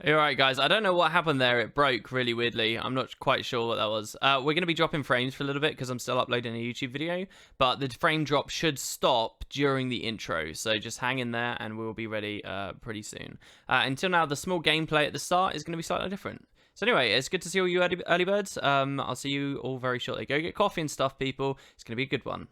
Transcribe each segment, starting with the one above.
Alright guys, I don't know what happened there. It broke really weirdly. I'm not quite sure what that was. We're going to be dropping frames for a little bit because I'm still uploading a YouTube video, but the frame drop should stop during the intro, so just hang in there and we'll be ready pretty soon. Until now, the small gameplay at the start is going to be slightly different. So anyway, it's good to see all you early birds. I'll see you all very shortly. Go get coffee and stuff, people. It's going to be a good one.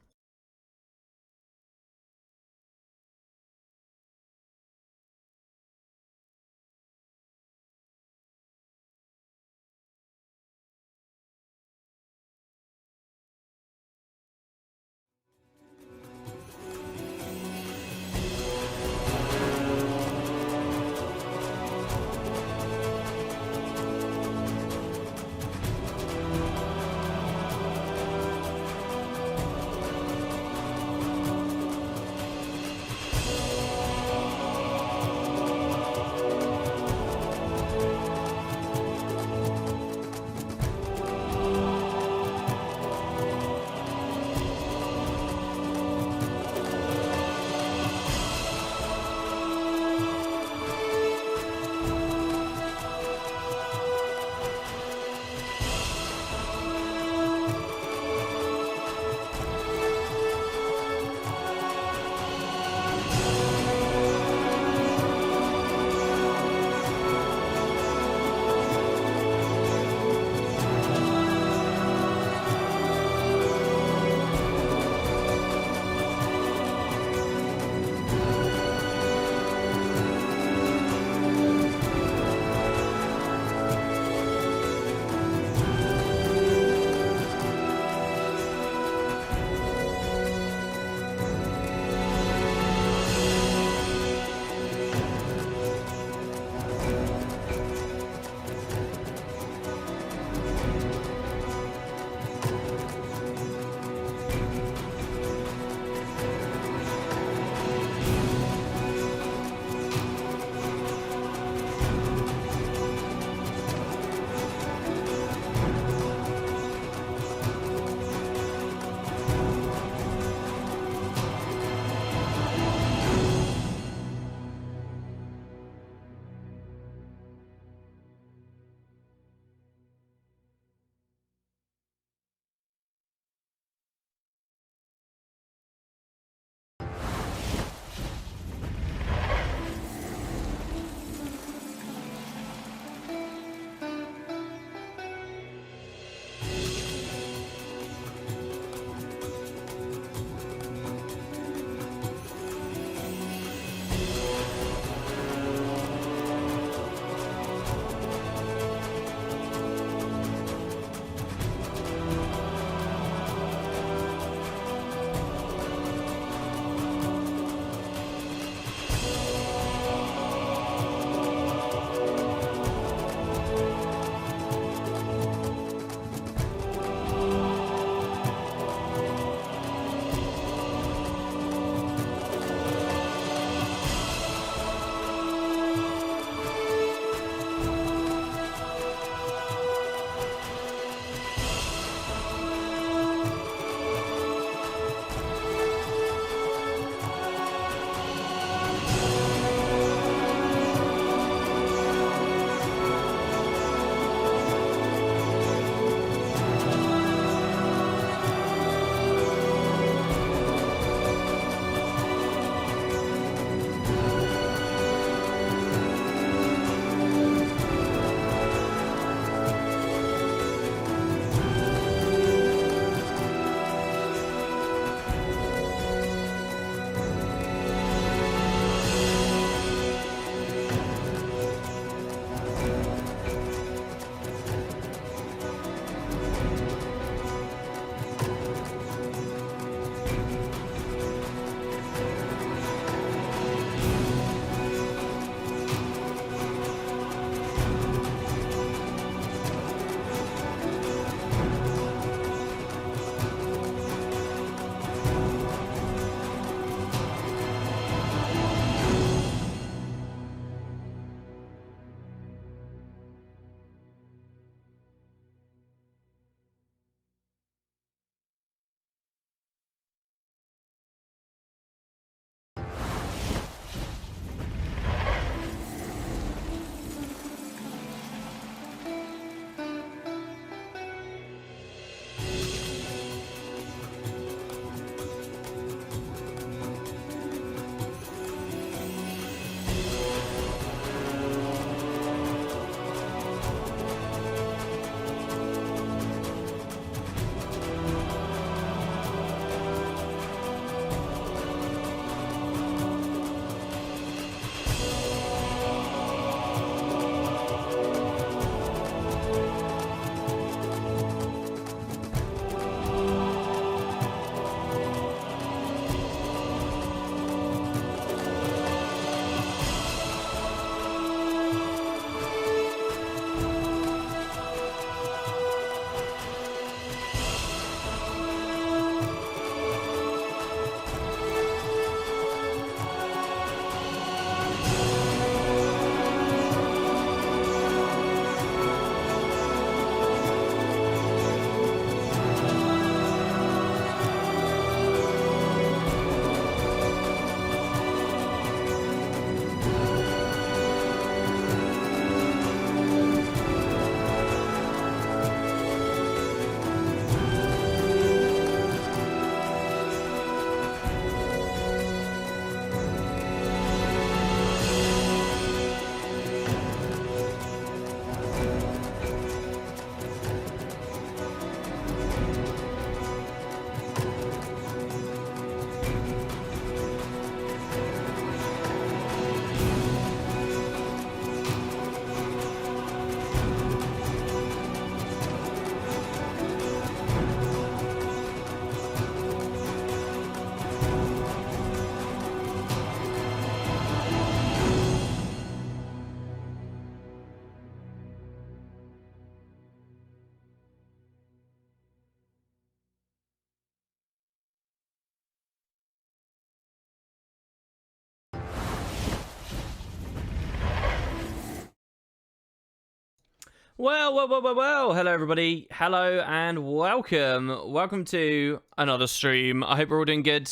Well. Hello, everybody. Hello and welcome. Welcome to another stream. I hope we're all doing good.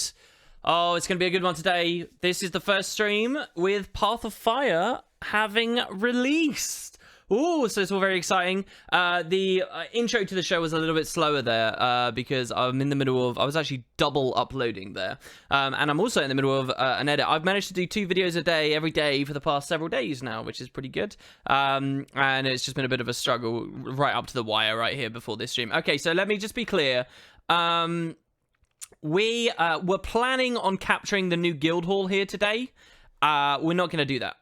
Oh, it's going to be a good one today. This is the first stream with Path of Fire having released. Ooh, so it's all very exciting. The intro to the show was a little bit slower there because I'm in the middle of... I was actually double uploading there. And I'm also in the middle of an edit. I've managed to do 2 videos a day, every day for the past several days now, which is pretty good. And it's just been a bit of a struggle right up to the wire right here before this stream. Okay, so let me just be clear. We were planning on capturing the new guild hall here today. We're not going to do that.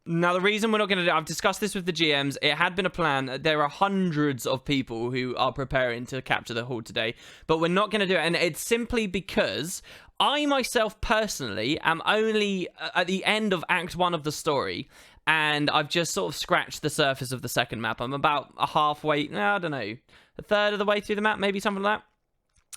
Now, the reason we're not going to do... I've discussed this with the GMs. It had been a plan. There are hundreds of people who are preparing to capture the hall today, but we're not going to do it. And it's simply because I myself personally am only at the end of Act 1 of the story, and I've just sort of scratched the surface of the second map. I'm about a halfway... I don't know. A third of the way through the map, maybe something like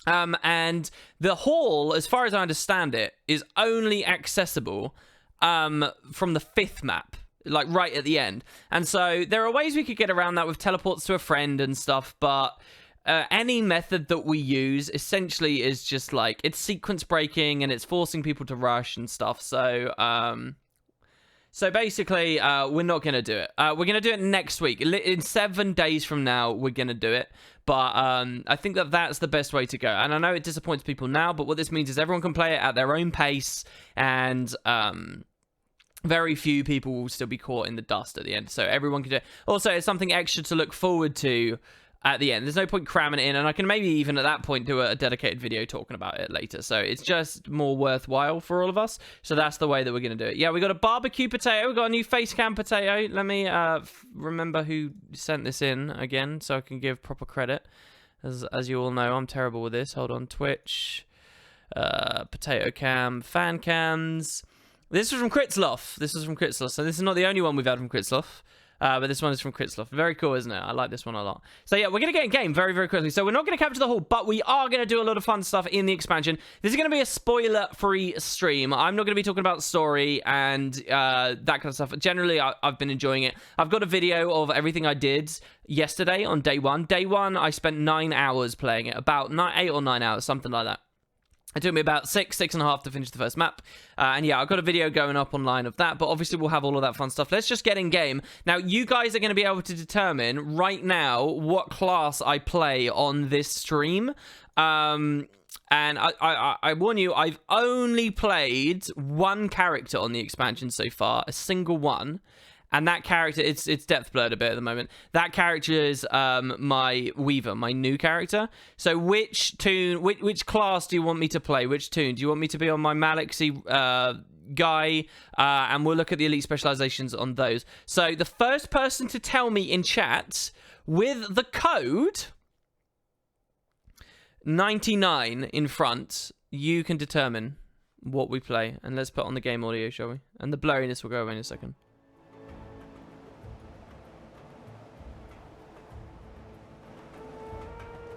that. And the hall, as far as I understand it, is only accessible... from the 5th map, like right at the end. And so there are ways we could get around that with teleports to a friend and stuff, but any method that we use essentially is just like, it's sequence breaking and it's forcing people to rush and stuff. So basically, we're not going to do it. We're going to do it next week. In 7 days from now, we're going to do it. But I think that that's the best way to go. And I know it disappoints people now, but what this means is everyone can play it at their own pace. And very few people will still be caught in the dust at the end. So everyone can do it. Also, it's something extra to look forward to at the end. There's no point cramming it in, and I can maybe even at that point do a dedicated video talking about it later. So it's just more worthwhile for all of us. So that's the way that we're going to do it. Yeah, we got a barbecue potato. We got a new face cam potato. Let me remember who sent this in again so I can give proper credit. As you all know, I'm terrible with this. Hold on, Twitch, potato cam, fan cams. This was from Kritzloff. So this is not the only one we've had from Kritzloff. But this one is from Kritzloff. Very cool, isn't it? I like this one a lot. So yeah, we're going to get in game very, very quickly. So we're not going to capture the hall, but we are going to do a lot of fun stuff in the expansion. This is going to be a spoiler-free stream. I'm not going to be talking about story and that kind of stuff. Generally, I've been enjoying it. I've got a video of everything I did yesterday on day 1. Day 1, I spent 9 hours playing it. About 8 or 9 hours, something like that. It took me about 6.5 to finish the first map. And yeah, I've got a video going up online of that, but obviously we'll have all of that fun stuff. Let's just get in game. Now, you guys are going to be able to determine right now what class I play on this stream. And I warn you, I've only played 1 character on the expansion so far, a single one. And that character, it's depth blurred a bit at the moment. That character is my Weaver, my new character. So which class do you want me to play? Which toon? Do you want me to be on my Malixy guy? And we'll look at the elite specializations on those. So the first person to tell me in chat with the code 99 in front, you can determine what we play. And let's put on the game audio, shall we? And the blurriness will go away in a second.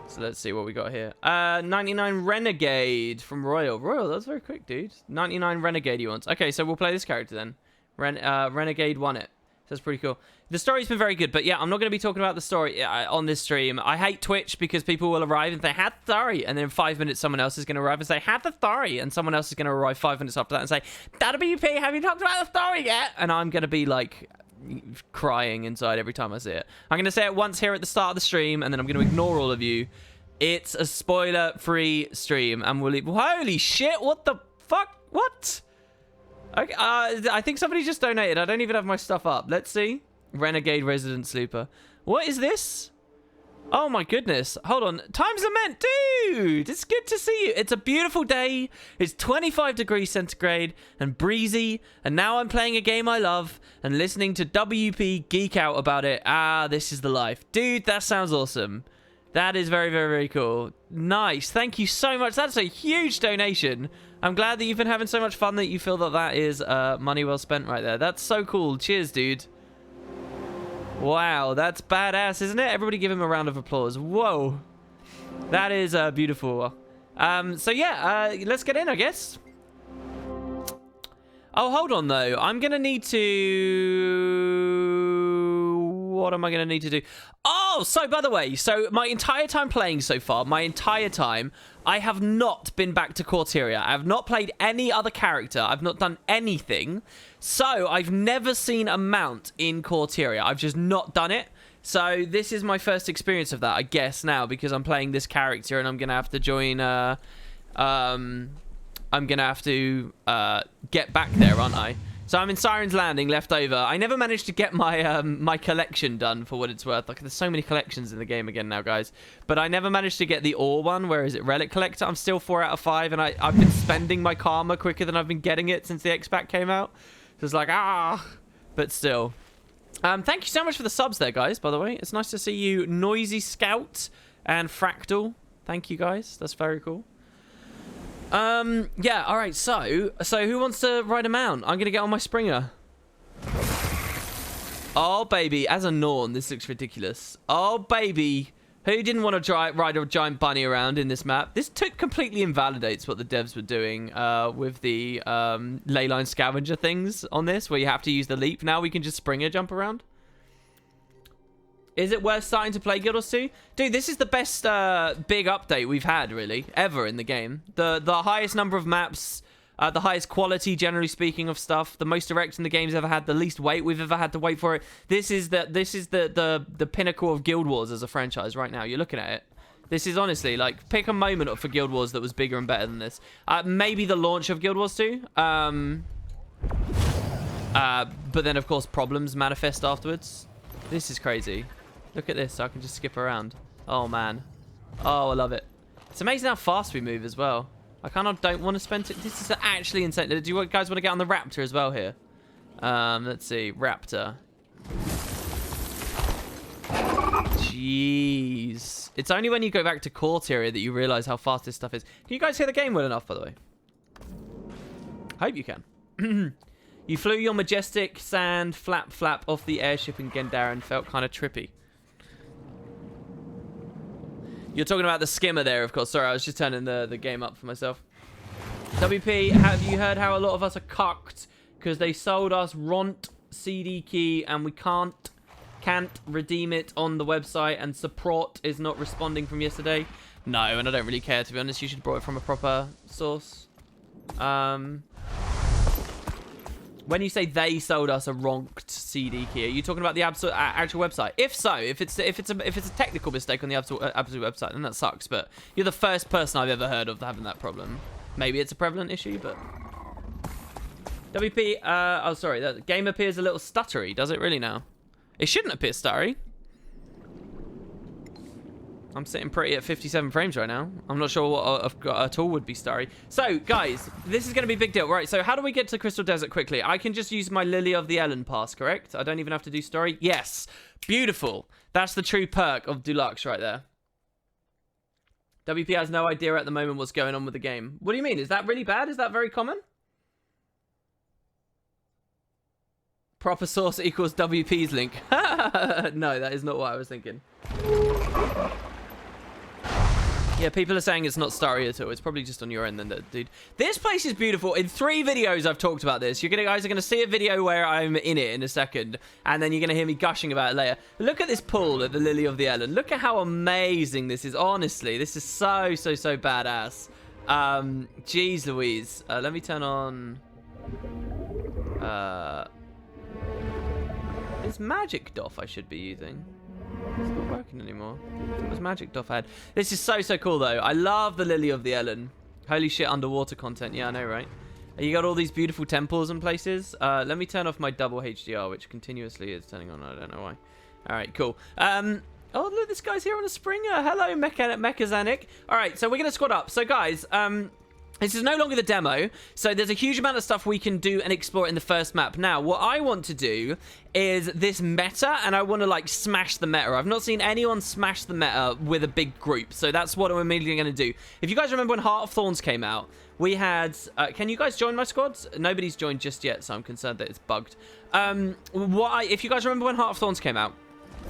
So let's see what we got here. 99 Renegade from Royal. Royal, that's very quick, dude. 99 Renegade he wants. Okay, so we'll play this character then. Renegade won it. So that's pretty cool. The story's been very good, but yeah, I'm not going to be talking about the story on this stream. I hate Twitch because people will arrive and say, "Had the story," and then in 5 minutes someone else is going to arrive and say, "Had the story," and someone else is going to arrive 5 minutes after that and say, "WP, have you talked about the story yet?" And I'm going to be like... crying inside every time I see it. I'm going to say it once here at the start of the stream, and then I'm going to ignore all of you. It's a spoiler-free stream, and we'll leave... Holy shit, what the fuck? What? Okay, I think somebody just donated. I don't even have my stuff up. Let's see. Renegade Resident Slooper. What is this? Oh my goodness. Hold on. Time's a meant, dude. It's good to see you. It's a beautiful day. It's 25 degrees centigrade and breezy. And now I'm playing a game I love and listening to WP geek out about it. Ah, this is the life. Dude, that sounds awesome. That is very, very, very cool. Nice. Thank you so much. That's a huge donation. I'm glad that you've been having so much fun that you feel that that is money well spent right there. That's so cool. Cheers, dude. Wow, that's badass, isn't it? Everybody give him a round of applause. Whoa. That is beautiful. So yeah, let's get in, I guess. Oh, hold on, though. I'm going to need to... What am I going to need to do? Oh, so by the way, so my entire time playing so far, I have not been back to Corteria. I have not played any other character. I've not done anything. So I've never seen a mount in Corteria. I've just not done it. So this is my first experience of that, I guess, now, because I'm playing this character and I'm going to have to join, I'm going to have to get back there, aren't I? So I'm in Siren's Landing, left over. I never managed to get my my collection done, for what it's worth. Like, there's so many collections in the game again now, guys. But I never managed to get the ore one. Where is it? Relic Collector. I'm still 4 out of 5, and I've been spending my karma quicker than I've been getting it since the X-Pack came out. So it's like, but still. Thank you so much for the subs there, guys, by the way. It's nice to see you, Noisy Scout and Fractal. Thank you, guys. That's very cool. Yeah, all right, so who wants to ride a mount? I'm gonna get on my Springer. Oh, baby, as a Norn, this looks ridiculous. Oh, baby, who didn't want to ride a giant bunny around in this map? This completely invalidates what the devs were doing with the leyline scavenger things on this, where you have to use the leap. Now we can just Springer jump around. Is it worth starting to play Guild Wars 2? Dude, this is the best big update we've had, really, ever in the game. The highest number of maps, the highest quality, generally speaking, of stuff, the most direct in the game's ever had, the least wait we've ever had to wait for it. This is the pinnacle of Guild Wars as a franchise right now. You're looking at it. This is honestly, like, pick a moment for Guild Wars that was bigger and better than this. Maybe the launch of Guild Wars 2. But then, of course, problems manifest afterwards. This is crazy. Look at this, so I can just skip around. Oh, man. Oh, I love it. It's amazing how fast we move as well. I kind of don't want to spend it. This is actually insane. Do you guys want to get on the Raptor as well here? Let's see. Raptor. Jeez. It's only when you go back to Corteria that you realize how fast this stuff is. Can you guys hear the game well enough, by the way? I hope you can. You flew your majestic sand flap off the airship in Gendar and felt kind of trippy. You're talking about the skimmer there, of course. Sorry, I was just turning the game up for myself. WP, have you heard how a lot of us are cucked because they sold us Ront CD key and we can't redeem it on the website, and support is not responding from yesterday? No, and I don't really care, to be honest. You should have brought it from a proper source. When you say they sold us a ronked CD key, are you talking about the actual website? If so, if it's a technical mistake on the absolute website, then that sucks. But you're the first person I've ever heard of having that problem. Maybe it's a prevalent issue, but WP. Oh, sorry. The game appears a little stuttery. Does it really now? It shouldn't appear stuttery. I'm sitting pretty at 57 frames right now. I'm not sure what I've got at all would be stuttery. So, guys, this is going to be a big deal. Right, so how do we get to Crystal Desert quickly? I can just use my Lily of the Ellen pass, correct? I don't even have to do story? Yes. Beautiful. That's the true perk of Deluxe right there. WP has no idea at the moment what's going on with the game. What do you mean? Is that really bad? Is that very common? Proper source equals WP's link. No, that is not what I was thinking. Yeah, people are saying it's not starry at all. It's probably just on your end then, dude. This place is beautiful. In 3 videos, I've talked about this. You guys are going to see a video where I'm in it in a second, and then you're going to hear me gushing about it later. Look at this pool at the Lily of the Ellen. Look at how amazing this is. Honestly, this is so badass. Jeez Louise. Let me turn on... It's Magic Doff I should be using. It's not working anymore. It was Magic Doff I had. This is so cool though. I love the Lily of the Ellen. Holy shit, underwater content. Yeah, I know, right? You got all these beautiful temples and places. Let me turn off my double HDR, which continuously is turning on. I don't know why. All right, cool. Oh, look, this guy's here on a Springer. Hello, Mechazanic. All right, so we're going to squad up. So, guys, this is no longer the demo, so there's a huge amount of stuff we can do and explore in the first map. Now, what I want to do is this meta, and I want to, like, smash the meta. I've not seen anyone smash the meta with a big group, so that's what I'm immediately going to do. If you guys remember when Heart of Thorns came out, we had... can you guys join my squad? Nobody's joined just yet, so I'm concerned that it's bugged. If you guys remember when Heart of Thorns came out,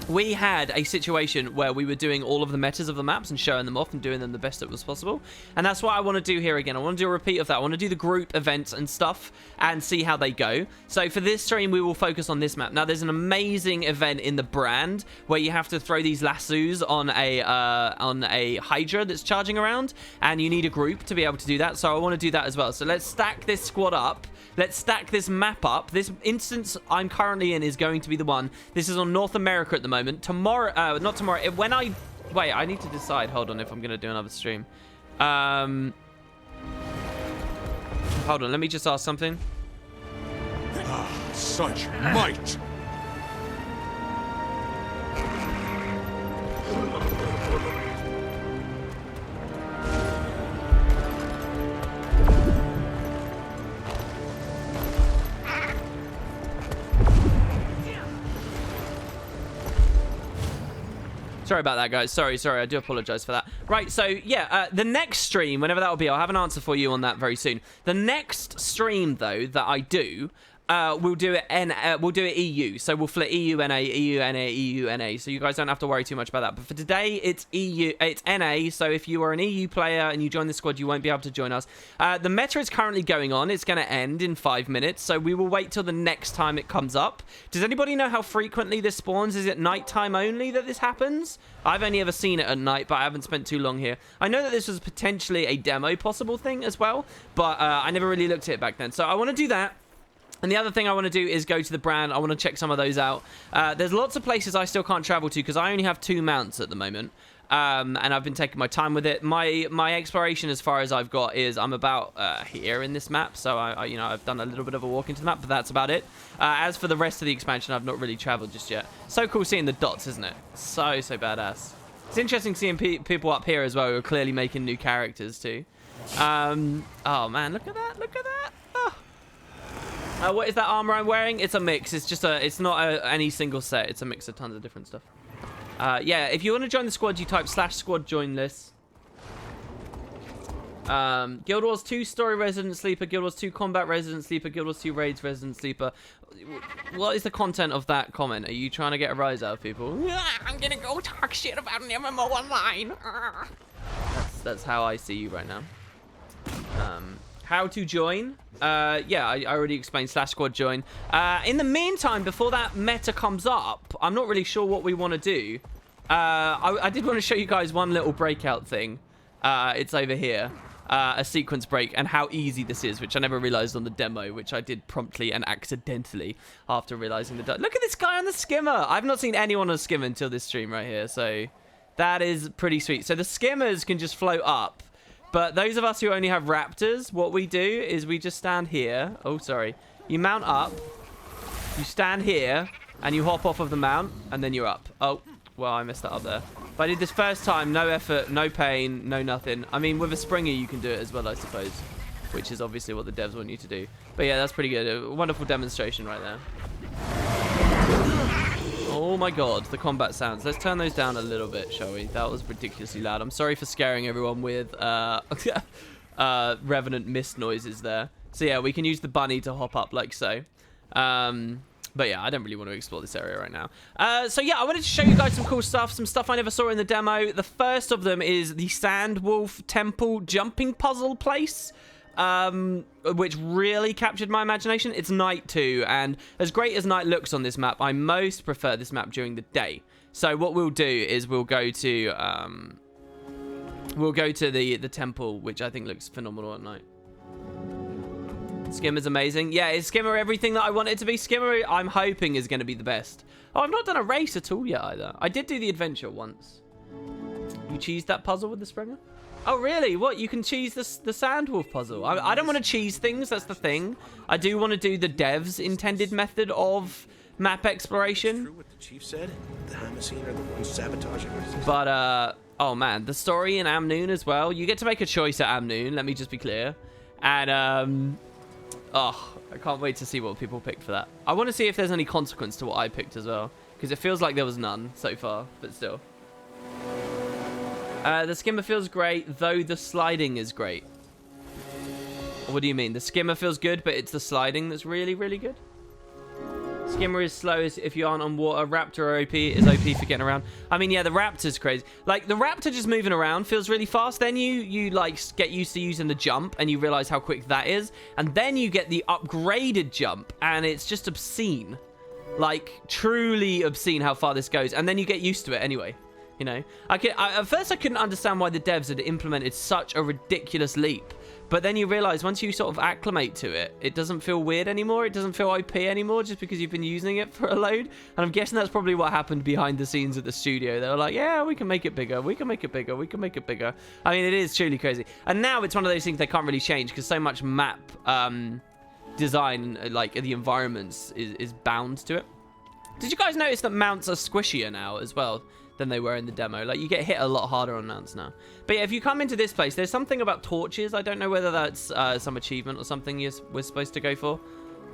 we had a situation where we were doing all of the metas of the maps and showing them off and doing them the best it was possible. And that's what I want to do here again. I want to do a repeat of that. I want to do the group events and stuff and see how they go. So for this stream, we will focus on this map. Now, there's an amazing event in the brand where you have to throw these lassos on a Hydra that's charging around, and you need a group to be able to do that. So I want to do that as well. So let's stack this squad up. Let's stack this map up. This instance I'm currently in is going to be the one. This is on North America at the moment. Tomorrow, not tomorrow. When I... Wait, I need to decide. Hold on, if I'm going to do another stream. Hold on, let me just ask something. Such might! Sorry about that, guys. Sorry. I do apologize for that. Right, so, yeah, the next stream, whenever that will be, I'll have an answer for you on that very soon. The next stream, though, that I do, we'll do it EU. So we'll flip EU-NA, EU-NA, EU-NA. So you guys don't have to worry too much about that. But for today, it's NA. So if you are an EU player and you join the squad, you won't be able to join us. The meta is currently going on. It's going to end in 5 minutes. So we will wait till the next time it comes up. Does anybody know how frequently this spawns? Is it nighttime only that this happens? I've only ever seen it at night, but I haven't spent too long here. I know that this was potentially a demo possible thing as well, but I never really looked at it back then. So I want to do that. And the other thing I want to do is go to the brand. I want to check some of those out. There's lots of places I still can't travel to because I only have 2 mounts at the moment. And I've been taking my time with it. My exploration as far as I've got is I'm about here in this map. So, I've done a little bit of a walk into the map, but that's about it. As for the rest of the expansion, I've not really traveled just yet. So cool seeing the dots, isn't it? So badass. It's interesting seeing people up here as well who are clearly making new characters too. Oh, man, look at that. Look at that. Oh. What is that armor I'm wearing? It's a mix. It's not any single set. It's a mix of tons of different stuff. Yeah, if you want to join the squad, you type /squad join list. Guild Wars 2 story resident sleeper, Guild Wars 2 combat resident sleeper, Guild Wars 2 raids resident sleeper. What is the content of that comment? Are you trying to get a rise out of people? I'm gonna go talk shit about an MMO online. That's how I see you right now. How to join? Yeah, I already explained /squad join. In the meantime, before that meta comes up, I'm not really sure what we want to do. I did want to show you guys one little breakout thing. It's over here. A sequence break and how easy this is, which I never realized on the demo, which I did promptly and accidentally after realizing the... Look at this guy on the skimmer. I've not seen anyone on a skimmer until this stream right here, so that is pretty sweet. So the skimmers can just float up. But those of us who only have raptors, what we do is we just stand here. Oh, sorry. You mount up. You stand here, and you hop off of the mount, and then you're up. Oh, well, I messed that up there. But I did this first time, no effort, no pain, no nothing. I mean, with a Springer, you can do it as well, I suppose. Which is obviously what the devs want you to do. But yeah, that's pretty good. A wonderful demonstration right there. Oh my god, the combat sounds. Let's turn those down a little bit, shall we? That was ridiculously loud. I'm sorry for scaring everyone with Revenant mist noises there. So yeah, we can use the bunny to hop up like so. But yeah, I don't really want to explore this area right now. So yeah, I wanted to show you guys some cool stuff. Some stuff I never saw in the demo. The first of them is the Sandwolf Temple jumping puzzle place. Which really captured my imagination. It's night too, and as great as night looks on this map, I most prefer this map during the day. So what we'll do is we'll go to the temple, which I think looks phenomenal at night. Skimmer's amazing. Yeah, is Skimmer everything that I want it to be? Skimmer, I'm hoping, is going to be the best. Oh, I've not done a race at all yet either. I did do the adventure once. You cheesed that puzzle with the Springer? Oh, really? What? You can cheese the Sandwolf puzzle? I don't want to cheese things. That's the thing. I do want to do the devs' intended method of map exploration. True what the chief said? The Hamasine are the ones sabotaging us. But, oh, man. The story in Amnoon as well. You get to make a choice at Amnoon. Let me just be clear. And, oh, I can't wait to see what people picked for that. I want to see if there's any consequence to what I picked as well. Because it feels like there was none so far. But still. The skimmer feels great, though the sliding is great. What do you mean? The skimmer feels good, but it's the sliding that's really, really good? Skimmer is slowest if you aren't on water. Raptor OP is OP for getting around. I mean, yeah, the Raptor's crazy. Like, the Raptor just moving around feels really fast. Then you like, get used to using the jump, and you realize how quick that is. And then you get the upgraded jump, and it's just obscene. Like, truly obscene how far this goes. And then you get used to it anyway. You know? At first, I couldn't understand why the devs had implemented such a ridiculous leap. But then you realize once you sort of acclimate to it, it doesn't feel weird anymore. It doesn't feel OP anymore just because you've been using it for a load. And I'm guessing that's probably what happened behind the scenes at the studio. They were like, yeah, we can make it bigger. We can make it bigger. We can make it bigger. I mean, it is truly crazy. And now it's one of those things they can't really change because so much map design, like the environments, is bound to it. Did you guys notice that mounts are squishier now as well than they were in the demo? Like, you get hit a lot harder on mounts now. But yeah, if you come into this place, there's something about torches. I don't know whether that's some achievement or something we're supposed to go for.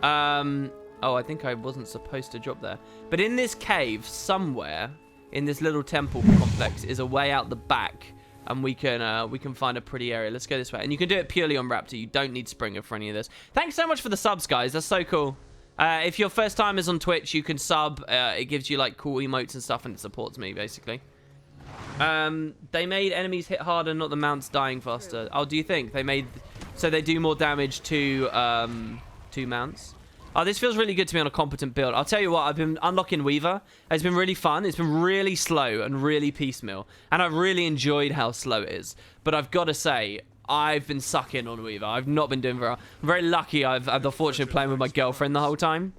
Oh, I think I wasn't supposed to drop there. But in this cave, somewhere, in this little temple complex, is a way out the back. And we can find a pretty area. Let's go this way. And you can do it purely on Raptor. You don't need Springer for any of this. Thanks so much for the subs, guys. That's so cool. If your first time is on Twitch, you can sub. It gives you like cool emotes and stuff, and it supports me basically. They made enemies hit harder, not the mounts dying faster. Oh, do you think they made so they do more damage to mounts? Oh, this feels really good to me on a competent build. I'll tell you what, I've been unlocking Weaver. It's been really fun. It's been really slow and really piecemeal, and I've really enjoyed how slow it is. But I've got to say, I've been sucking on Weaver. I've not been doing very well. I'm very lucky I've had the fortune of playing with my girlfriend the whole time.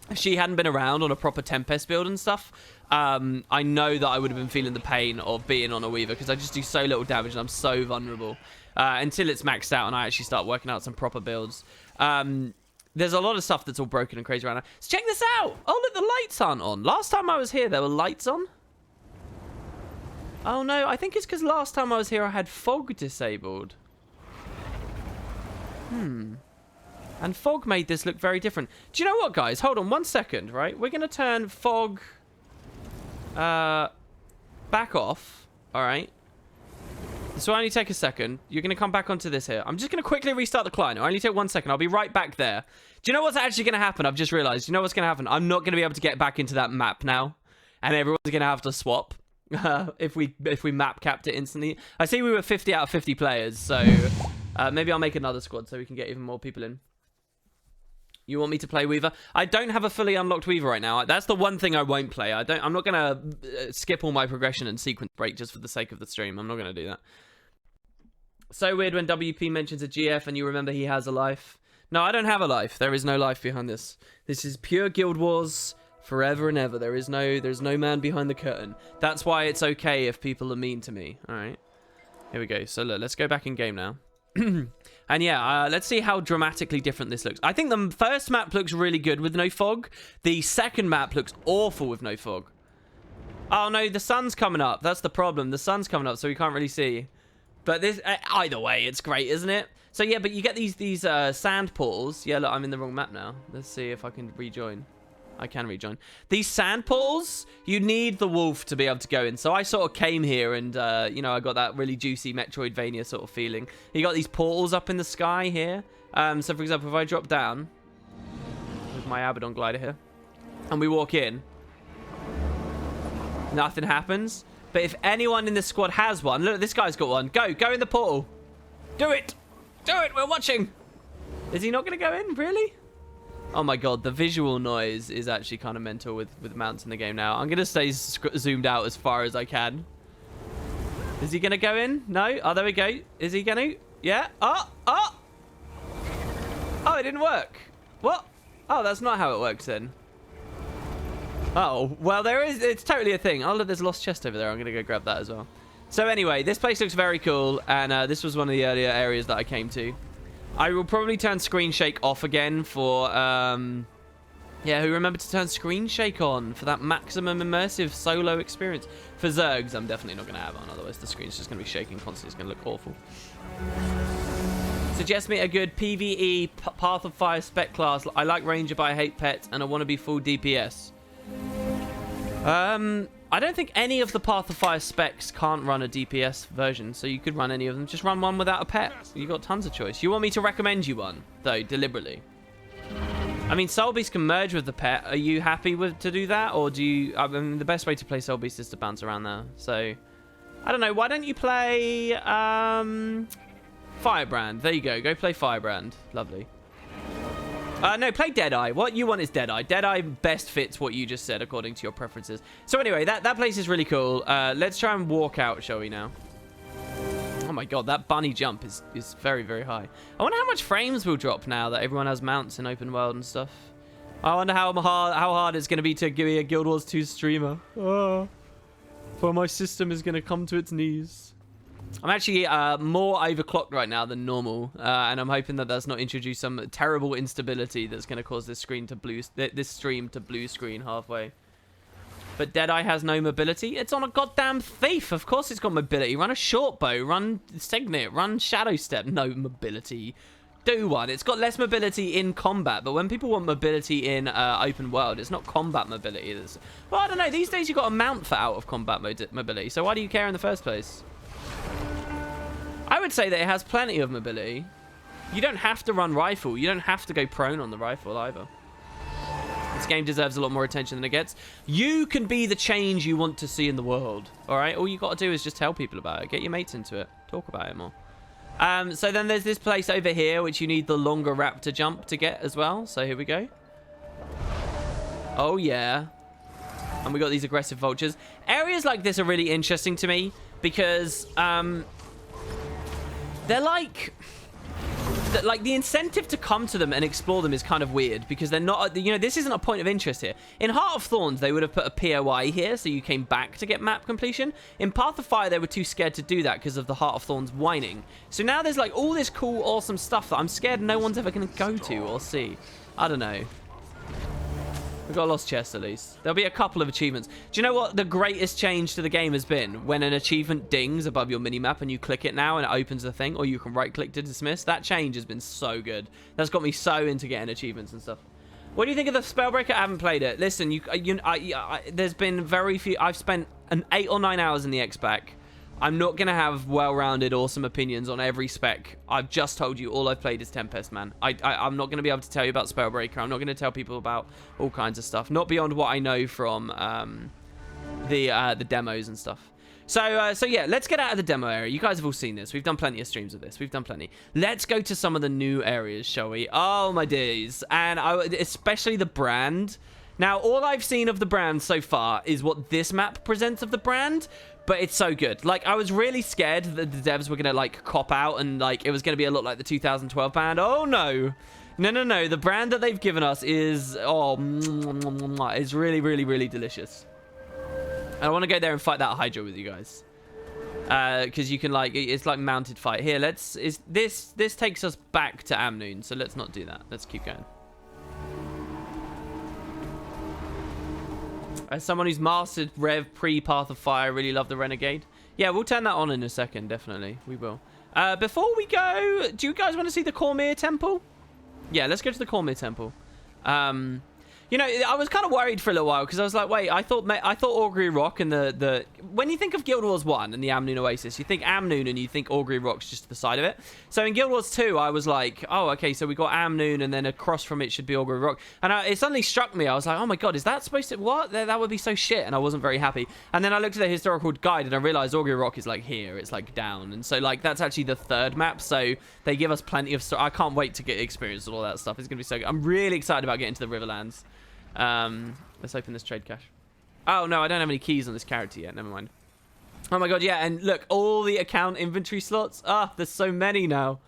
If she hadn't been around on a proper Tempest build and stuff, I know that I would have been feeling the pain of being on a Weaver because I just do so little damage and I'm so vulnerable. Until it's maxed out and I actually start working out some proper builds. There's a lot of stuff that's all broken and crazy around now. So check this out. Oh, look, the lights aren't on. Last time I was here, there were lights on. Oh, no. I think it's because last time I was here, I had fog disabled. And fog made this look very different. Do you know what, guys? Hold on 1 second, right? We're going to turn fog back off, all right? This will only take a second. You're going to come back onto this here. I'm just going to quickly restart the client. It'll only take 1 second. I'll be right back there. Do you know what's actually going to happen? I've just realized. Do you know what's going to happen? I'm not going to be able to get back into that map now. And everyone's going to have to swap if we map capped it instantly. I see we were 50 out of 50 players, so maybe I'll make another squad so we can get even more people in. You want me to play Weaver? I don't have a fully unlocked Weaver right now. That's the one thing I won't play. I'm not gonna skip all my progression and sequence break just for the sake of the stream. I'm not gonna do that. So weird when WP mentions a GF and you remember he has a life. No, I don't have a life. There is no life behind this. This is pure Guild Wars forever and ever. There's no man behind the curtain. That's why it's okay if people are mean to me. All right. Here we go. So look, let's go back in game now. And yeah, let's see how dramatically different this looks. I think the first map looks really good with no fog. The second map looks awful with no fog. Oh no, the sun's coming up. That's the problem. The sun's coming up, so we can't really see. But this, either way, it's great, isn't it? So yeah, but you get these sand portals. Yeah, look, I'm in the wrong map now. Let's see if I can rejoin. I can rejoin. These sand portals, you need the wolf to be able to go in. So I sort of came here and, you know, I got that really juicy Metroidvania sort of feeling. You got these portals up in the sky here. So, for example, if I drop down with my Abaddon glider here and we walk in, nothing happens. But if anyone in this squad has one, look, this guy's got one. Go in the portal. Do it. Do it. We're watching. Is he not going to go in? Really? Oh my god, the visual noise is actually kind of mental with mounts in the game now. I'm going to stay zoomed out as far as I can. Is he going to go in? No? Oh, there we go. Is he going to? Yeah. Oh, it didn't work. What? Oh, that's not how it works then. Oh, well, it's totally a thing. Oh, look, there's a lost chest over there. I'm going to go grab that as well. So anyway, this place looks very cool, and this was one of the earlier areas that I came to. I will probably turn screen shake off again for, yeah, who remembered to turn screen shake on for that maximum immersive solo experience? For Zergs, I'm definitely not going to have it on, otherwise the screen's just going to be shaking constantly. It's going to look awful. Suggest me a good PvE Path of Fire spec class. I like Ranger, but I hate pets, and I want to be full DPS. I don't think any of the Path of Fire specs can't run a DPS version, so you could run any of them. Just run one without a pet. You got tons of choice. You want me to recommend you one, though, deliberately? I mean, Soul Beast can merge with the pet. Are you happy to do that? Or do you... I mean, the best way to play Soul Beast is to bounce around there. So, I don't know. Why don't you play Firebrand? There you go. Go play Firebrand. Lovely. No, play Deadeye. What you want is Deadeye. Deadeye best fits what you just said according to your preferences. So anyway, that place is really cool. Let's try and walk out, shall we now? Oh my god, that bunny jump is very, very high. I wonder how much frames will drop now that everyone has mounts in open world and stuff. I wonder how hard it's going to be to be a Guild Wars 2 streamer. Oh, for my system is going to come to its knees. I'm actually more overclocked right now than normal, and I'm hoping that that's not introduced some terrible instability that's going to cause this stream to blue screen halfway. But Deadeye has no mobility. It's on a goddamn thief. Of course it's got mobility. Run a short bow. Run Signet. Run Shadow Step. No mobility. Do one. It's got less mobility in combat, but when people want mobility in open world, it's not combat mobility. Well, I don't know. These days you've got a mount for out of combat mobility, so why do you care in the first place? I would say that it has plenty of mobility. You don't have to run rifle. You don't have to go prone on the rifle either. This game deserves a lot more attention than it gets. You can be the change you want to see in the world. All right? All you got to do is just tell people about it. Get your mates into it. Talk about it more. So then there's this place over here, which you need the longer raptor jump to get as well. So here we go. Oh, yeah. And we got these aggressive vultures. Areas like this are really interesting to me because they're like the incentive to come to them and explore them is kind of weird because they're not, you know, this isn't a point of interest here. In Heart of Thorns, they would have put a POI here, so you came back to get map completion. In Path of Fire, they were too scared to do that because of the Heart of Thorns whining. So now there's like all this cool, awesome stuff that I'm scared no one's ever going to go to or see. I don't know. We've got a lost chest at least. There'll be a couple of achievements. Do you know what the greatest change to the game has been? When an achievement dings above your minimap and you click it now and it opens the thing, or you can right click to dismiss. That change has been so good. That's got me so into getting achievements and stuff. What do you think of the Spellbreaker? I haven't played it. Listen, there's been very few. I've spent 8 or 9 hours in the X-Pack. I'm not going to have well-rounded, awesome opinions on every spec. I've just told you all I've played is Tempest, man. I'm not going to be able to tell you about Spellbreaker. I'm not going to tell people about all kinds of stuff. Not beyond what I know from the demos and stuff. So yeah, let's get out of the demo area. You guys have all seen this. We've done plenty of streams of this. We've done plenty. Let's go to some of the new areas, shall we? Oh, my days. And especially the brand. Now, all I've seen of the brand so far is what this map presents of the brand. But it's so good. Like, I was really scared that the devs were going to, like, cop out and, like, it was going to be a lot like the 2012 brand. Oh, no. No. The brand that they've given us is, it's really, really, really delicious. And I want to go there and fight that Hydra with you guys. Because you can, like, it's like mounted fight. Here, this takes us back to Amnoon, so let's not do that. Let's keep going. As someone who's mastered Rev pre-Path of Fire, really love the Renegade. Yeah, we'll turn that on in a second, definitely. We will. Before we go, do you guys want to see the Cormyr Temple? Yeah, let's go to the Cormyr Temple. You know, I was kind of worried for a little while because I was like, wait, I thought Augury Rock and the when you think of Guild Wars 1 and the Amnoon Oasis, you think Amnoon and you think Augury Rock's just to the side of it. So in Guild Wars 2, I was like, oh, okay, so we got Amnoon and then across from it should be Augury Rock. And it suddenly struck me. I was like, oh my god, is that supposed to... What? That would be so shit. And I wasn't very happy. And then I looked at the historical guide and I realized Augury Rock is like here. It's like down. And so like that's actually the third map. So they give us plenty of... I can't wait to get experience with all that stuff. It's going to be so good. I'm really excited about getting to the Riverlands. Let's open this trade cache. Oh no, I don't have any keys on this character yet. Never mind. Oh my god, yeah, and look, all the account inventory slots. There's so many now.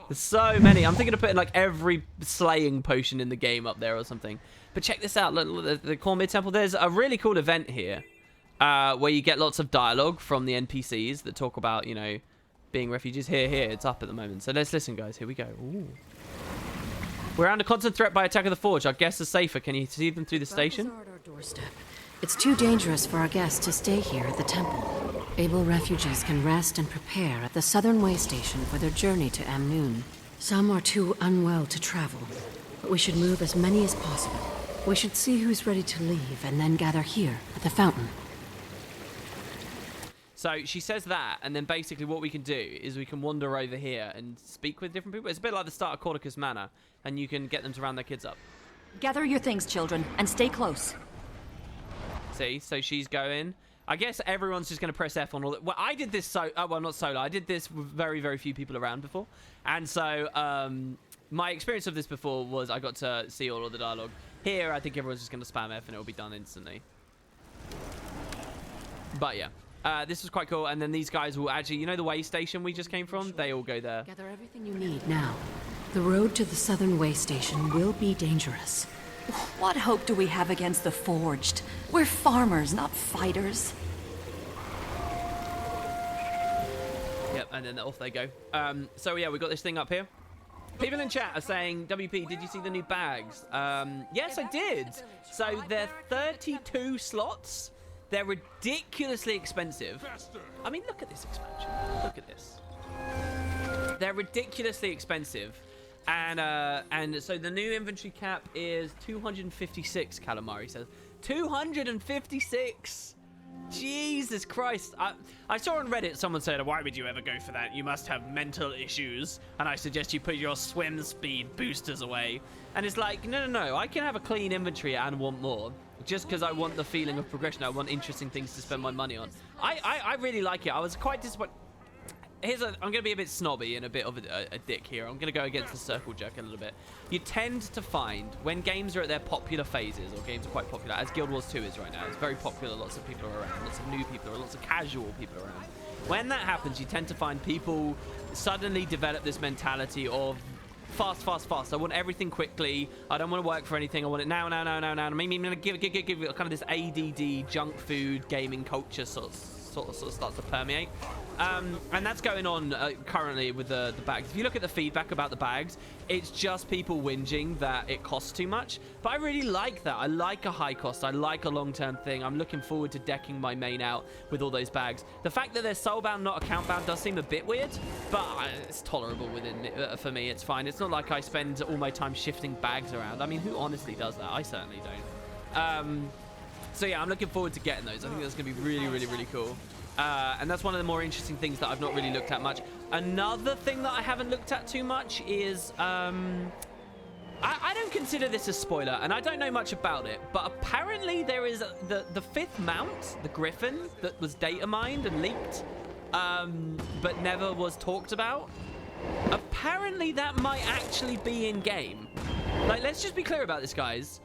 There's so many. I'm thinking of putting like every slaying potion in the game up there or something. But check this out. Look, the Cormyr Temple. There's a really cool event here where you get lots of dialogue from the NPCs that talk about, you know, being refugees. Here, it's up at the moment. So let's listen, guys. Here we go. Ooh. We're under constant threat by attack of the Forge. Our guests are safer. Can you see them through the station? At our doorstep. It's too dangerous for our guests to stay here at the temple. Able refugees can rest and prepare at the southern way station for their journey to Amnoon. Some are too unwell to travel, but we should move as many as possible. We should see who's ready to leave and then gather here at the fountain. So she says that, and then basically what we can do is we can wander over here and speak with different people. It's a bit like the start of Corticus Manor, and you can get them to round their kids up. Gather your things, children, and stay close. See, so she's going. I guess everyone's just going to press F on all that. Well, I did this well, not solo. I did this with very, very few people around before. And so my experience of this before was I got to see all of the dialogue. Here, I think everyone's just going to spam F and it'll be done instantly. But yeah, this was quite cool. And then these guys will actually, you know the way station we just came from? They all go there. Gather everything you need now. The road to the southern way station will be dangerous. What hope do we have against the Forged? We're farmers, not fighters. Yep, and then off they go. So yeah, we got this thing up here. People in chat are saying, WP, did you see the new bags? Yes, I did. So they're 32 slots. They're ridiculously expensive. I mean, look at this expansion. Look at this. They're ridiculously expensive. And so the new inventory cap is 256, Calamari says. 256! Jesus Christ. I saw on Reddit someone said, why would you ever go for that? You must have mental issues. And I suggest you put your swim speed boosters away. And it's like, no. I can have a clean inventory and want more. Just because I want the feeling of progression. I want interesting things to spend my money on. I really like it. I was quite disappointed. I'm going to be a bit snobby and a bit of a dick here. I'm going to go against the circle jerk a little bit. You tend to find when games are at their popular phases, or games are quite popular, as Guild Wars 2 is right now. It's very popular. Lots of people are around. Lots of new people are lots of casual people around. When that happens, you tend to find people suddenly develop this mentality of fast. I want everything quickly. I don't want to work for anything. I want it now. I mean, I'm going to give it kind of this ADD junk food gaming culture sort of starts to permeate. And that's going on currently with the bags. If you look at the feedback about the bags, it's just people whinging that it costs too much. But I really like that. I like a high cost. I like a long-term thing. I'm looking forward to decking my main out with all those bags. The fact that they're soul-bound, not account-bound, does seem a bit weird, but it's tolerable within for me. It's fine. It's not like I spend all my time shifting bags around. I mean, who honestly does that? I certainly don't. So yeah, I'm looking forward to getting those. I think that's going to be really cool. And that's one of the more interesting things that I've not really looked at much. Another thing that I haven't looked at too much is... I don't consider this a spoiler, and I don't know much about it, but apparently there is the fifth mount, the Griffin, that was data mined and leaked, but never was talked about. Apparently that might actually be in-game. Like, let's just be clear about this, guys.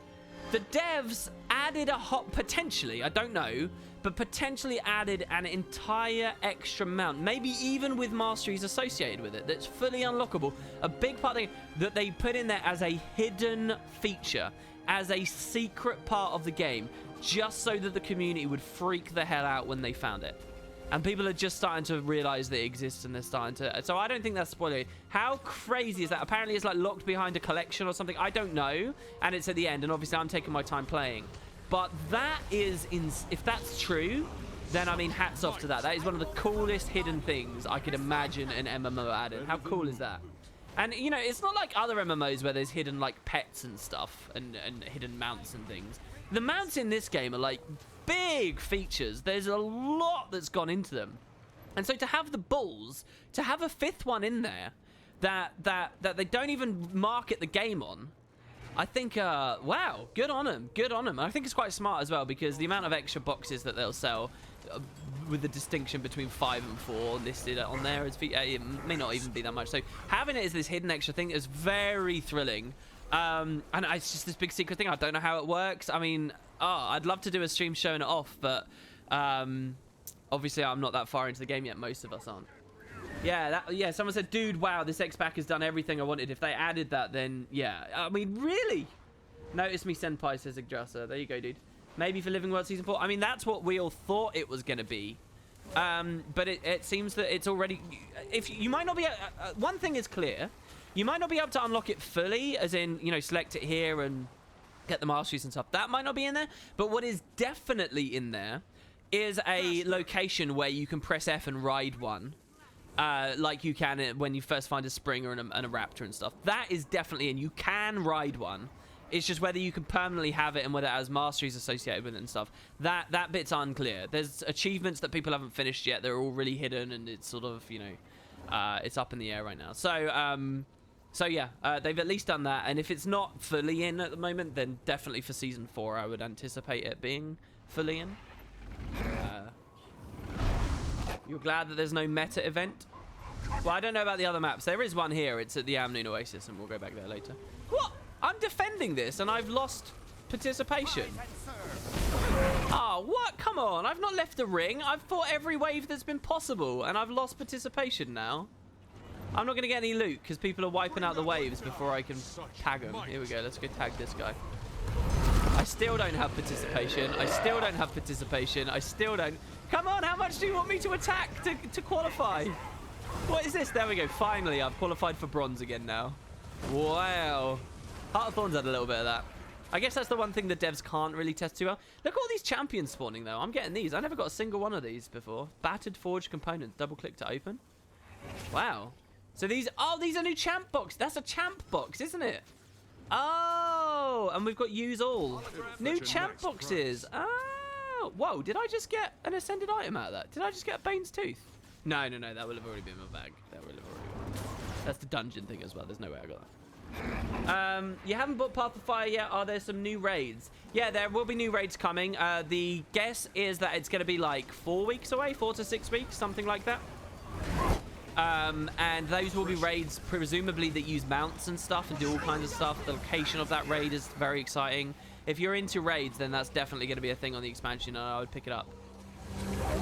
The devs added potentially, I don't know, but potentially added an entire extra mount, maybe even with masteries associated with it, that's fully unlockable. A big part that they put in there as a hidden feature, as a secret part of the game, just so that the community would freak the hell out when they found it. And people are just starting to realize that it exists, and they're starting to... So I don't think that's spoiler. How crazy is that? Apparently it's like locked behind a collection or something. I don't know. And it's at the end, and obviously I'm taking my time playing. But that is... If that's true, then I mean, hats off to that. That is one of the coolest hidden things I could imagine an MMO added. How cool is that? And, you know, it's not like other MMOs where there's hidden, like, pets and stuff and hidden mounts and things. The mounts in this game are, like, big features. There's a lot that's gone into them. And so to have the balls, to have a fifth one in there that they don't even market the game on, I think, wow, good on them. Good on them. I think it's quite smart as well, because the amount of extra boxes that they'll sell with the distinction between 5 and 4 listed on there, it may not even be that much. So having it as this hidden extra thing is very thrilling. And it's just this big secret thing. I don't know how it works. I mean, I'd love to do a stream showing it off, but obviously I'm not that far into the game yet. Most of us aren't. Yeah, someone said, dude, wow, this X-Pack has done everything I wanted. If they added that, then yeah. I mean, really? Notice me, Senpai, says Yggdrasil. There you go, dude. Maybe for Living World Season 4. I mean, that's what we all thought it was going to be. But it seems that it's already... If you might not be... one thing is clear. You might not be able to unlock it fully, as in, you know, select it here and get the masteries and stuff. That might not be in there. But what is definitely in there is a location where you can press F and ride one. Like you can when you first find a Springer and a Raptor and stuff. That is definitely in. You can ride one. It's just whether you can permanently have it and whether it has masteries associated with it and stuff. That bit's unclear. There's achievements that people haven't finished yet. They're all really hidden, and it's sort of, you know, it's up in the air right now. So, So yeah, they've at least done that, and if it's not fully in at the moment, then definitely for Season 4 I would anticipate it being fully in. You're glad that there's no meta event? Well, I don't know about the other maps. There is one here. It's at the Amnoon Oasis, and we'll go back there later. What? I'm defending this, and I've lost participation. Oh, what? Come on. I've not left the ring. I've fought every wave that's been possible, and I've lost participation now. I'm not going to get any loot, because people are wiping out the waves before I can tag them. Here we go. Let's go tag this guy. I still don't have participation. I still don't have participation. I still don't... Come on, how much do you want me to attack to qualify? What is this? There we go. Finally, I've qualified for bronze again now. Wow. Heart of Thorns had a little bit of that. I guess that's the one thing the devs can't really test too well. Look at all these champions spawning, though. I'm getting these. I never got a single one of these before. Battered forged components. Double click to open. Wow. So these... Oh, these are new champ box. That's a champ box, isn't it? Oh, and we've got use all. New champ boxes. Oh, whoa. Did I just get an ascended item out of that? Did I just get Bane's Tooth? No. That will have already been in my bag. That's the dungeon thing as well. There's no way I got that. You haven't bought Path of Fire yet. Are there some new raids? Yeah, there will be new raids coming. The guess is that it's going to be like 4 weeks away, 4 to 6 weeks, something like that. And those will be raids presumably that use mounts and stuff and do all kinds of stuff. The location of that raid is very exciting. If you're into raids, then that's definitely going to be a thing on the expansion, and I would pick it up.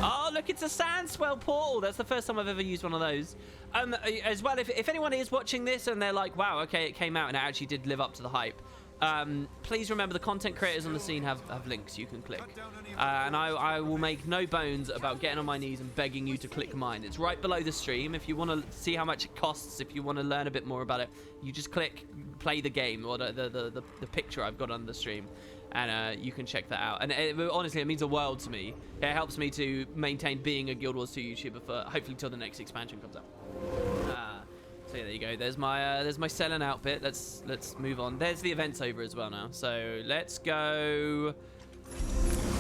Oh, look, it's a Sandswell portal. That's the first time I've ever used one of those. As well, if anyone is watching this and they're like, wow, okay, it came out and it actually did live up to the hype, please remember the content creators on the scene have links you can click. And I will make no bones about getting on my knees and begging you to click mine. It's right below the stream. If you want to see how much it costs, if you want to learn a bit more about it, you just click play the game or the picture I've got on the stream. And you can check that out. And honestly, it means a world to me. It helps me to maintain being a Guild Wars 2 YouTuber for hopefully till the next expansion comes out. So yeah, there you go. There's my selling out bit. Let's move on. There's the events over as well now. So let's go.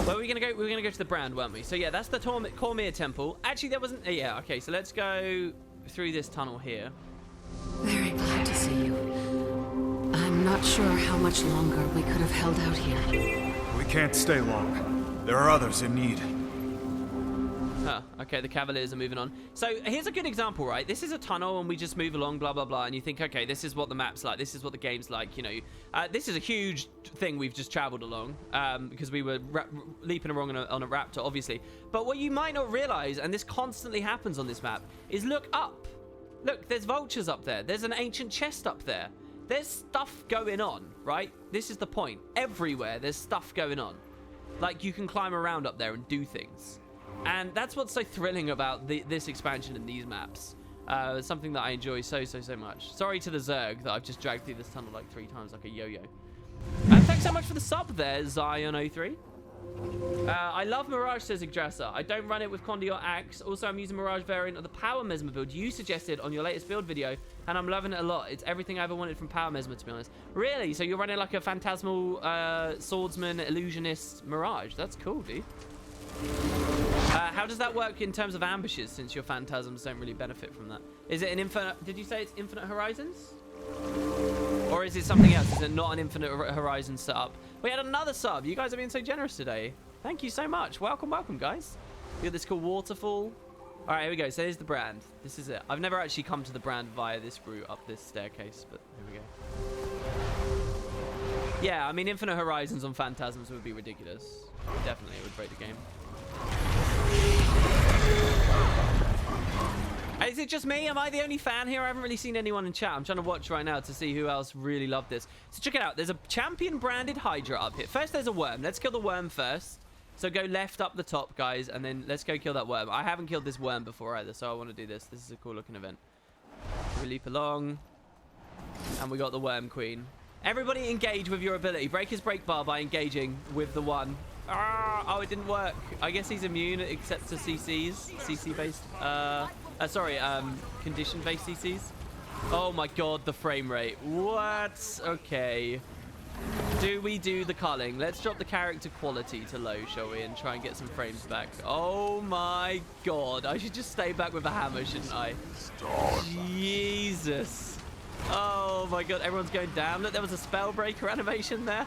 Where are we gonna go? We were gonna go to the brand, weren't we? So yeah, that's the Cormier Temple. Actually, there wasn't. Yeah. Okay. So let's go through this tunnel here. Very glad to see you. I'm not sure how much longer we could have held out here. We can't stay long. There are others in need. Huh, okay, the Cavaliers are moving on. So here's a good example, right? This is a tunnel and we just move along, blah, blah, blah. And you think, okay, this is what the map's like. This is what the game's like, you know. This is a huge thing we've just traveled along because we were leaping along on a raptor, obviously. But what you might not realize, and this constantly happens on this map, is look up. Look, there's vultures up there. There's an ancient chest up there. There's stuff going on, right? This is the point. Everywhere, there's stuff going on. Like, you can climb around up there and do things. And that's what's so thrilling about this expansion and these maps. It's something that I enjoy so much. Sorry to the Zerg that I've just dragged through this tunnel like 3 times like a yo-yo. Thanks so much for the sub there, Zion03. I love Mirage, says Yggdrasil. I don't run it with Condi or Axe. Also, I'm using Mirage variant of the Power Mesmer build you suggested on your latest build video, and I'm loving it a lot. It's everything I ever wanted from Power Mesmer, to be honest. Really? So you're running like a Phantasmal Swordsman Illusionist Mirage? That's cool, dude. How does that work in terms of ambushes, since your Phantasms don't really benefit from that? Is it an infinite... Did you say it's Infinite Horizons? Or is it something else? Is it not an Infinite Horizons setup? We had another sub. You guys are being so generous today. Thank you so much. Welcome, guys. We got this cool waterfall. All right, here we go. So here's the brand. This is it. I've never actually come to the brand via this route up this staircase, but here we go. Yeah, I mean, Infinite Horizons on Phantasms would be ridiculous. Definitely, it would break the game. Is it just me? Am I the only fan here? I haven't really seen anyone in chat. I'm trying to watch right now to see who else really loved this. So check it out. There's a champion branded Hydra up here. First, there's a worm. Let's kill the worm first. So go left up the top, guys, and then let's go kill that worm. I haven't killed this worm before either, so I want to do this. This is a cool looking event. We leap along, and we got the worm queen. Everybody engage with your ability. Break his break bar by engaging with the one. Oh, it didn't work. I guess he's immune except to CCs. CC-based. Condition-based CCs. Oh my god, the frame rate. What? Okay. Do we do the culling? Let's drop the character quality to low, shall we? And try and get some frames back. Oh my god. I should just stay back with a hammer, shouldn't I? Jesus. Oh my god, everyone's going down. Look, there was a spellbreaker animation there.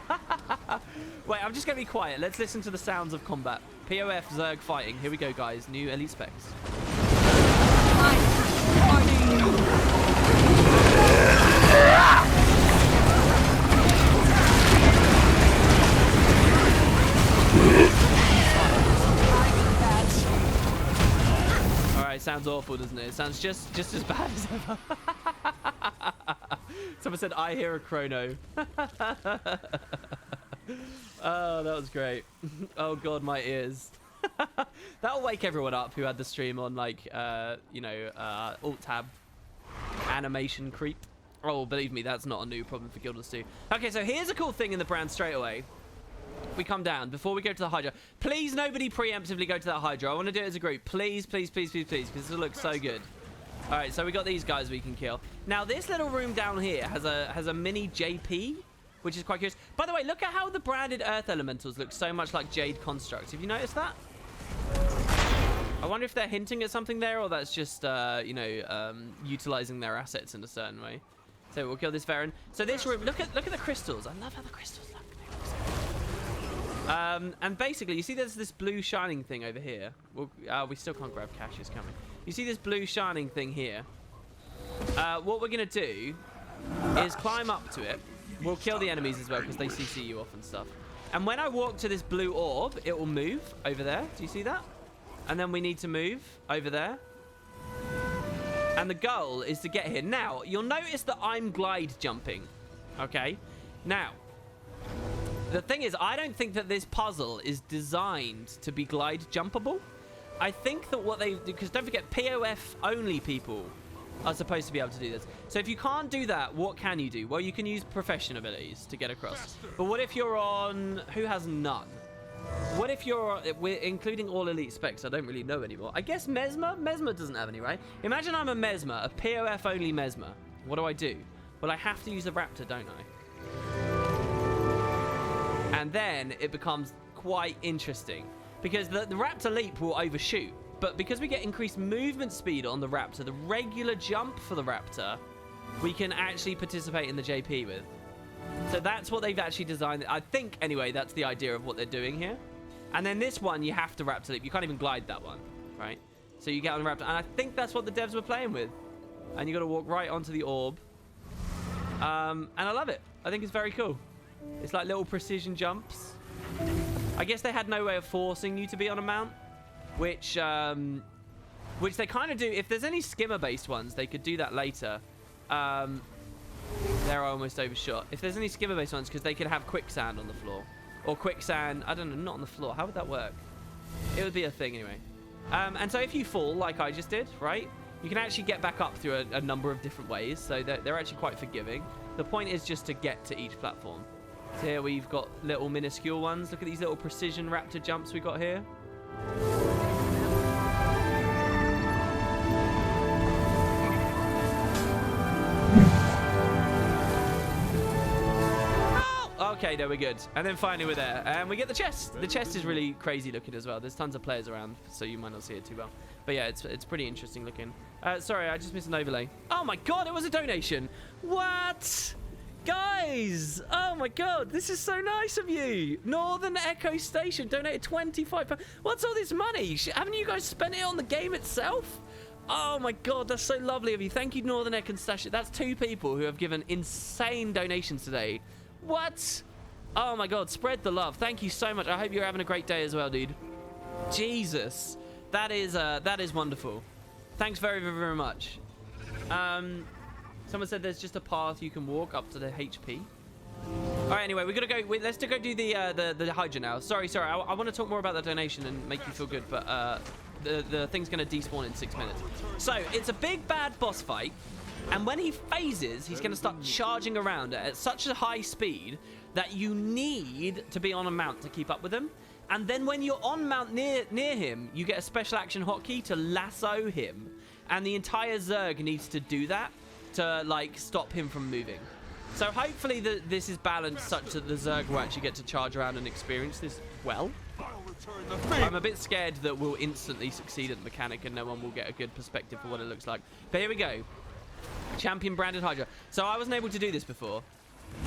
Wait, I'm just going to be quiet. Let's listen to the sounds of combat. POF Zerg fighting. Here we go, guys. New elite specs. Alright, sounds awful, doesn't it? It sounds just as bad as ever. Someone said, I hear a chrono. Oh, that was great. Oh god, my ears. That'll wake everyone up who had the stream on, like, alt-tab animation creep. Oh, believe me, that's not a new problem for Guilders 2. Okay, so here's a cool thing in the brand straight away. We come down before we go to the Hydra. Please, nobody preemptively go to that Hydra. I want to do it as a group. Please, please, please, please, please, because this looks so good. All right, so we got these guys we can kill. Now, this little room down here has a mini JP, which is quite curious. By the way, look at how the branded Earth Elementals look so much like Jade Constructs. Have you noticed that? I wonder if they're hinting at something there, or that's just, utilizing their assets in a certain way. So we'll kill this Varen. So this room, look at the crystals. I love how the crystals look. And basically, you see there's this blue shining thing over here. We still can't grab cash, it's coming. You see this blue shining thing here? What we're going to do is climb up to it. We'll kill the enemies as well, because they CC you off and stuff. And when I walk to this blue orb, it will move over there. Do you see that? And then we need to move over there. And the goal is to get here. Now, you'll notice that I'm glide jumping. Okay? Now, the thing is, I don't think that this puzzle is designed to be glide jumpable. I think that what they... Because don't forget, POF only people are supposed to be able to do this. So if you can't do that, what can you do? Well, you can use profession abilities to get across. But what if you're on... Who has none? What if you're... We're including all elite specs. I don't really know anymore. I guess Mesmer? Mesmer doesn't have any, right? Imagine I'm a Mesmer, a POF only Mesmer. What do? Well, I have to use a Raptor, don't I? And then it becomes quite interesting. Because the Raptor Leap will overshoot. But because we get increased movement speed on the Raptor, the regular jump for the Raptor, we can actually participate in the JP with. So that's what they've actually designed. I think, anyway, that's the idea of what they're doing here. And then this one, you have to Raptor Leap. You can't even glide that one, right? So you get on the Raptor. And I think that's what the devs were playing with. And you got to walk right onto the orb. And I love it. I think it's very cool. It's like little precision jumps. I guess they had no way of forcing you to be on a mount, which they kind of do. If there's any skimmer-based ones, they could do that later. They're almost overshot. If there's any skimmer-based ones, because they could have quicksand on the floor. Or quicksand, I don't know, not on the floor. How would that work? It would be a thing anyway. And so if you fall, like I just did, right? You can actually get back up through a number of different ways. So they're actually quite forgiving. The point is just to get to each platform. So here we've got little minuscule ones. Look at these little precision raptor jumps we got here. Okay, there we're good. And then finally we're there. And we get the chest. The chest is really crazy looking as well. There's tons of players around, so you might not see it too well. But yeah, it's pretty interesting looking. Sorry, I just missed an overlay. Oh my god, it was a donation. What? Guys! Oh my god, this is so nice of you. Northern Echo Station donated £25. What's all this money? Haven't you guys spent it on the game itself? Oh my god, that's so lovely of you. Thank you, Northern Echo Station. That's 2 people who have given insane donations today. What? Oh my god, spread the love. Thank you so much. I hope you're having a great day as well, dude. Jesus. That is wonderful. Thanks very, very, very much. Someone said there's just a path you can walk up to the HP. All right, anyway, we're gonna go. Let's go do the Hydra now. Sorry. I want to talk more about the donation and make you feel good, but the thing's gonna despawn in 6 minutes. So it's a big bad boss fight, and when he phases, he's gonna start charging around at such a high speed that you need to be on a mount to keep up with him. And then when you're on mount near him, you get a special action hotkey to lasso him, and the entire Zerg needs to do that to like stop him from moving. So hopefully this is balanced such that the Zerg will actually get to charge around and experience this well. I'm a bit scared that we'll instantly succeed at the mechanic and no one will get a good perspective for what it looks like. But here we go. Champion branded Hydra. So I wasn't able to do this before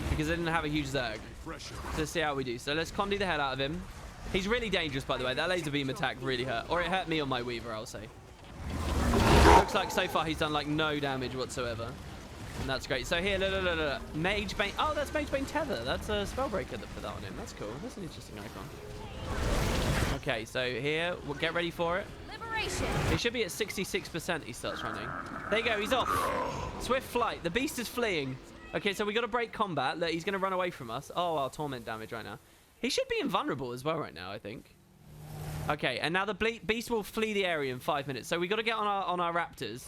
because I didn't have a huge Zerg. Pressure. So let's see how we do. So let's Condi the hell out of him. He's really dangerous, by the way. That laser beam attack really hurt. Or it hurt me on my Weaver, I'll say. Looks like so far he's done like no damage whatsoever. And that's great. So here, look. Mage Bane. Oh, that's Mage Bane Tether. That's a Spellbreaker that put that on him. That's cool. That's an interesting icon. Okay, so here, we'll get ready for it. Liberation. He should be at 66%. He starts running. There you go. He's off. Swift flight. The beast is fleeing. Okay, so we got to break combat. Look, he's going to run away from us. Oh, our torment damage right now. He should be invulnerable as well right now, I think. Okay, and now the beast will flee the area in 5 minutes. So we got to get on our raptors.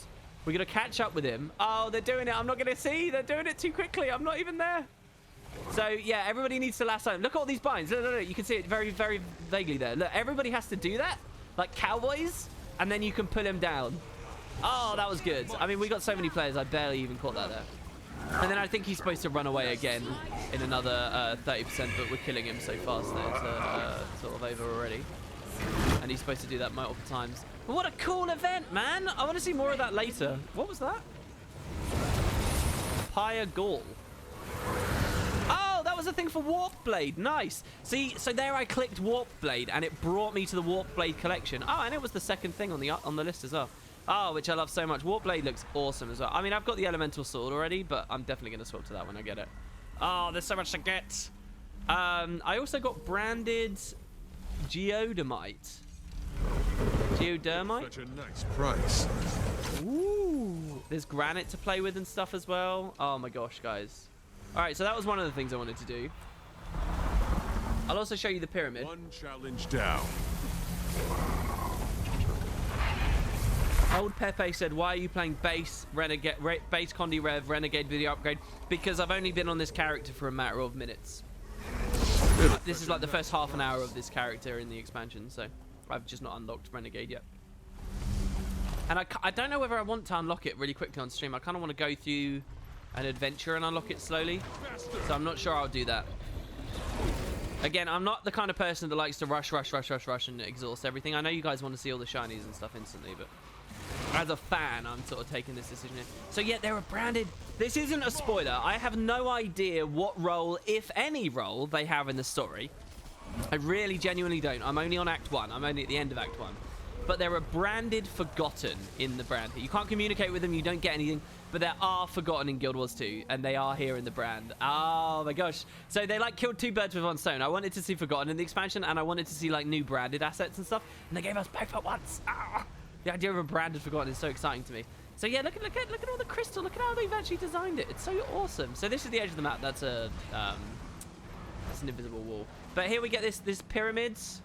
We got to catch up with him. Oh, they're doing it. I'm not going to see. They're doing it too quickly. I'm not even there. So, yeah, everybody needs to lasso him. Look at all these binds. Look. You can see it very, very vaguely there. Look, everybody has to do that, like cowboys, and then you can pull him down. Oh, that was good. I mean, we got so many players, I barely even caught that there. And then I think he's supposed to run away again in another 30%, but we're killing him so fast that it's sort of over already. And he's supposed to do that multiple times. But what a cool event, man! I want to see more of that later. What was that? Pyre Gaul. Oh, that was a thing for Warp Blade. Nice. See, so there I clicked Warp Blade, and it brought me to the Warp Blade collection. Oh, and it was the second thing on the list as well. Oh, which I love so much. Warp Blade looks awesome as well. I mean, I've got the Elemental Sword already, but I'm definitely going to swap to that when I get it. Oh, there's so much to get. I also got branded Geodermite. Such a nice price. Ooh. There's granite to play with and stuff as well. Oh my gosh, guys. All right, so that was one of the things I wanted to do. I'll also show you the pyramid. One challenge down. Old Pepe said, why are you playing base base Condi Rev Renegade video upgrade? Because I've only been on this character for a matter of minutes. This is like the first half an hour of this character in the expansion, so I've just not unlocked Renegade yet. And I don't know whether I want to unlock it really quickly on stream. I kind of want to go through an adventure and unlock it slowly. So I'm not sure I'll do that. Again, I'm not the kind of person that likes to rush and exhaust everything. I know you guys want to see all the shinies and stuff instantly, but as a fan, I'm sort of taking this decision. So yeah, they're branded. This isn't a spoiler. I have no idea what role, if any role, they have in the story. I really genuinely don't. I'm only on Act 1. I'm only at the end of Act 1. But there are branded Forgotten in the brand. You can't communicate with them. You don't get anything. But there are Forgotten in Guild Wars 2. And they are here in the brand. Oh my gosh. So they like killed two birds with one stone. I wanted to see Forgotten in the expansion. And I wanted to see like new branded assets and stuff. And they gave us both at once. Ah! The idea of a branded Forgotten is so exciting to me. So yeah, look at all the crystal. Look at how they've actually designed it. It's so awesome. So this is the edge of the map. That's a that's an invisible wall. But here we get this pyramids.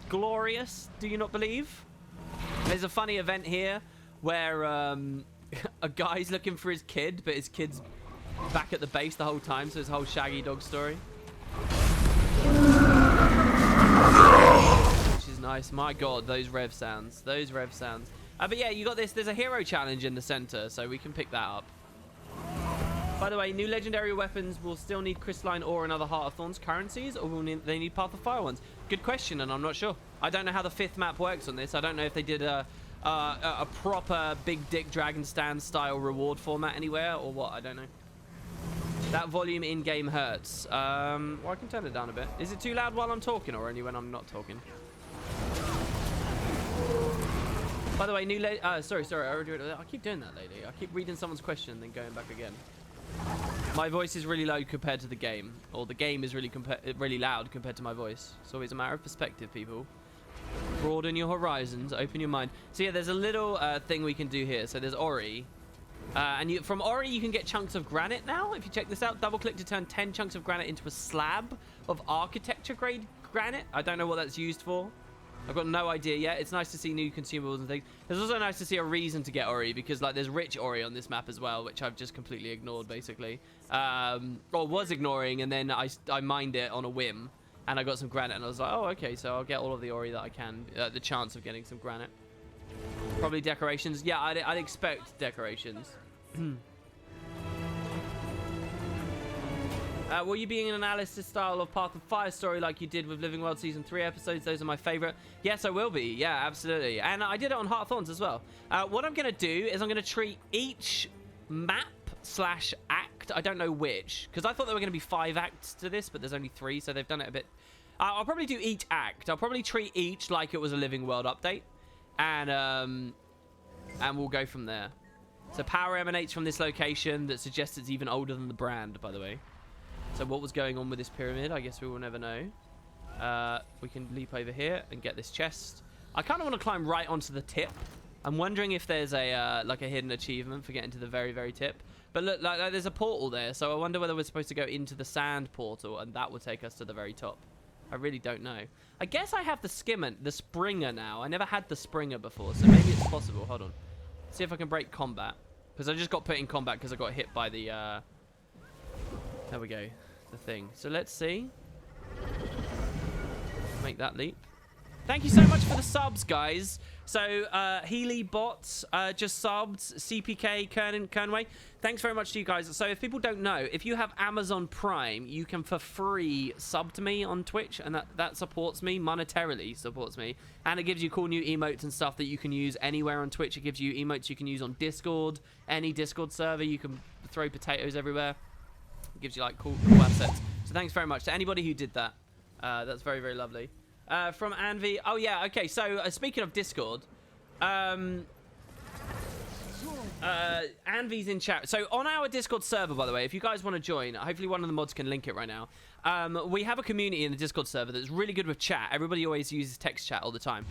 Glorious. Do you not believe? There's a funny event here where a guy's looking for his kid, but his kid's back at the base the whole time. So his whole Shaggy Dog story. Which is nice. My God, those rev sounds. Those rev sounds. But yeah, you got this. There's a hero challenge in the center, so we can pick that up. By the way, new legendary weapons will still need crystalline ore and other Heart of Thorns currencies, or will they need Path of Fire ones? Good question, and I'm not sure. I don't know how the 5th map works on this. I don't know if they did a proper Big Dick Dragon Stand style reward format anywhere, or what. I don't know. That volume in-game hurts. Well, I can turn it down a bit. Is it too loud while I'm talking, or only when I'm not talking? By the way, new sorry, I keep doing that lately. I keep reading someone's question and then going back again. My voice is really low compared to the game, or the game is really loud compared to my voice. It's always a matter of perspective, people. Broaden your horizons, open your mind. So yeah, there's a little thing we can do here. So there's Ori, and from Ori you can get chunks of granite now. If you check this out, double click to turn 10 chunks of granite into a slab of architecture grade granite. I don't know what that's used for. I've got no idea yet. It's nice to see new consumables and things. It's also nice to see a reason to get Ori, because like there's rich Ori on this map as well, which I've just completely ignored basically. Or was ignoring, and then I mined it on a whim, and I got some granite, and I was like, oh, okay, so I'll get all of the Ori that I can. The chance of getting some granite. Probably decorations. Yeah, I'd expect decorations. Will you be in an analysis style of Path of Fire story like you did with Living World Season 3 episodes? Those are my favorite. Yes, I will be. Yeah, absolutely. And I did it on Heart of Thorns as well. What I'm going to do is I'm going to treat each map / act. I don't know which, because I thought there were going to be 5 acts to this, but there's only 3, so they've done it a bit. I'll probably do each act. I'll probably treat each like it was a Living World update, and we'll go from there. So power emanates from this location that suggests it's even older than the brand, by the way. So what was going on with this pyramid? I guess we will never know. We can leap over here and get this chest. I kind of want to climb right onto the tip. I'm wondering if there's a like a hidden achievement for getting to the very, very tip. But look, like there's a portal there, so I wonder whether we're supposed to go into the sand portal and that will take us to the very top. I really don't know. I guess I have the Springer now. I never had the Springer before, so maybe it's possible. Hold on. See if I can break combat. Because I just got put in combat because I got hit by the... there we go. The thing. So let's see. Make that leap. Thank you so much for the subs, guys. So, Healy Bots just subbed. CPK, Kernway. Thanks very much to you guys. So, if people don't know, if you have Amazon Prime, you can for free sub to me on Twitch, and that supports me, monetarily supports me. And it gives you cool new emotes and stuff that you can use anywhere on Twitch. It gives you emotes you can use on Discord, any Discord server. You can throw potatoes everywhere. It gives you, like, cool assets. So, thanks very much to anybody who did that. That's very, very lovely. From Anvi. Oh, yeah. Okay. So, speaking of Discord, Anvi's in chat. So, on our Discord server, by the way, if you guys want to join, hopefully one of the mods can link it right now. We have a community in the Discord server that's really good with chat. Everybody always uses text chat all the time.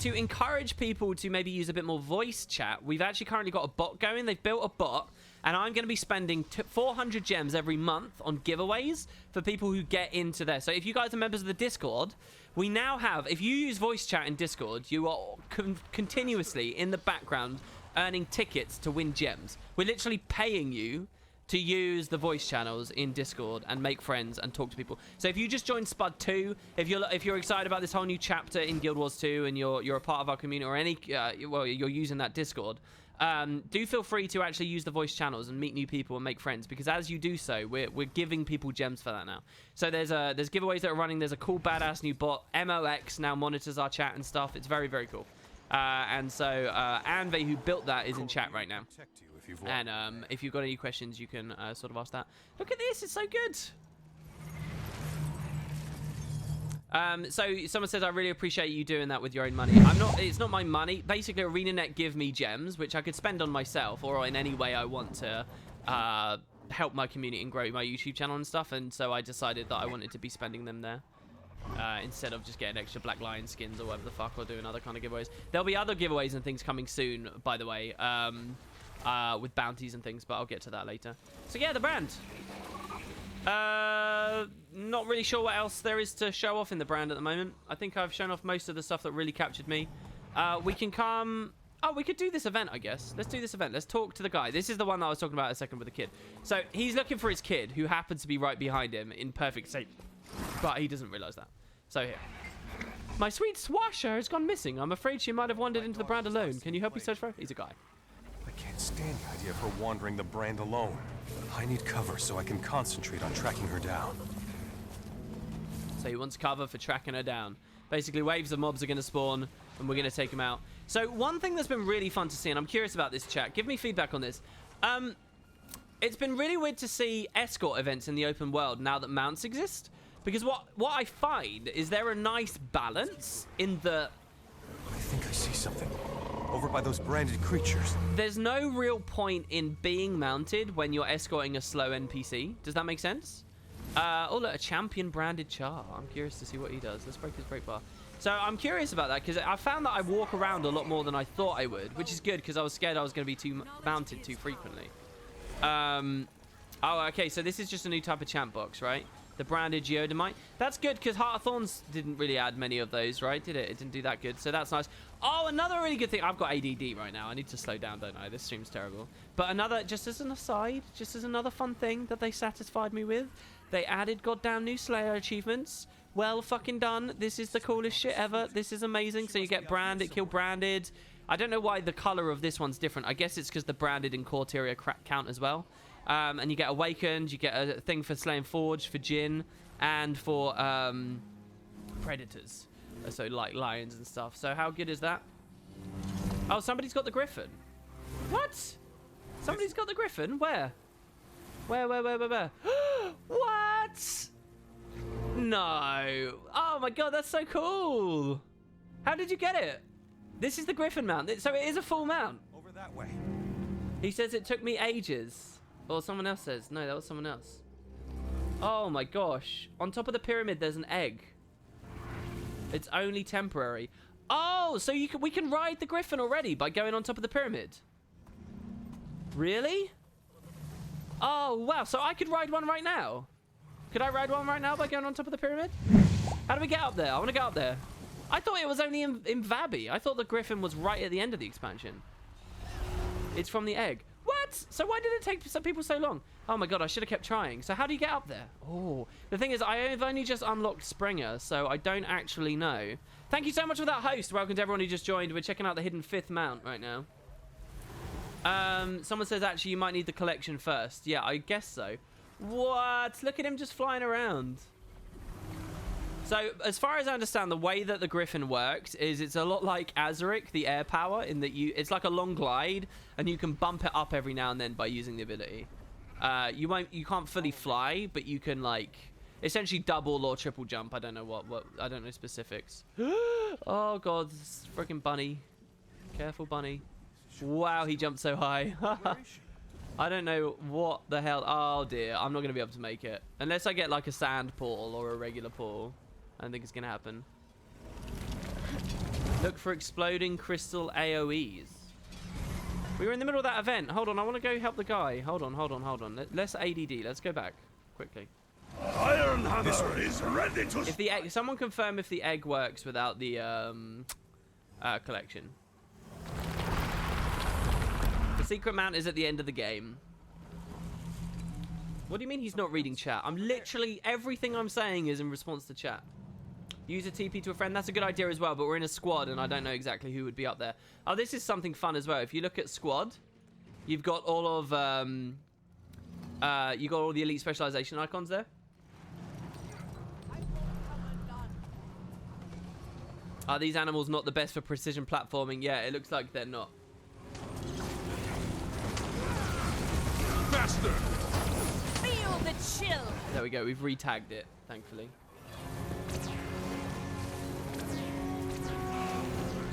To encourage people to maybe use a bit more voice chat, we've actually currently got a bot going. They've built a bot. And I'm going to be spending 400 gems every month on giveaways for people who get into there. So if you guys are members of the Discord, we now have, if you use voice chat in Discord, you are continuously in the background earning tickets to win gems. We're literally paying you to use the voice channels in Discord and make friends and talk to people. So if you just joined Spud 2, if you're excited about this whole new chapter in Guild Wars 2 and you're a part of our community or any, well, you're using that Discord, do feel free to actually use the voice channels and meet new people and make friends, because as you do so, we're giving people gems for that now. So there's giveaways that are running. There's a cool badass new bot. MOX now monitors our chat and stuff. It's very, very cool. And so Anve, who built that, is in chat right now. And if you've got any questions, you can sort of ask that. Look at this. It's so good. So someone says, I really appreciate you doing that with your own money. It's not my money. Basically, ArenaNet give me gems, which I could spend on myself or in any way I want to help my community and grow my YouTube channel and stuff. And so I decided that I wanted to be spending them there instead of just getting extra Black Lion skins or whatever the fuck, or doing other kind of giveaways. There'll be other giveaways and things coming soon, by the way, with bounties and things, but I'll get to that later. So yeah, the brand. Not really sure what else there is to show off in the brand at the moment. I think I've shown off most of the stuff that really captured me. We can come... Oh, we could do this event, I guess. Let's do this event. Let's talk to the guy. This is the one that I was talking about a second with the kid. So he's looking for his kid, who happens to be right behind him in perfect safety. But he doesn't realize that. So here. My sweet Swasher has gone missing. I'm afraid she might have wandered into the brand alone. Can you help me search for her? He's a guy. I can't stand the idea of her wandering the brand alone. I need cover so I can concentrate on tracking her down. So he wants cover for tracking her down. Basically, waves of mobs are going to spawn, and we're going to take them out. So one thing that's been really fun to see, and I'm curious about this, chat. Give me feedback on this. It's been really weird to see escort events in the open world now that mounts exist. Because what I find is there a nice balance in the... I think I see something. Over by those branded creatures. There's no real point in being mounted when you're escorting a slow NPC. Does that make sense? Oh, look, a champion branded char. I'm curious to see what he does. Let's break his break bar. So I'm curious about that, because I found that I walk around a lot more than I thought I would, which is good, because I was scared I was going to be mounted too frequently. Oh, okay, so this is just a new type of champ box, right? The branded Geodemite. That's good, because Heart of Thorns didn't really add many of those, right? Did it? It didn't do that good, so that's nice. Oh, another really good thing. I've got ADD right now. I need to slow down, don't I? This stream's terrible. But another, just as an aside, just as another fun thing that they satisfied me with, they added goddamn new Slayer achievements. Well fucking done. This is the coolest shit ever. This is amazing. So you get branded, kill branded. I don't know why the color of this one's different. I guess it's because the branded and Corteria count as well. And you get Awakened, you get a thing for Slaying Forge, for Jinn, and for Predators. So like lions and stuff. So how good is that? Oh, somebody's got the Griffin. What? Somebody's got the griffin? Where? Where? What? No. Oh my god, that's so cool. How did you get it? This is the griffin mount. So it is a full mount. Over that way. He says it took me ages. Or someone else says. No, that was someone else. Oh my gosh. On top of the pyramid, there's an egg. It's only temporary. Oh, so we can ride the griffin already by going on top of the pyramid. Really? Oh, wow. So I could ride one right now. Could I ride one right now by going on top of the pyramid? How do we get up there? I want to get up there. I thought it was only in Vabi. I thought the griffin was right at the end of the expansion. It's from the egg. What? So why did it take some people so long? Oh my god, I should have kept trying. So how do you get up there? Oh, the thing is, I've only just unlocked Springer, so I don't actually know. Thank you so much for that, host. Welcome to everyone who just joined. We're checking out the hidden 5th mount right now. Someone says, actually, you might need the collection first. Yeah, I guess so. What? Look at him just flying around. So, as far as I understand, the way that the Griffin works is it's a lot like Azuric, the air power, in that it's like a long glide, and you can bump it up every now and then by using the ability. You can't fully fly, but you can like essentially double or triple jump. I don't know what I don't know specifics. Oh god, this freaking bunny! Careful, bunny! Wow, he jumped so high. I don't know what the hell. Oh dear, I'm not gonna be able to make it unless I get like a sand portal or a regular portal. I don't think it's gonna happen. Look for exploding crystal AoEs. We were in the middle of that event. Hold on, I want to go help the guy. Hold on. Let's ADD. Let's go back quickly. Iron Hammer is ready to. If the egg, someone confirm if the egg works without the collection. The secret mount is at the end of the game. What do you mean he's not reading chat? I'm literally everything I'm saying is in response to chat. Use a TP to a friend. That's a good idea as well, but we're in a squad and I don't know exactly who would be up there. Oh, this is something fun as well. If you look at squad, you've got all of you got all the elite specialization icons there. Are these animals not the best for precision platforming? Yeah, it looks like they're not. Faster! Feel the chill. There we go. We've re-tagged it, thankfully.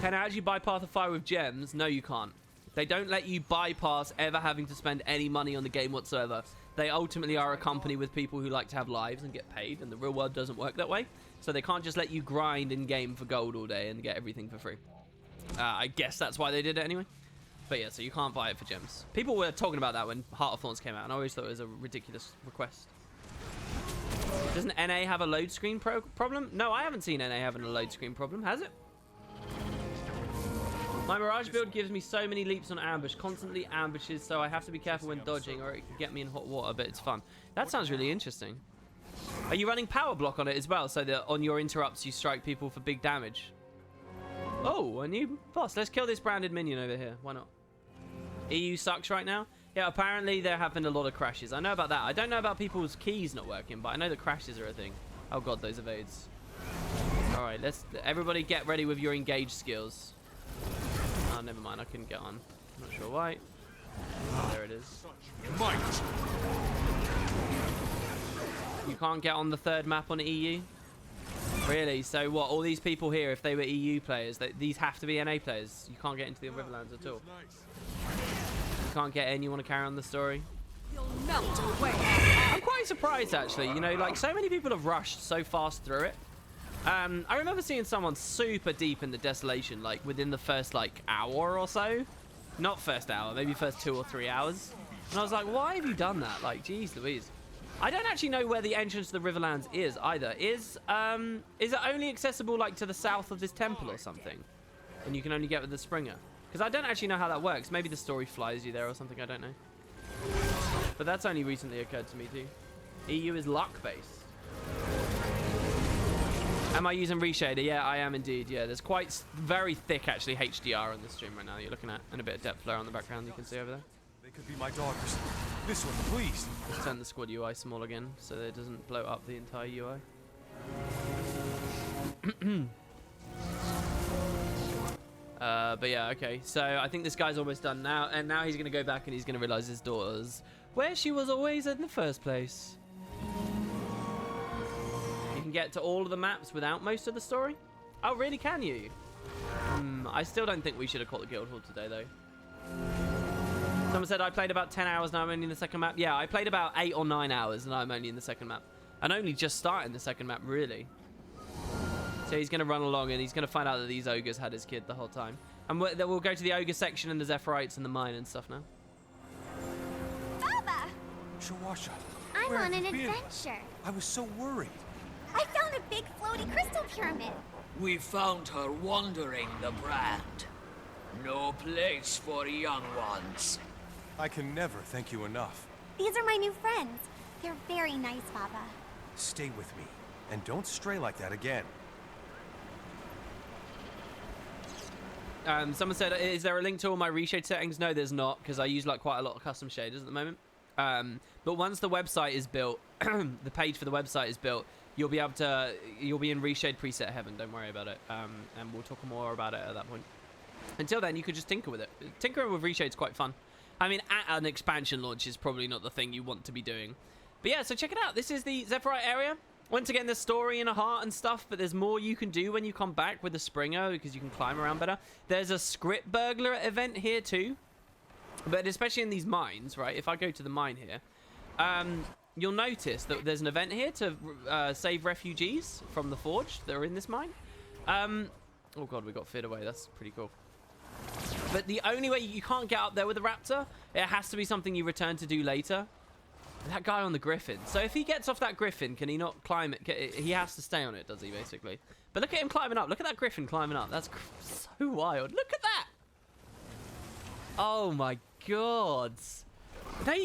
Can I actually bypass the fire with gems? No, you can't. They don't let you bypass ever having to spend any money on the game whatsoever. They ultimately are a company with people who like to have lives and get paid, and the real world doesn't work that way. So they can't just let you grind in game for gold all day and get everything for free. I guess that's why they did it anyway. But yeah, so you can't buy it for gems. People were talking about that when Heart of Thorns came out, and I always thought it was a ridiculous request. Doesn't NA have a load screen problem? No, I haven't seen NA having a load screen problem, has it? My Mirage build gives me so many leaps on ambush, constantly ambushes, so I have to be careful when dodging or it can get me in hot water, but it's fun. That sounds really interesting. Are you running power block on it as well, so that on your interrupts you strike people for big damage? Oh, a new boss. Let's kill this branded minion over here. Why not? EU sucks right now. Yeah, apparently there have been a lot of crashes. I know about that. I don't know about people's keys not working, but I know the crashes are a thing. Oh god, those evades. Alright, let's everybody get ready with your engage skills. Oh, never mind, I couldn't get on. I'm not sure why. Oh, there it is. Might. You can't get on the third map on EU? Really? So what, all these people here, if they were EU players, these have to be NA players? You can't get into the Riverlands at all? You can't get in, you want to carry on the story? You'll melt away. I'm quite surprised, actually. You know, like, so many people have rushed so fast through it. I remember seeing someone super deep in the Desolation, like, within the first, like, hour or so. Not first hour, maybe first 2 or 3 hours. And I was like, why have you done that? Like, geez Louise. I don't actually know where the entrance to the Riverlands is, either. Is it only accessible, like, to the south of this temple or something? And you can only get with the Springer? Because I don't actually know how that works. Maybe the story flies you there or something, I don't know. But that's only recently occurred to me, too. EU is luck-based. Am I using Reshader? Yeah, I am indeed. Yeah, there's quite very thick, actually, HDR on the stream right now you're looking at. And a bit of depth flare on the background you can see over there. They could be my daughters. This one, please. Let's turn the squad UI small again so that it doesn't blow up the entire UI. But yeah, okay. So I think this guy's almost done now, and now he's gonna go back and he's gonna realize his daughter's where she was always in the first place. You can get to all of the maps without most of the story. Oh, really? Can you? I still don't think we should have caught the guild hall today, though. Someone said I played about 10 hours, now I'm only in the second map. Yeah, I played about 8 or 9 hours, and I'm only in the second map. And only just starting the second map, really. So he's going to run along, and he's going to find out that these ogres had his kid the whole time. And we'll go to the ogre section and the Zephyrite and the mine and stuff now. Baba! Shawasha, I'm where on have an you been? adventure. I was so worried. I found a big floaty crystal pyramid. We found her wandering the brand. No place for young ones. I can never thank you enough. These are my new friends. They're very nice, Baba. Stay with me, and don't stray like that again. Someone said, is there a link to all my reshade settings? No, there's not, because I use like quite a lot of custom shaders at the moment. But once the website is built, the page for the website is built, you'll be in reshade preset heaven. Don't worry about it. And we'll talk more about it at that point. Until then, you could just tinker with it. Tinkering with reshade's quite fun. I mean, at an expansion launch is probably not the thing you want to be doing. But yeah, so check it out. This is the Zephyrite area. Once again, there's story and a heart and stuff, but there's more you can do when you come back with the Springer because you can climb around better. There's a script burglar event here too. But especially in these mines, right? If I go to the mine here, you'll notice that there's an event here to save refugees from the Forge that are in this mine. Oh god, we got feared away. That's pretty cool. But the only way you can't get up there with the raptor, it has to be something you return to do later. That guy on the griffin. So if he gets off that griffin, can he not climb it? He has to stay on it, does he, basically? But look at him climbing up. Look at that griffin climbing up. That's so wild. Look at that. Oh my god. That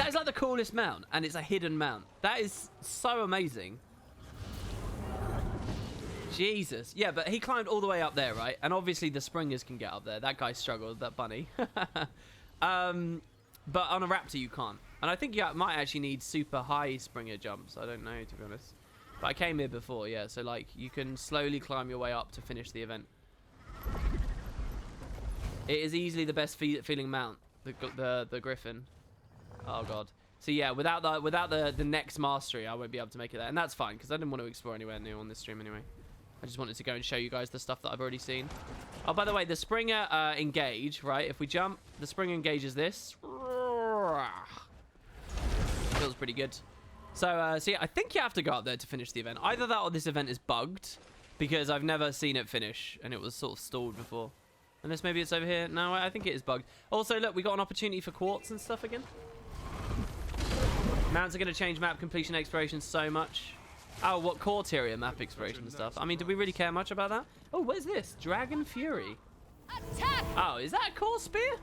is like the coolest mount, and it's a hidden mount. That is so amazing. Jesus. Yeah, but he climbed all the way up there, right? And obviously the Springers can get up there. That guy struggled, that bunny. But on a raptor you can't. And I think you might actually need super high Springer jumps. I don't know, to be honest. But I came here before, yeah. So, like, you can slowly climb your way up to finish the event. It is easily the best feeling mount, the Griffin. Oh, God. So, yeah, without the next mastery, I won't be able to make it there. And that's fine, because I didn't want to explore anywhere new on this stream anyway. I just wanted to go and show you guys the stuff that I've already seen. Oh, by the way, the Springer engage, right? If we jump, the Springer engages this. Feels pretty good. So, yeah, I think you have to go up there to finish the event. Either that or this event is bugged, because I've never seen it finish, and it was sort of stalled before. Unless maybe it's over here. No, I think it is bugged. Also, look, we got an opportunity for quartz and stuff again. Mounts are going to change map completion exploration so much. Oh, what core tier map exploration and stuff. I mean, do we really care much about that? Oh, what is this? Dragon Fury. Attack! Oh, is that a core spear?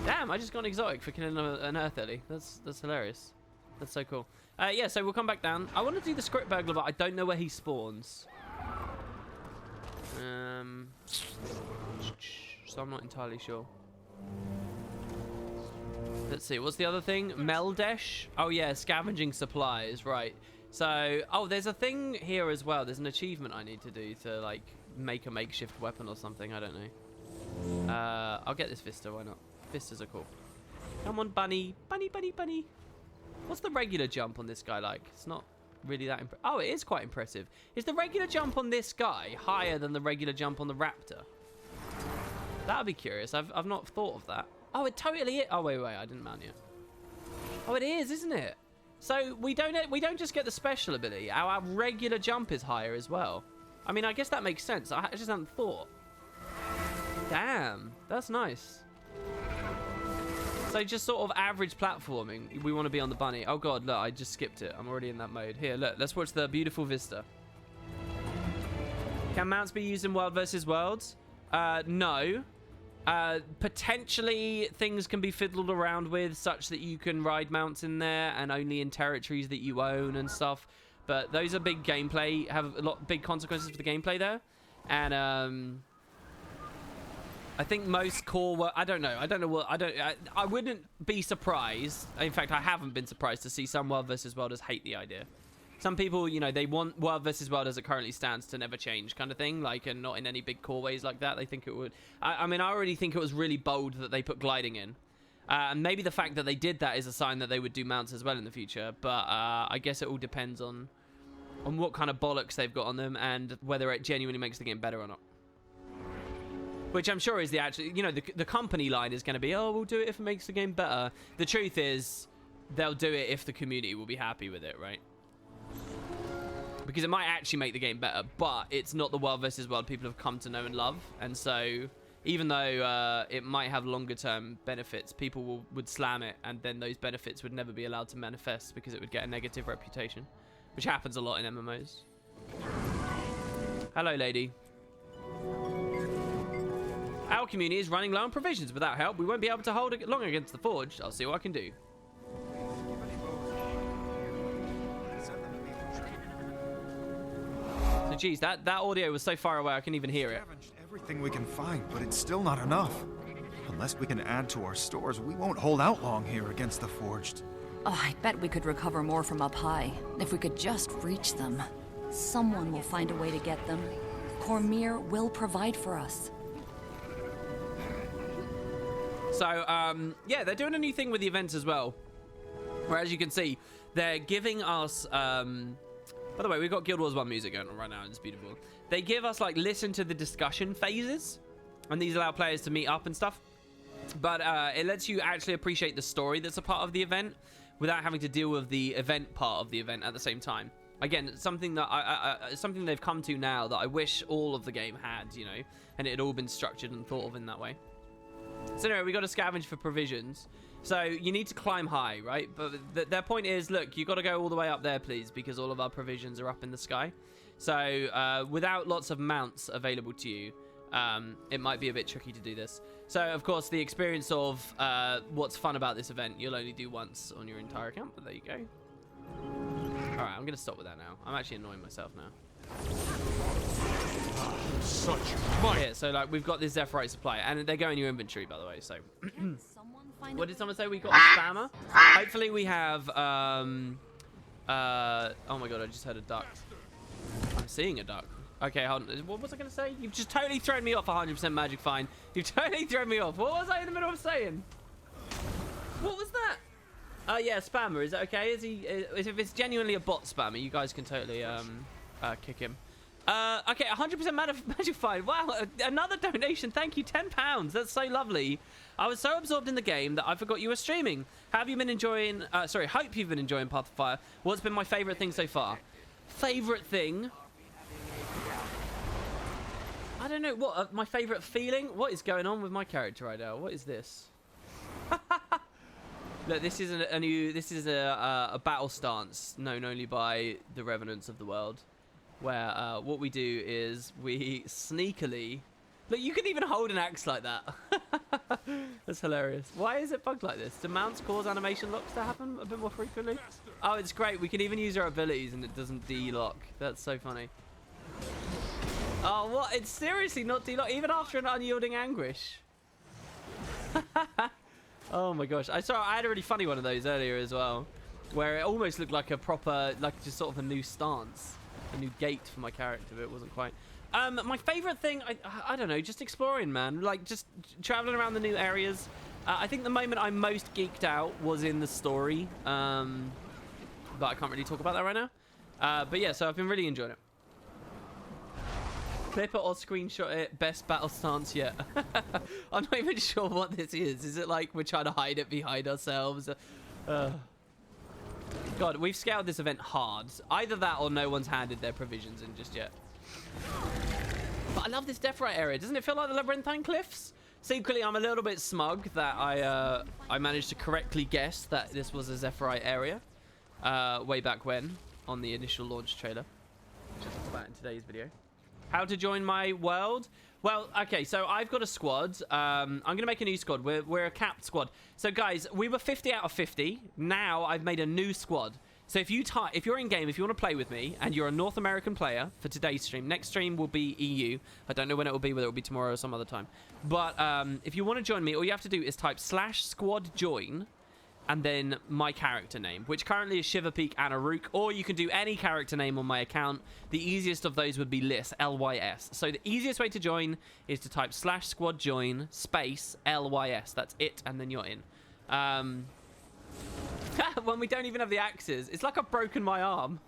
Damn, I just got an exotic for killing an Earth Ellie. That's hilarious. That's so cool. Yeah, so we'll come back down. I want to do the script burglar, but I don't know where he spawns. So I'm not entirely sure. Let's see, what's the other thing? Meldesh? Oh yeah, scavenging supplies, right. So, oh, there's a thing here as well. There's an achievement I need to do to, like, make a makeshift weapon or something. I don't know. I'll get this Vista, why not? Vistas are cool. Come on, bunny. Bunny, bunny, bunny. What's the regular jump on this guy like? It's not really that impressive. Oh, it is quite impressive. Is the regular jump on this guy higher than the regular jump on the raptor? That would be curious. I've not thought of that. Oh, it totally is. Oh, wait, I didn't mount yet. Oh, it is, isn't it? So we don't just get the special ability. Our regular jump is higher as well. I mean, I guess that makes sense. I just hadn't thought. Damn, that's nice. So just sort of average platforming. We want to be on the bunny. Oh god, look, I just skipped it. I'm already in that mode. Here, look, let's watch the beautiful vista. Can mounts be used in World vs. Worlds? No. Potentially things can be fiddled around with such that you can ride mounts in there and only in territories that you own and stuff. But those are big gameplay, have a lot big consequences for the gameplay there. And I think most core I don't know what I wouldn't be surprised. In fact, I haven't been surprised to see some World vs. Worlders hate the idea. Some people, you know, they want world versus world as it currently stands to never change kind of thing, like, and not in any big core ways like that. They think it would. I mean, I already think it was really bold that they put gliding in. And maybe the fact that they did that is a sign that they would do mounts as well in the future. But I guess it all depends on what kind of bollocks they've got on them and whether it genuinely makes the game better or not. Which I'm sure is the actual, you know, the company line is going to be, oh, we'll do it if it makes the game better. The truth is, they'll do it if the community will be happy with it, right? Because it might actually make the game better, but it's not the world versus world people have come to know and love. And so, even though it might have longer term benefits, people would slam it, and then those benefits would never be allowed to manifest because it would get a negative reputation, which happens a lot in MMOs. Hello, lady. Our community is running low on provisions. Without help, we won't be able to hold it long against the Forged. I'll see what I can do. So, geez, that audio was so far away I couldn't even hear it. Scavenged everything we can find, but it's still not enough. Unless we can add to our stores, we won't hold out long here against the Forged. Oh, I bet we could recover more from up high, if we could just reach them. Someone will find a way to get them. Cormyr will provide for us. So, yeah, they're doing a new thing with the events as well. Where, as you can see, they're giving us... by the way, we've got Guild Wars 1 music going on right now. It's beautiful. They give us, like, listen to the discussion phases. And these allow players to meet up and stuff. But it lets you actually appreciate the story that's a part of the event without having to deal with the event part of the event at the same time. Again, something that something they've come to now that I wish all of the game had, you know. And it had all been structured and thought of in that way. So anyway, we got to scavenge for provisions. So you need to climb high, right? But their point is, look, you got to go all the way up there, please, because all of our provisions are up in the sky. So without lots of mounts available to you, it might be a bit tricky to do this. So, of course, the experience of what's fun about this event, you'll only do once on your entire account, but there you go. All right, I'm going to stop with that now. I'm actually annoying myself now. Such might. Yeah, so, like, we've got this Zephyrite supply, and they go in your inventory, by the way, so... What did someone say? We got a spammer? Hopefully we have, oh my god, I just heard a duck. I'm seeing a duck. Okay, hold on. What was I going to say? You've just totally thrown me off 100% Magic Fine. You've totally thrown me off. What was I in the middle of saying? What was that? Yeah, spammer. Is that okay? Is he? If it's genuinely a bot spammer, you guys can totally kick him. Okay, 100% Magic Fine. Wow, another donation. Thank you, £10. That's so lovely. I was so absorbed in the game that I forgot you were streaming. Have you been enjoying? Hope you've been enjoying Path of Fire. What's been my favorite thing so far? Favorite thing? I don't know what my favorite feeling. What is going on with my character right now? What is this? Look, this is a new. This is a battle stance known only by the revenants of the world, where what we do is we sneakily. Look, you can even hold an axe like that. That's hilarious. Why is it bugged like this? Do mounts cause animation locks to happen a bit more frequently? Oh, it's great. We can even use our abilities and it doesn't de-lock. That's so funny. Oh, what? It's seriously not de-lock, even after an unyielding anguish. Oh my gosh. I had a really funny one of those earlier as well, where it almost looked like a proper, like just sort of a new stance, a new gait for my character, but it wasn't quite. My favorite thing, I don't know, just exploring, man. Like, just traveling around the new areas. I think the moment I'm most geeked out was in the story, but I can't really talk about that right now. But yeah, so I've been really enjoying it. Clip it or screenshot it. Best battle stance yet. I'm not even sure what this is. Is it like we're trying to hide it behind ourselves? God, we've scaled this event hard. Either that or no one's handed their provisions in just yet. But I love this Deathrite area. Doesn't it feel like the Labyrinthine Cliffs? Secretly, I'm a little bit smug that I managed to correctly guess that this was a Zephyrite area way back when on the initial launch trailer. Just about in today's video. How to join my world? Well, okay, so I've got a squad. I'm going to make a new squad. We're a capped squad. So, guys, we were 50 out of 50. Now I've made a new squad. So if you're in game, if you want to play with me, and you're a North American player for today's stream, next stream will be EU. I don't know when it will be, whether it will be tomorrow or some other time. But if you want to join me, all you have to do is type /squad join, and then my character name, which currently is Shiverpeak Anarook, or you can do any character name on my account. The easiest of those would be Lys, L-Y-S. So the easiest way to join is to type /squadjoin space L-Y-S. That's it, and then you're in. When we don't even have the axes, it's like I've broken my arm.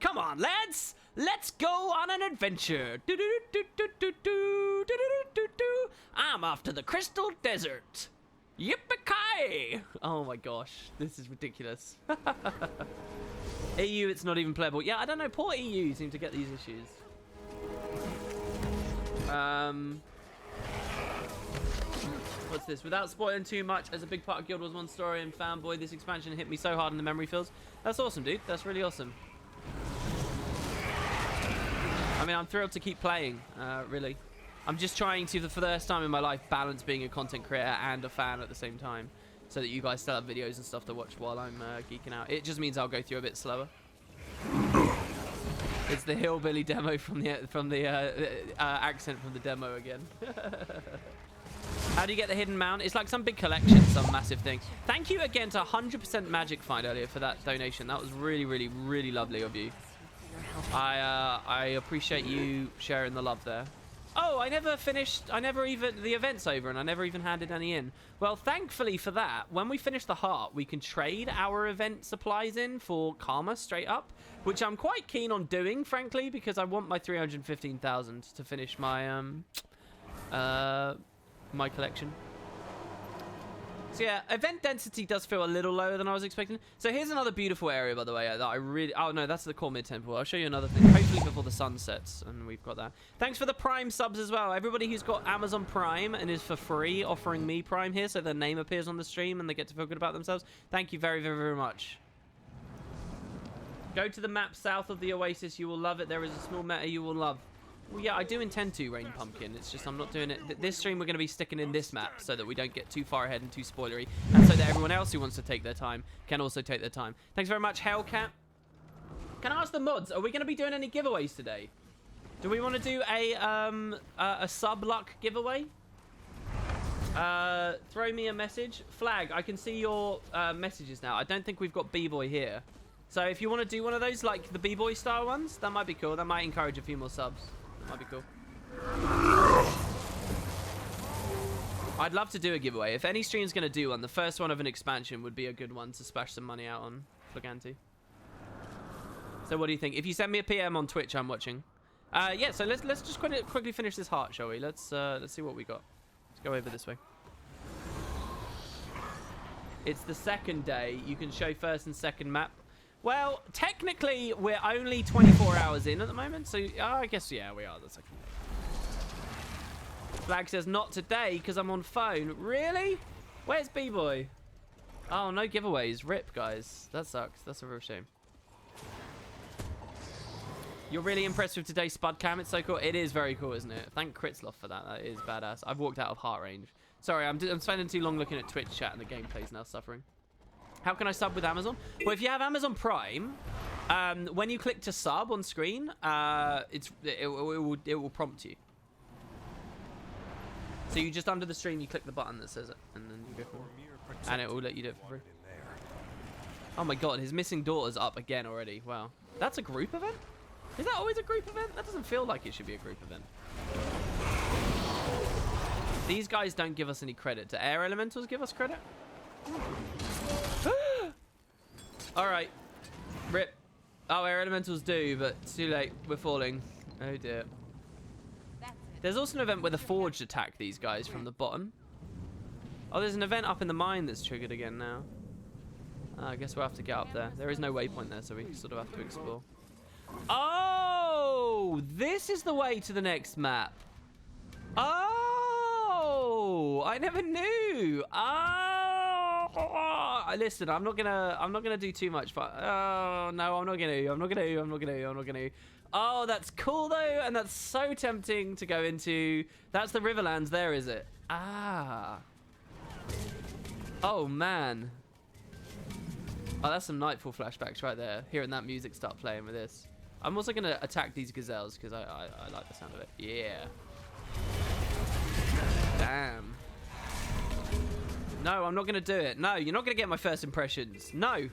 Come on, lads! Let's go on an adventure. I'm off to the Crystal Desert. Yippee-ki! Oh my gosh, this is ridiculous. EU, it's not even playable. Yeah, I don't know. Poor EU seem to get these issues. What's this? Without spoiling too much, as a big part of Guild Wars 1 story and fanboy, this expansion hit me so hard in the memory fields. That's awesome, dude. That's really awesome. I mean, I'm thrilled to keep playing, really. I'm just trying to, for the first time in my life, balance being a content creator and a fan at the same time, so that you guys still have videos and stuff to watch while I'm geeking out. It just means I'll go through a bit slower. It's the hillbilly demo from the accent from the demo again. How do you get the hidden mount? It's like some big collection, some massive thing. Thank you again to 100% Magic Find earlier for that donation. That was really, really, really lovely of you. I appreciate you sharing the love there. Oh, the event's over and I never even handed any in. Well, thankfully for that, when we finish the heart, we can trade our event supplies in for karma straight up, which I'm quite keen on doing, frankly, because I want my 315,000 to finish my, my collection. So yeah, event density does feel a little lower than I was expecting. So here's another beautiful area, by the way, that I really... Oh, no, that's the core mid-temple. I'll show you another thing, hopefully before the sun sets, and we've got that. Thanks for the Prime subs as well. Everybody who's got Amazon Prime and is for free offering me Prime here, so their name appears on the stream and they get to feel good about themselves. Thank you very, very, very much. Go to the map south of the Oasis. You will love it. There is a small meta you will love. Well, yeah, I do intend to, Rain Pumpkin. It's just I'm not doing it. This stream, we're going to be sticking in this map so that we don't get too far ahead and too spoilery. And so that everyone else who wants to take their time can also take their time. Thanks very much, Hellcat. Can I ask the mods, are we going to be doing any giveaways today? Do we want to do a sub-luck giveaway? Throw me a message. Flag, I can see your messages now. I don't think we've got B-Boy here. So if you want to do one of those, like the B-Boy style ones, that might be cool. That might encourage a few more subs. That might be cool. I'd love to do a giveaway. If any stream's going to do one, the first one of an expansion would be a good one to splash some money out on Flaganti. So what do you think? If you send me a PM on Twitch, I'm watching. Yeah, so let's just quickly finish this heart, shall we? Let's see what we got. Let's go over this way. It's the second day. You can show first and second map. Well, technically, we're only 24 hours in at the moment, so I guess, yeah, we are the second day. Flag says, not today, because I'm on phone. Really? Where's B-Boy? Oh, no giveaways. RIP, guys. That sucks. That's a real shame. You're really impressed with today's Spud Cam. It's so cool. It is very cool, isn't it? Thank Kritzloff for that. That is badass. I've walked out of heart range. Sorry, I'm spending too long looking at Twitch chat and the gameplay's now suffering. How can I sub with Amazon? Well, if you have Amazon Prime, when you click to sub on screen, it will prompt you. So you just under the stream, you click the button that says it, and then you go for it. And it will let you do it for free. Oh my god, his missing daughter's up again already. Wow. That's a group event? Is that always a group event? That doesn't feel like it should be a group event. These guys don't give us any credit. Do air elementals give us credit? Alright. RIP. Oh, air elementals do, but it's too late. We're falling. Oh dear. There's also an event where the Forged attack these guys from the bottom. Oh, there's an event up in the mine that's triggered again now. I guess we'll have to get up there. There is no waypoint there, so we sort of have to explore. Oh! This is the way to the next map. Oh! I never knew. Oh! Listen, I'm not gonna do too much, but oh no, I'm not gonna. Oh, that's cool though, and that's so tempting to go into. That's the Riverlands there, is it? Ah. Oh man. Oh, that's some Nightfall flashbacks right there. Hearing that music start playing with this. I'm also gonna attack these gazelles because I like the sound of it. Yeah. Damn. No, I'm not going to do it. No, you're not going to get my first impressions. No.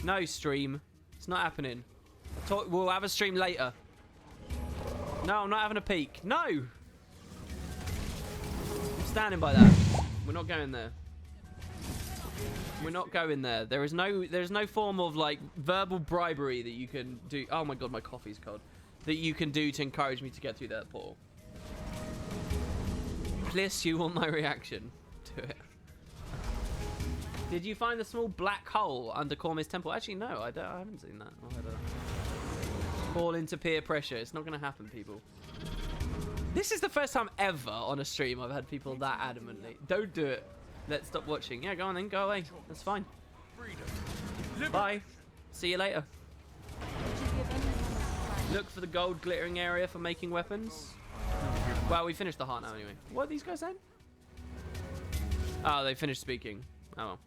No, stream. It's not happening. We'll have a stream later. No, I'm not having a peek. No. I'm standing by that. We're not going there. We're not going there. There's no form of like verbal bribery that you can do. Oh my god, my coffee's cold. That you can do to encourage me to get through that portal. Please, you want my reaction to it. Did you find the small black hole under Cormier's temple? Actually, no, I haven't seen that. Fall into peer pressure. It's not going to happen, people. This is the first time ever on a stream I've had people that adamantly. Don't do it. Let's stop watching. Yeah, go on then. Go away. That's fine. Bye. See you later. Look for the gold glittering area for making weapons. Well, we finished the heart now anyway. What are these guys saying? Oh, they finished speaking. Oh, well.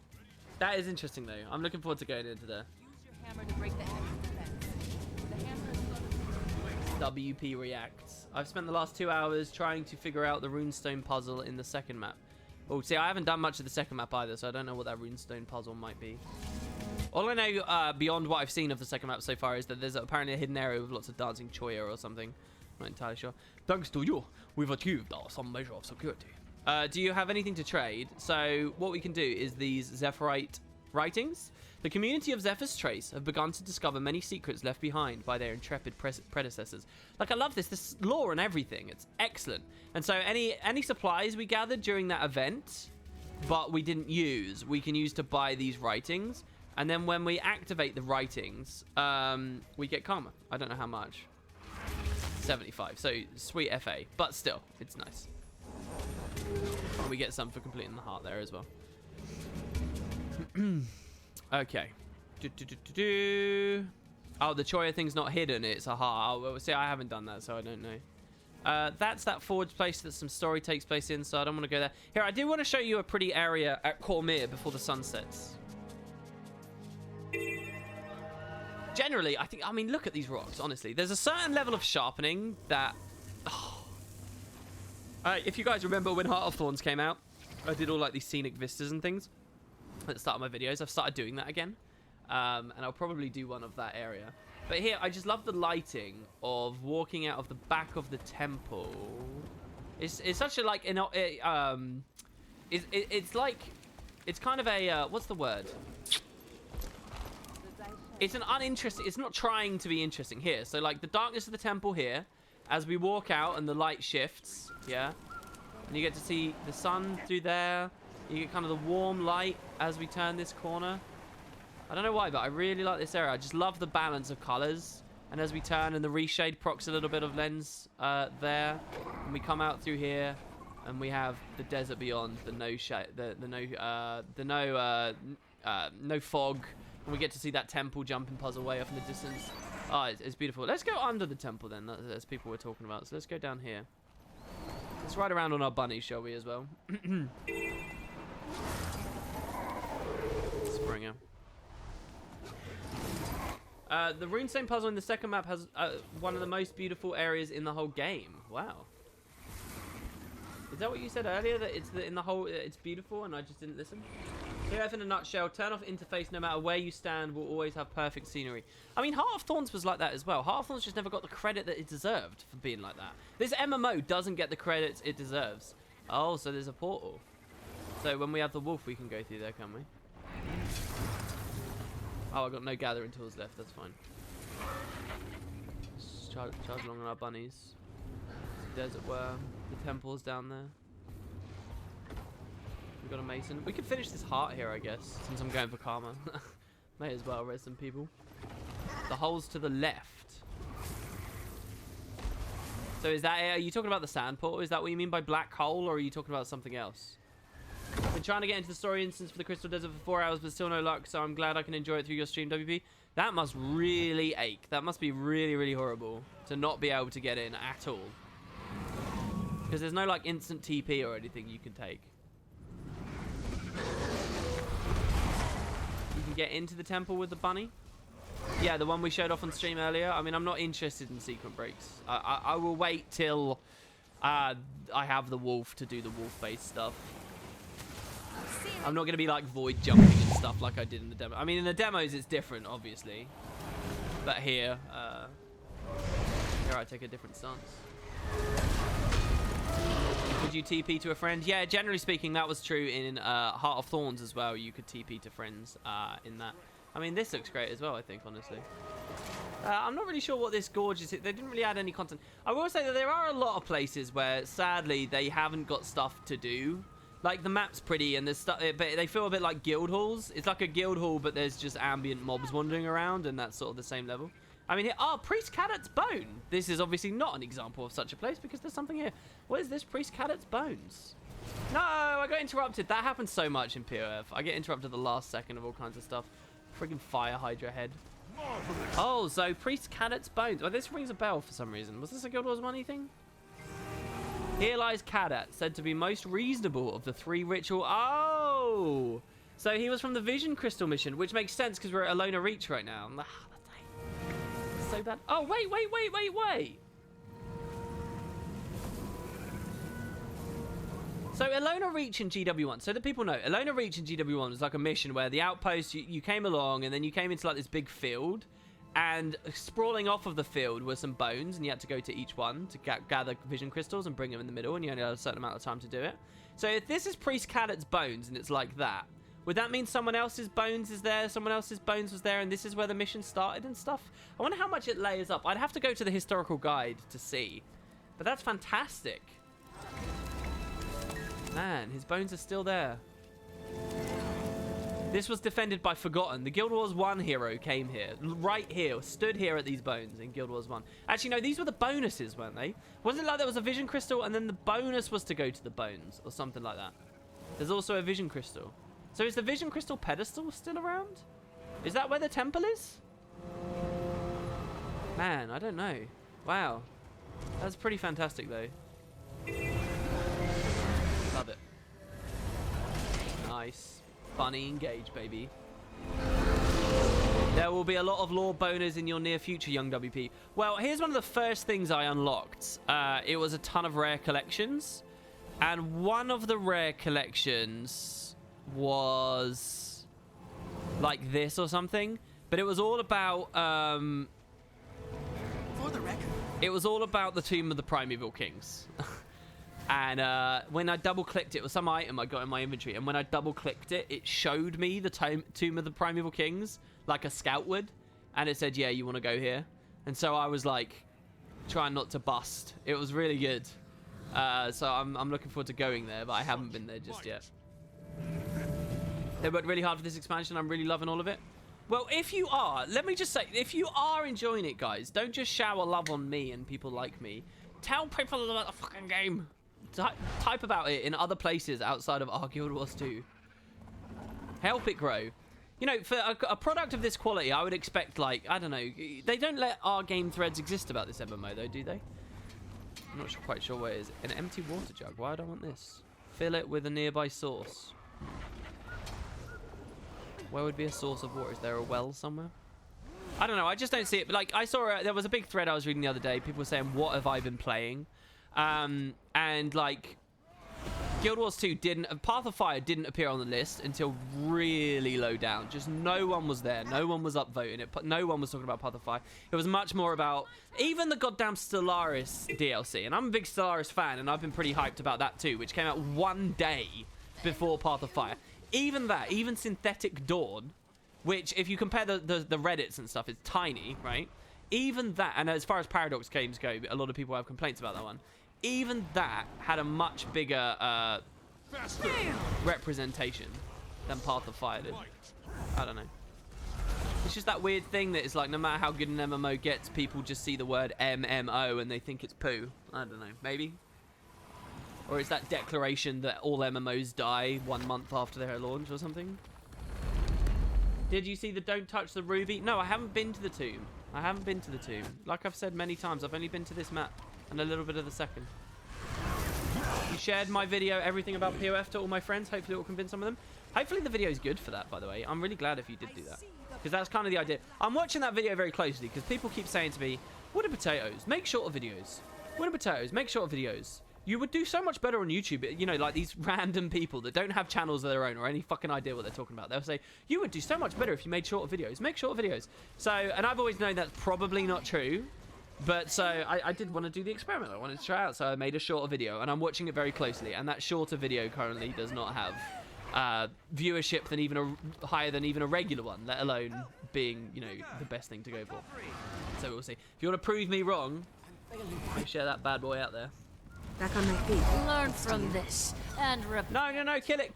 That is interesting, though. I'm looking forward to going into there. Use your hammer to break the defense. The hammer is going to... WP reacts. I've spent the last 2 hours trying to figure out the runestone puzzle in the second map. Oh, see, I haven't done much of the second map either, so I don't know what that runestone puzzle might be. All I know, beyond what I've seen of the second map so far, is that there's apparently a hidden area with lots of dancing choya or something. Not entirely sure. Thanks to you, we've achieved some measure of security. Do you have anything to trade? So what we can do is these Zephyrite writings. The community of Zephyr's Trace have begun to discover many secrets left behind by their intrepid predecessors. Like, I love this lore and everything. It's excellent. And so any supplies we gathered during that event, but we didn't use, we can use to buy these writings. And then when we activate the writings, we get karma. I don't know how much. 75. So sweet FA. But still, it's nice. And we get some for completing the heart there as well. Okay. Oh, the choya thing's not hidden. It's a heart. Oh, well, see, I haven't done that, so I don't know. That's that forge place that some story takes place in, so I don't want to go there. Here, I do want to show you a pretty area at Cormier before the sun sets. Generally, I mean, look at these rocks, honestly. There's a certain level of sharpening that... Oh. If you guys remember when Heart of Thorns came out, I did all like these scenic vistas and things at the start of my videos. I've started doing that again. And I'll probably do one of that area. But here, I just love the lighting of walking out of the back of the temple. It's such a, like, it's like, it's kind of a, what's the word? It's an uninteresting, it's not trying to be interesting here. So, like, the darkness of the temple here, as we walk out and the light shifts, yeah? And you get to see the sun through there. You get kind of the warm light as we turn this corner. I don't know why, but I really like this area. I just love the balance of colors. And as we turn and the reshade procs a little bit of lens there. And we come out through here and we have the desert beyond, the no shade, no fog. And we get to see that temple jumping puzzle way off in the distance. Oh, it's beautiful. Let's go under the temple then, as people were talking about. So let's go down here. Let's ride around on our bunnies, shall we, as well? Springer. The runestone puzzle in the second map has one of the most beautiful areas in the whole game. Wow. Is that what you said earlier? That it's beautiful and I just didn't listen? KF in a nutshell, turn off interface no matter where you stand, will always have perfect scenery. I mean, Heart of Thorns was like that as well. Heart of Thorns just never got the credit that it deserved for being like that. This MMO doesn't get the credits it deserves. Oh, so there's a portal. So when we have the wolf, we can go through there, can we? Oh, I've got no gathering tools left, that's fine. Just charge along on our bunnies. Desert worm. The temple's down there. We've got a mason. We could finish this heart here, I guess, since I'm going for karma. May as well rest some people. The hole's to the left. So is that it? Are you talking about the sand portal? Is that what you mean by black hole, or are you talking about something else? Been trying to get into the story instance for the Crystal Desert for 4 hours, but still no luck, so I'm glad I can enjoy it through your stream, WP. That must really ache. That must be really, really horrible to not be able to get in at all. Because there's no, like, instant TP or anything you can take. You can get into the temple with the bunny. Yeah, the one we showed off on stream earlier. I mean, I'm not interested in secret breaks. I will wait till I have the wolf to do the wolf-based stuff. I'm not going to be like void jumping and stuff like I did in the demo. I mean, in the demos it's different, obviously. But here I take a different stance. Could you TP to a friend? Yeah, generally speaking, that was true in Heart of Thorns as well. You could TP to friends in that. I mean, this looks great as well, I think, honestly. I'm not really sure what this gorge is. They didn't really add any content. I will say that there are a lot of places where, sadly, they haven't got stuff to do. Like, the map's pretty, and there's stuff, but they feel a bit like guild halls. It's like a guild hall, but there's just ambient mobs wandering around, and that's sort of the same level. I mean, Priest Cadet's Bone. This is obviously not an example of such a place, because there's something here. What is this? Priest Cadet's Bones. No, I got interrupted. That happens so much in POF. I get interrupted at the last second of all kinds of stuff. Friggin' Fire Hydra head. Oh, so Priest Cadet's Bones. Oh, this rings a bell for some reason. Was this a Guild Wars Money thing? Here lies Cadet, said to be most reasonable of the 3 ritual. Oh! So he was from the Vision Crystal mission, which makes sense because we're at Alona Reach right now. That's so bad. Oh, wait. So Alona Reach in GW1. So that people know, Alona Reach in GW1 was like a mission where the outpost, you came along and then you came into like this big field. And sprawling off of the field were some bones, and you had to go to each one to gather vision crystals and bring them in the middle, and you only had a certain amount of time to do it. So if this is Priest Cadet's Bones, and it's like that, would that mean someone else's bones is there, someone else's bones was there, and this is where the mission started and stuff? I wonder how much it layers up. I'd have to go to the historical guide to see. But that's fantastic. Man, his bones are still there. This was defended by Forgotten. The Guild Wars 1 hero came here. Right here. Stood here at these bones in Guild Wars 1. Actually, no, these were the bonuses, weren't they? Wasn't it like there was a vision crystal and then the bonus was to go to the bones or something like that? There's also a vision crystal. So is the vision crystal pedestal still around? Is that where the temple is? Man, I don't know. Wow. That's pretty fantastic, though. Love it. Nice. Funny engage, baby. There will be a lot of lore boners in your near future, young WP. Well, here's one of the first things I unlocked. It was a ton of rare collections. And one of the rare collections was like this or something. But it was all about... For the record. It was all about the Tomb of the Primeval Kings. And when I double-clicked it, was some item I got in my inventory, and when I double-clicked it, it showed me the Tomb of the Primeval Kings, like a scout would, and it said, yeah, you want to go here? And so I was, like, trying not to bust. It was really good. So I'm looking forward to going there, but I haven't been there just yet. They worked really hard for this expansion. I'm really loving all of it. Well, if you are, let me just say, if you are enjoying it, guys, don't just shower love on me and people like me. Tell people about the fucking game. Type about it in other places outside of our Guild Wars 2. Help it grow. You know, for a product of this quality, I would expect, like, I don't know, they don't let our game threads exist about this MMO, though, do they? I'm not quite sure where it is. An empty water jug. Why would I want this? Fill it with a nearby source. Where would be a source of water? Is there a well somewhere? I don't know. I just don't see it. But, like, I saw there was a big thread I was reading the other day. People were saying, what have I been playing? And, like, Guild Wars 2 didn't... Path of Fire didn't appear on the list until really low down. Just no one was there. No one was upvoting it. No one was talking about Path of Fire. It was much more about... Even the goddamn Stellaris DLC. And I'm a big Stellaris fan, and I've been pretty hyped about that too, which came out one day before Path of Fire. Even that, even Synthetic Dawn, which, if you compare the Reddits and stuff, is tiny, right? Even that, and as far as Paradox games go, a lot of people have complaints about that one. Even that had a much bigger representation than Path of Fire did. I don't know. It's just that weird thing that it's like, no matter how good an MMO gets, people just see the word MMO and they think it's poo. I don't know. Maybe. Or it's that declaration that all MMOs die 1 month after their launch or something. Did you see the Don't Touch the Ruby? No, I haven't been to the tomb. I haven't been to the tomb. Like I've said many times, I've only been to this map and a little bit of the second. You shared my video, everything about POF, to all my friends. Hopefully it will convince some of them. Hopefully the video is good for that, by the way. I'm really glad if you did do that. Because that's kind of the idea. I'm watching that video very closely because people keep saying to me, what are potatoes? Make shorter videos. What are potatoes? Make shorter videos. You would do so much better on YouTube. You know, like these random people that don't have channels of their own or any fucking idea what they're talking about. They'll say, you would do so much better if you made shorter videos. Make shorter videos. So, and I've always known that's probably not true. But so I did want to do the experiment. I wanted to try out. So I made a shorter video and I'm watching it very closely. And that shorter video currently does not have viewership than even higher than even a regular one, let alone being, you know, the best thing to go for. So we'll see. If you want to prove me wrong, share that bad boy out there. Back on my feet. Learn from this and No, kill it.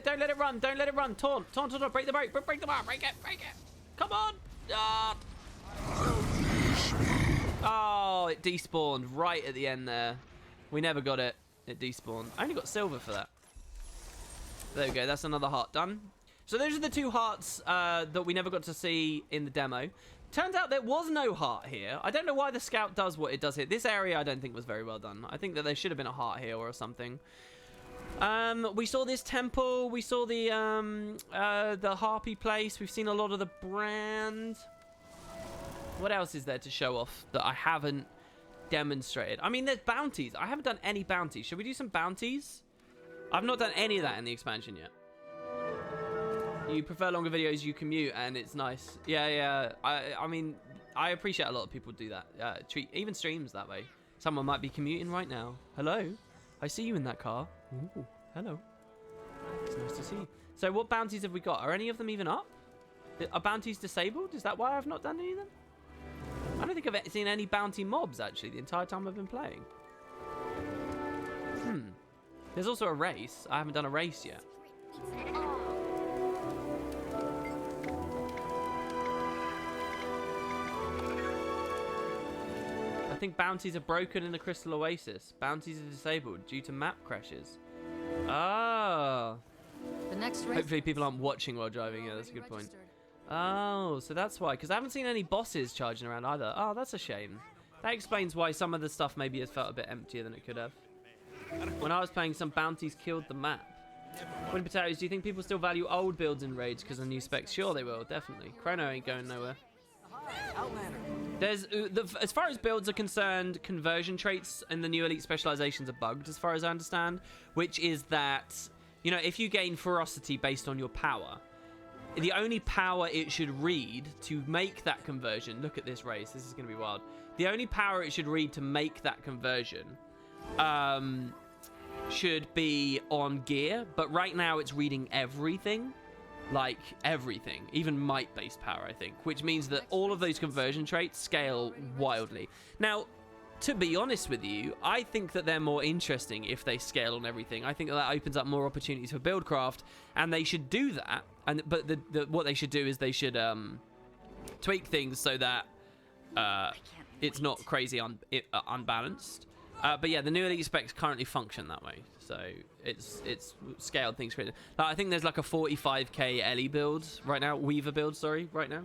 Don't let it run. Taunt. Break the break. Break the bar. Break it. Come on. Oh, it despawned right at the end there. We never got it. It despawned. I only got silver for that. There we go. That's another heart done. So those are the 2 hearts that we never got to see in the demo. Turns out there was no heart here. I don't know why the scout does what it does here. This area I don't think was very well done. I think that there should have been a heart here or something. We saw this temple. We saw the harpy place. We've seen a lot of the brand. What else is there to show off that I haven't demonstrated? I mean, there's bounties. I haven't done any bounties. Should we do some bounties? I've not done any of that in the expansion yet. You prefer longer videos, you commute, and it's nice. Yeah. I mean, I appreciate a lot of people do that. Treat even streams that way. Someone might be commuting right now. Hello? I see you in that car. Ooh, hello. It's nice to see you. So what bounties have we got? Are any of them even up? Are bounties disabled? Is that why I've not done any of them? I don't think I've seen any bounty mobs, actually, the entire time I've been playing. There's also a race. I haven't done a race yet. I think bounties are broken in the Crystal Oasis. Bounties are disabled due to map crashes. Ah. The next race. Hopefully people aren't watching while driving. Yeah, that's a good point. Oh, so that's why. Because I haven't seen any bosses charging around either. Oh, that's a shame. That explains why some of the stuff maybe has felt a bit emptier than it could have. When I was playing, some bounties killed the map. When Potatoes, do you think people still value old builds in raids because of new specs? Sure they will, definitely. Chrono ain't going nowhere. There's as far as builds are concerned, conversion traits in the new elite specializations are bugged, as far as I understand, which is that, you know, if you gain ferocity based on your power, the only power it should read to make that conversion, look at this race, this is going to be wild. The only power it should read to make that conversion should be on gear, but right now it's reading everything. Like everything, even might-based power, I think, which means that all of those conversion traits scale wildly. Now, to be honest with you, I think that they're more interesting if they scale on everything. I think that opens up more opportunities for buildcraft, and they should do that. But what they should do is they should tweak things so that it's not crazy unbalanced. But yeah, the new elite specs currently function that way, so it's scaled things crazy. Like, I think there's like a 45k Ellie build right now, Weaver build, sorry, right now,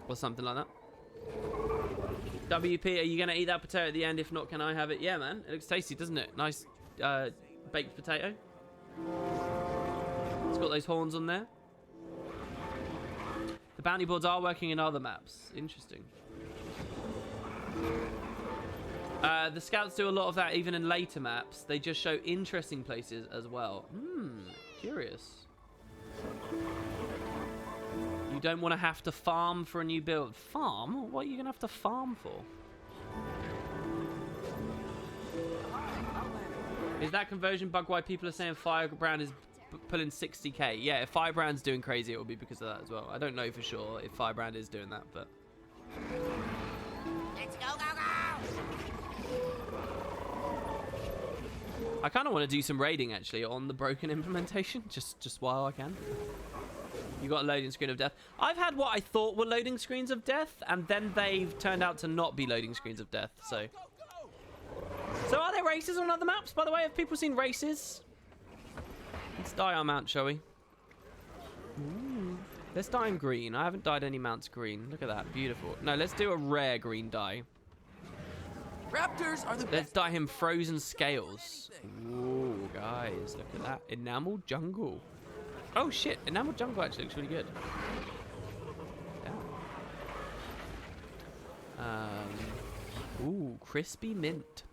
or something like that. WP, are you gonna eat that potato at the end? If not, can I have it? Yeah, man, it looks tasty, doesn't it? Nice baked potato. It's got those horns on there. The bounty boards are working in other maps. Interesting. The scouts do a lot of that even in later maps. They just show interesting places as well. Curious. You don't want to have to farm for a new build. Farm? What are you going to have to farm for? Is that conversion bug why people are saying Firebrand is pulling 60k? Yeah, if Firebrand's doing crazy, it will be because of that as well. I don't know for sure if Firebrand is doing that, but... Let's go, go, go! I kind of want to do some raiding, actually, on the broken implementation, just while I can. You got a loading screen of death. I've had what I thought were loading screens of death, and then they've turned out to not be loading screens of death, so... So are there races on other maps, by the way? Have people seen races? Let's dye our mount, shall we? Ooh. Let's dye him green. I haven't dyed any mounts green. Look at that. Beautiful. No, let's do a rare green dye. Raptors are the best. Let's dye him frozen scales. Ooh, guys, look at that. Enamel jungle. Oh, shit. Enamel jungle actually looks really good. Yeah. Ooh, crispy mint.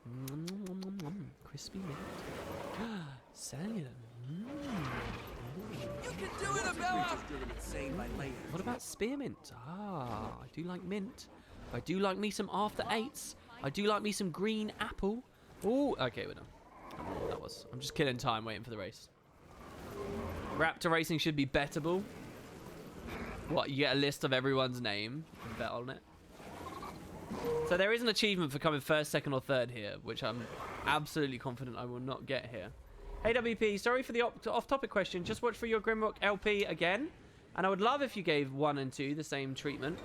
crispy mint. Cellular. You can do it, Abella! Driven insane by later. What about spearmint? Ah, I do like mint. I do like me some after eights. I do like me some green apple. Oh, okay, we're done. I don't know what that was. I'm just killing time waiting for the race. Raptor racing should be bettable. What, you get a list of everyone's name and bet on it? So there is an achievement for coming first, second, or third here, which I'm absolutely confident I will not get here. Hey WP, sorry for the off-topic question. Just watched for your Grimrock LP again, and I would love if you gave 1 and 2 the same treatment.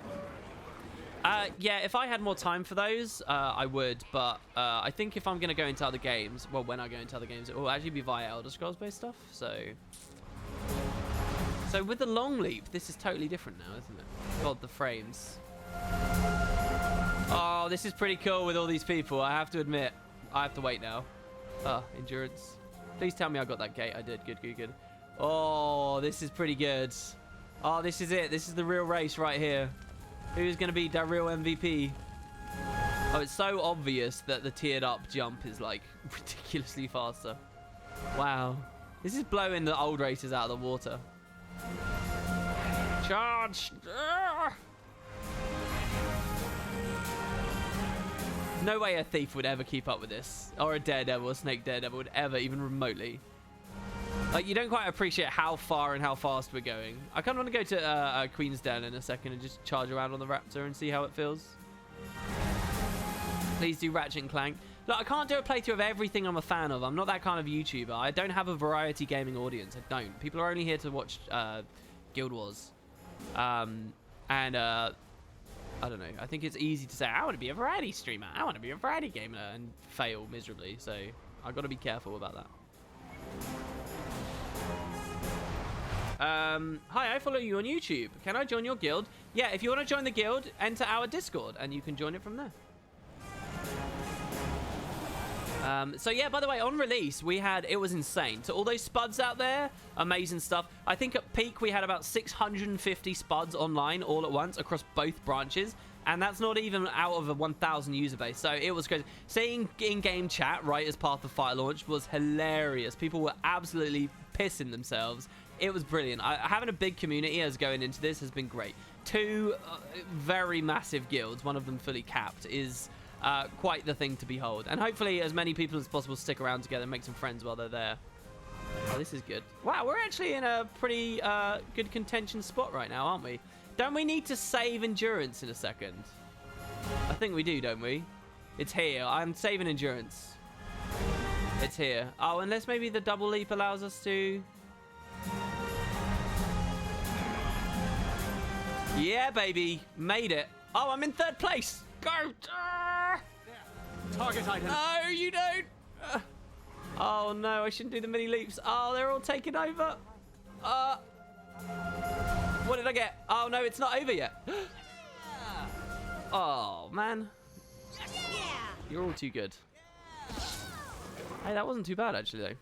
Yeah, if I had more time for those, I would, but I think if I'm going to go into other games, well, when I go into other games, it will actually be via Elder Scrolls-based stuff, so with the long leap, this is totally different now, isn't it? God, the frames. Oh, this is pretty cool with all these people, I have to admit. I have to wait now. Endurance. Please tell me I got that gate. I did. Good, good, good. Oh, this is pretty good. Oh, this is it. This is the real race right here. Who's going to be the real MVP? Oh, it's so obvious that the tiered up jump is like ridiculously faster. Wow. This is blowing the old races out of the water. Charge! No way a thief would ever keep up with this. Or a daredevil, a snake daredevil would ever, even remotely. Like, you don't quite appreciate how far and how fast we're going. I kind of want to go to Queen's Den in a second and just charge around on the Raptor and see how it feels. Please do Ratchet and Clank. Look, I can't do a playthrough of everything I'm a fan of. I'm not that kind of YouTuber. I don't have a variety gaming audience. I don't. People are only here to watch Guild Wars. I don't know. I think it's easy to say, I want to be a variety streamer. I want to be a variety gamer and fail miserably. So I've got to be careful about that. Hi, I follow you on YouTube. Can I join your guild? Yeah, if you want to join the guild, enter our Discord and you can join it from there. So yeah, by the way, on release, it was insane. So all those spuds out there, amazing stuff. I think at peak, we had about 650 spuds online all at once across both branches. And that's not even out of a 1,000 user base. So it was crazy. Seeing in-game chat right as part of the fire launch was hilarious. People were absolutely pissing themselves. It was brilliant. Having a big community as going into this has been great. 2 very massive guilds, one of them fully capped, is quite the thing to behold. And hopefully as many people as possible stick around together and make some friends while they're there. Oh, this is good. Wow, we're actually in a pretty good contention spot right now, aren't we? Don't we need to save endurance in a second? I think we do, don't we? It's here. I'm saving endurance. It's here. Oh, unless maybe the double leap allows us to... Yeah, baby. Made it. Oh, I'm in 3rd place. Go. Target item. No, you don't. Oh, no. I shouldn't do the mini leaps. Oh, they're all taking over. What did I get? Oh, no, it's not over yet. Oh, man. You're all too good. Hey, that wasn't too bad, actually, though.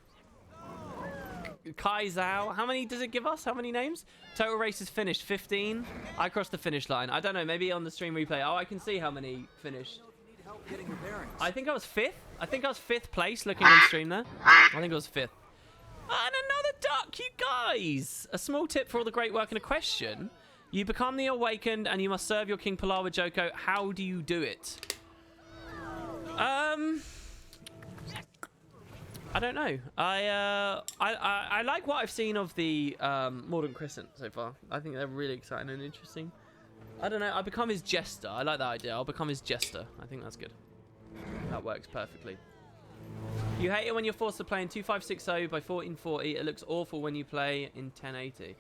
Kai Zhao. How many does it give us? How many names? Total races finished. 15. I crossed the finish line. I don't know. Maybe on the stream replay. Oh, I can see how many finished. I think I was 5th. I think I was 5th place looking on stream there. I think I was 5th. And another duck, you guys! A small tip for all the great work and a question. You become the Awakened and you must serve your King Pilar with Joko. How do you do it? I don't know. I like what I've seen of the Mordant Crescent so far. I think they're really exciting and interesting. I don't know. I become his jester. I like that idea. I'll become his jester. I think that's good. That works perfectly. You hate it when you're forced to play in 2560 by 1440. It looks awful when you play in 1080.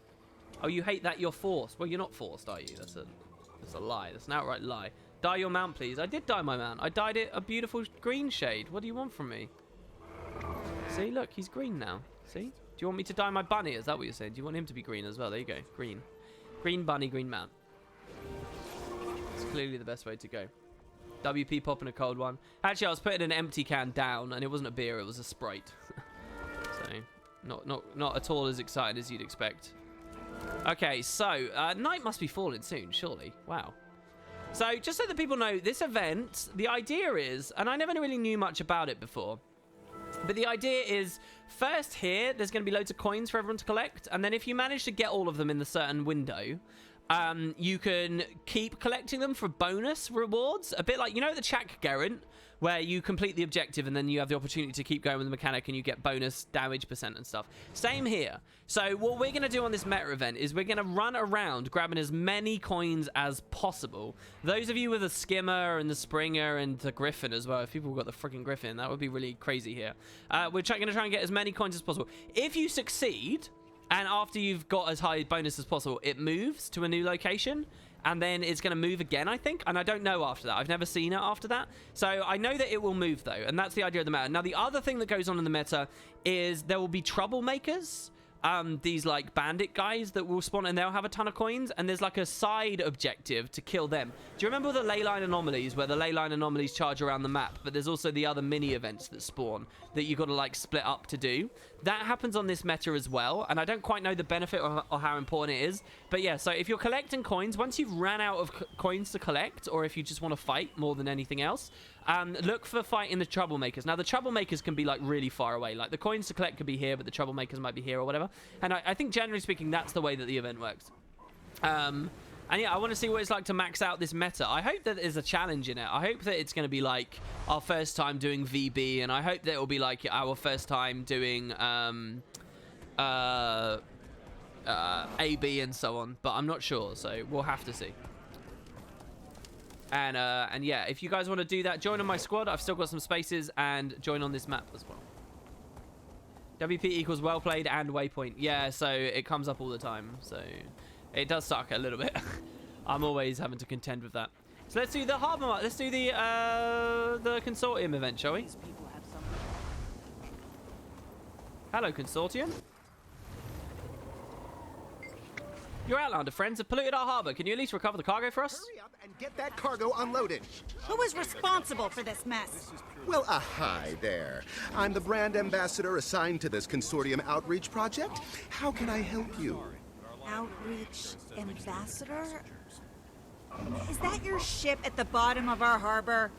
Oh, you hate that you're forced. Well, you're not forced, are you? That's a lie. That's an outright lie. Dye your mount, please. I did dye my mount. I dyed it a beautiful green shade. What do you want from me? See, look, he's green now. See? Do you want me to dye my bunny? Is that what you're saying? Do you want him to be green as well? There you go. Green. Green bunny, green mount. It's clearly the best way to go. WP popping a cold one. Actually, I was putting an empty can down, and it wasn't a beer, it was a Sprite. So, not at all as excited as you'd expect. Okay, so, night must be falling soon, surely. Wow. So, just so that people know, this event, the idea is, and I never really knew much about it before, But the idea is, first here, there's going to be loads of coins for everyone to collect. And then if you manage to get all of them in the certain window, you can keep collecting them for bonus rewards. A bit like, you know, the Chak Garant, where you complete the objective and then you have the opportunity to keep going with the mechanic and you get bonus damage percent and stuff. Same here. So what we're going to do on this meta event is we're going to run around grabbing as many coins as possible. Those of you with the Skimmer and the Springer and the Griffin as well, if people got the freaking Griffin, that would be really crazy here. We're going to try and get as many coins as possible. If you succeed, and after you've got as high bonus as possible, it moves to a new location, and then it's going to move again, I think. And I don't know after that. I've never seen it after that. So I know that it will move, though, and that's the idea of the meta. Now, the other thing that goes on in the meta is there will be troublemakers. These like bandit guys that will spawn and they'll have a ton of coins, and there's like a side objective to kill them. Do you remember the ley line anomalies, where the ley line anomalies charge around the map, but there's also the other mini events that spawn that you've got to like split up to do? That happens on this meta as well, and I don't quite know the benefit or how important it is, but yeah, so if you're collecting coins, once you've ran out of coins to collect, or if you just want to fight more than anything else, look for fighting the troublemakers. Now, the troublemakers can be like really far away. Like the coins to collect could be here, but the troublemakers might be here or whatever. And I think generally speaking, that's the way that the event works. And yeah, I want to see what it's like to max out this meta. I hope that there's a challenge in it. I hope that it's going to be like our first time doing VB, and I hope that it will be like our first time doing AB and so on. But I'm not sure, so we'll have to see. And yeah, if you guys want to do that, join on my squad. I've still got some spaces, and join on this map as well. WP equals well played and waypoint. Yeah, so it comes up all the time. So it does suck a little bit. I'm always having to contend with that. So let's do the harbor. Let's do the consortium event, shall we? Hello, consortium. Your Outlander friends have polluted our harbor. Can you at least recover the cargo for us? Hurry up and get that cargo unloaded. Who is responsible for this mess? Well, hi there. I'm the brand ambassador assigned to this consortium outreach project. How can I help you? Outreach ambassador? Is that your ship at the bottom of our harbor?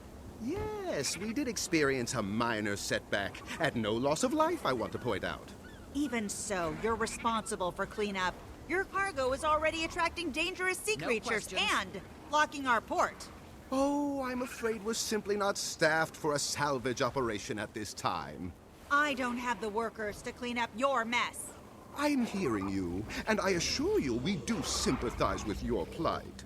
Yes, we did experience a minor setback. At no loss of life, I want to point out. Even so, you're responsible for cleanup. Your cargo is already attracting dangerous sea creatures and blocking our port. Oh, I'm afraid we're simply not staffed for a salvage operation at this time. I don't have the workers to clean up your mess. I'm hearing you, and I assure you we do sympathize with your plight.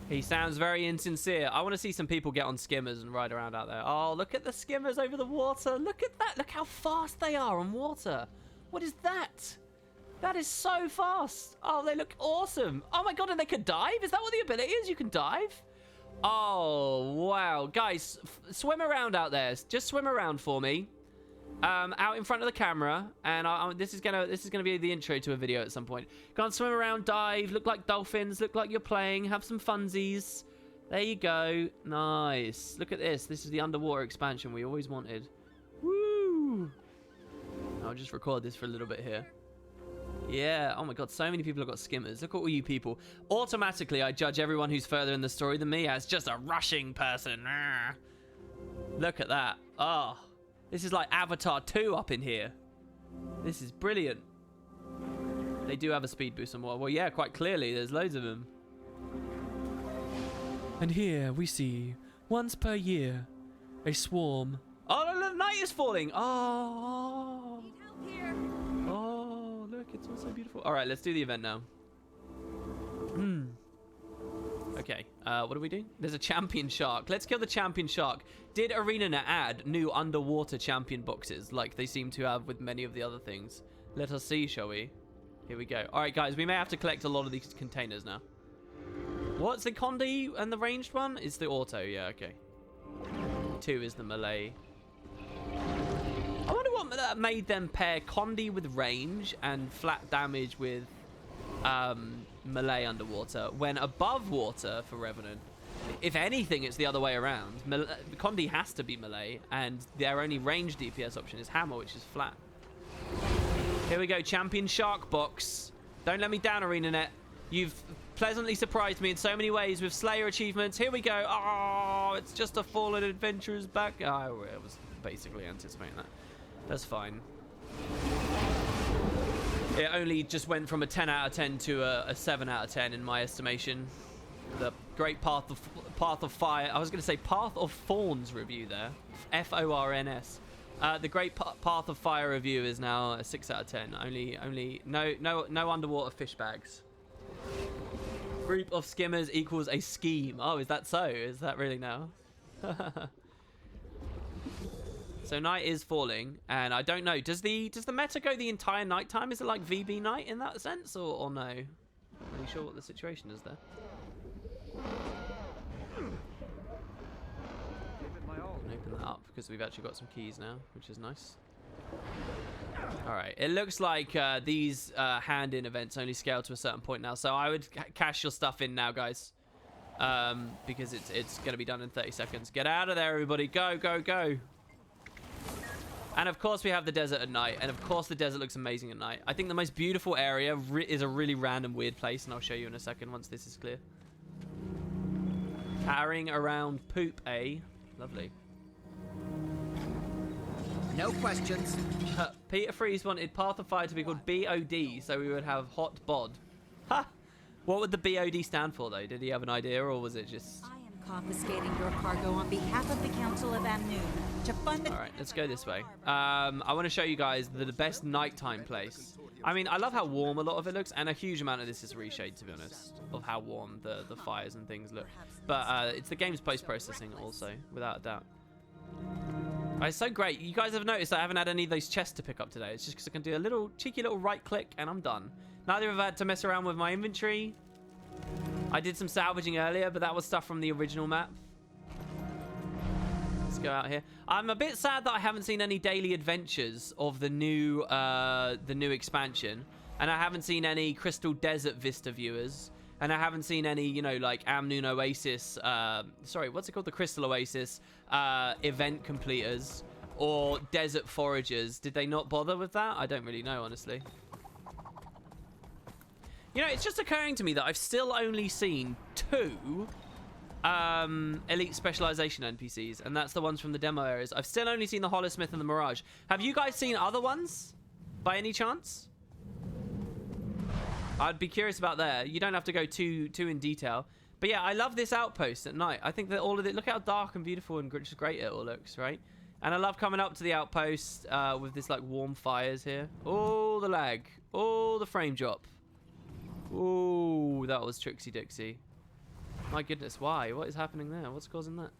He sounds very insincere. I want to see some people get on skimmers and ride around out there. Oh, look at the skimmers over the water. Look at that. Look how fast they are on water. What is that? That is so fast. Oh, they look awesome. Oh my god, and they can dive? Is that what the ability is? You can dive? Oh, wow. Guys, swim around out there. Just swim around for me. Out in front of the camera. And this is gonna be the intro to a video at some point. Go on, swim around, dive, look like dolphins, look like you're playing, have some funsies. There you go. Nice. Look at this. This is the underwater expansion we always wanted. Woo! I'll just record this for a little bit here. Yeah, oh my god, so many people have got skimmers. Look at all you people. Automatically, I judge everyone who's further in the story than me as just a rushing person. Look at that. Oh, this is like Avatar 2 up in here. This is brilliant. They do have a speed boost somewhat. Well, yeah, quite clearly. There's loads of them. And here we see, once per year, a swarm. Oh, the night is falling. Oh. Need help here. Oh, look, it's all so beautiful. All right, let's do the event now. Okay, what do we do? There's a champion shark. Let's kill the champion shark. Did ArenaNet add new underwater champion boxes like they seem to have with many of the other things? Let us see, shall we? Here we go. All right, guys, we may have to collect a lot of these containers now. What's the Condi and the ranged one? It's the auto, yeah, okay. 2 is the melee. I wonder what made them pair Condi with range and flat damage with melee underwater when above water for Revenant. If anything, it's the other way around. Condi has to be melee, and their only range DPS option is hammer, which is flat. Here we go, champion shark box. Don't let me down, ArenaNet. You've pleasantly surprised me in so many ways with Slayer achievements. Here we go. Oh, it's just a fallen adventurer's back. Oh, I was basically anticipating that. That's fine. It only just went from a 10 out of 10 to a 7 out of 10 in my estimation. The Great Path of Fire. I was going to say Path of Thorns review there. F-O-R-N-S. The Great Path of Fire review is now a 6 out of 10. Only no underwater fish bags. Group of skimmers equals a scheme. Oh, is that so? Is that really now? So night is falling, and I don't know. Does the meta go the entire night time? Is it like VB night in that sense, or no? Not really sure what the situation is there. Can open that up because we've actually got some keys now, which is nice. All right, it looks like these hand-in events only scale to a certain point now, so I would cash your stuff in now, guys, because it's going to be done in 30 seconds. Get out of there, everybody. Go, go, go. And of course we have the desert at night, and of course the desert looks amazing at night. I think the most beautiful area is a really random weird place, and I'll show you in a second once this is clear. Carrying around poop, eh? Lovely. No questions. Peter Freeze wanted Path of Fire to be called BOD, so we would have Hot Bod. Ha! What would the BOD stand for, though? Did he have an idea, or was it just... I am confiscating your cargo on behalf of the Council of Amnoon to fund the... All right, let's go this way. I want to show you guys the best nighttime place. I mean, I love how warm a lot of it looks, and a huge amount of this is reshade, to be honest, of how warm the fires and things look. But it's the game's post-processing also, without a doubt. It's so great. You guys have noticed I haven't had any of those chests to pick up today. It's just because I can do a little cheeky little right click and I'm done. Neither have I had to mess around with my inventory. I did some salvaging earlier, but that was stuff from the original map. Let's go out here. I'm a bit sad that I haven't seen any daily adventures of the new expansion, and I haven't seen any Crystal Desert Vista viewers, and I haven't seen any, you know, like Amnoon Oasis, sorry, what's it called? The Crystal Oasis event completers or Desert Foragers. Did they not bother with that? I don't really know, honestly. You know, it's just occurring to me that I've still only seen 2 elite specialization NPCs, and that's the ones from the demo areas. I've still only seen the Holosmith and the Mirage. Have you guys seen other ones by any chance? I'd be curious about that. You don't have to go too in detail. But yeah, I love this outpost at night. I think that all of it, look how dark and beautiful and just great it all looks, right? And I love coming up to the outpost with this like warm fires here. Oh, the lag. Oh, the frame drop. Oh, that was Trixie Dixie. My goodness, why? What is happening there? What's causing that?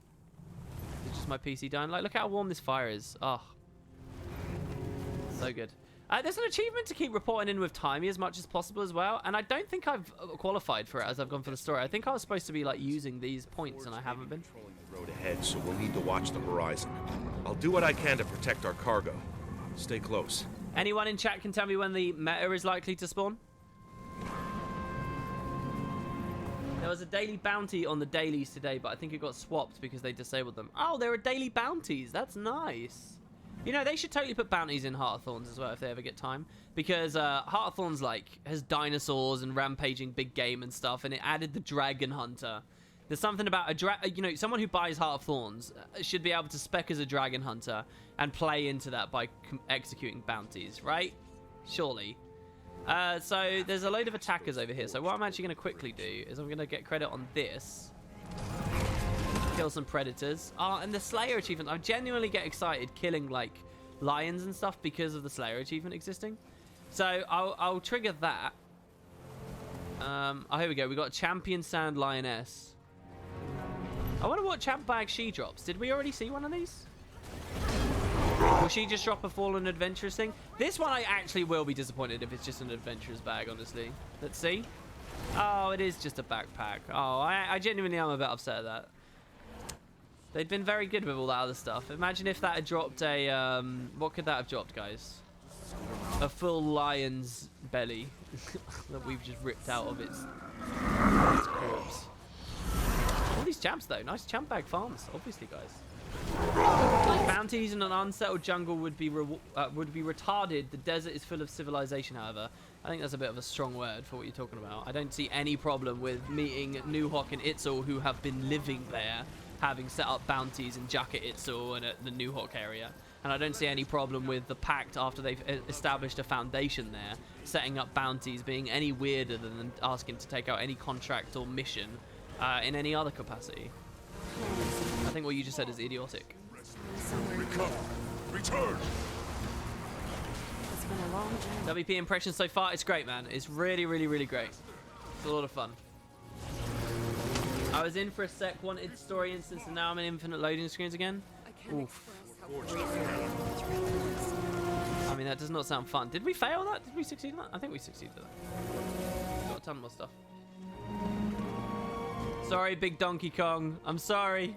It's just my PC dying. Like, look how warm this fire is. Oh, so good. There's an achievement to keep reporting in with timey as much as possible as well, and I don't think I've qualified for it as I've gone for the story. I think I was supposed to be like using these points, and I haven't been. Controlling the road ahead, so we'll need to watch the horizon. I'll do what I can to protect our cargo. Stay close. Anyone in chat can tell me when the meta is likely to spawn? There was a daily bounty on the dailies today, but I think it got swapped because they disabled them. Oh, there are daily bounties. That's nice. You know, they should totally put bounties in Heart of Thorns as well if they ever get time. Because Heart of Thorns, like, has dinosaurs and rampaging big game and stuff, and it added the Dragon Hunter. There's something about you know, someone who buys Heart of Thorns should be able to spec as a Dragon Hunter and play into that by executing bounties, right? Surely. So there's a load of attackers over here. So what I'm actually going to quickly do is I'm going to get credit on this. Kill some predators. Oh, and the Slayer achievement. I genuinely get excited killing like lions and stuff because of the Slayer achievement existing. So I'll trigger that. Oh, here we go. We got Champion Sand Lioness. I wonder what champ bag she drops. Did we already see one of these? Will she just drop a fallen adventurous thing? This one I actually will be disappointed if it's just an adventurous bag, honestly. Let's see. Oh, it is just a backpack. Oh, I genuinely am a bit upset at that. They'd been very good with all that other stuff. Imagine if that had dropped a... what could that have dropped, guys? A full lion's belly that we've just ripped out of its corpse. All these champs, though. Nice champ bag farms, obviously, guys. Bounties in an unsettled jungle would be retarded. The desert is full of civilization, however. I think that's a bit of a strong word for what you're talking about. I don't see any problem with meeting Nuhok and Itzel, who have been living there, having set up bounties in Jacket Itzel and at the Nuhok area. And I don't see any problem with the Pact, after they've established a foundation there, setting up bounties being any weirder than asking to take out any contract or mission in any other capacity. I think what you just said is idiotic. Return! It's been a long journey. WP impression so far, it's great, man. It's really, really, really great. It's a lot of fun. I was in for a sec, wanted story instance, and now I'm in infinite loading screens again. Oof. I mean, that does not sound fun. Did we fail that? Did we succeed in that? I think we succeeded in that. Got a ton more stuff. Sorry, Big Donkey Kong. I'm sorry.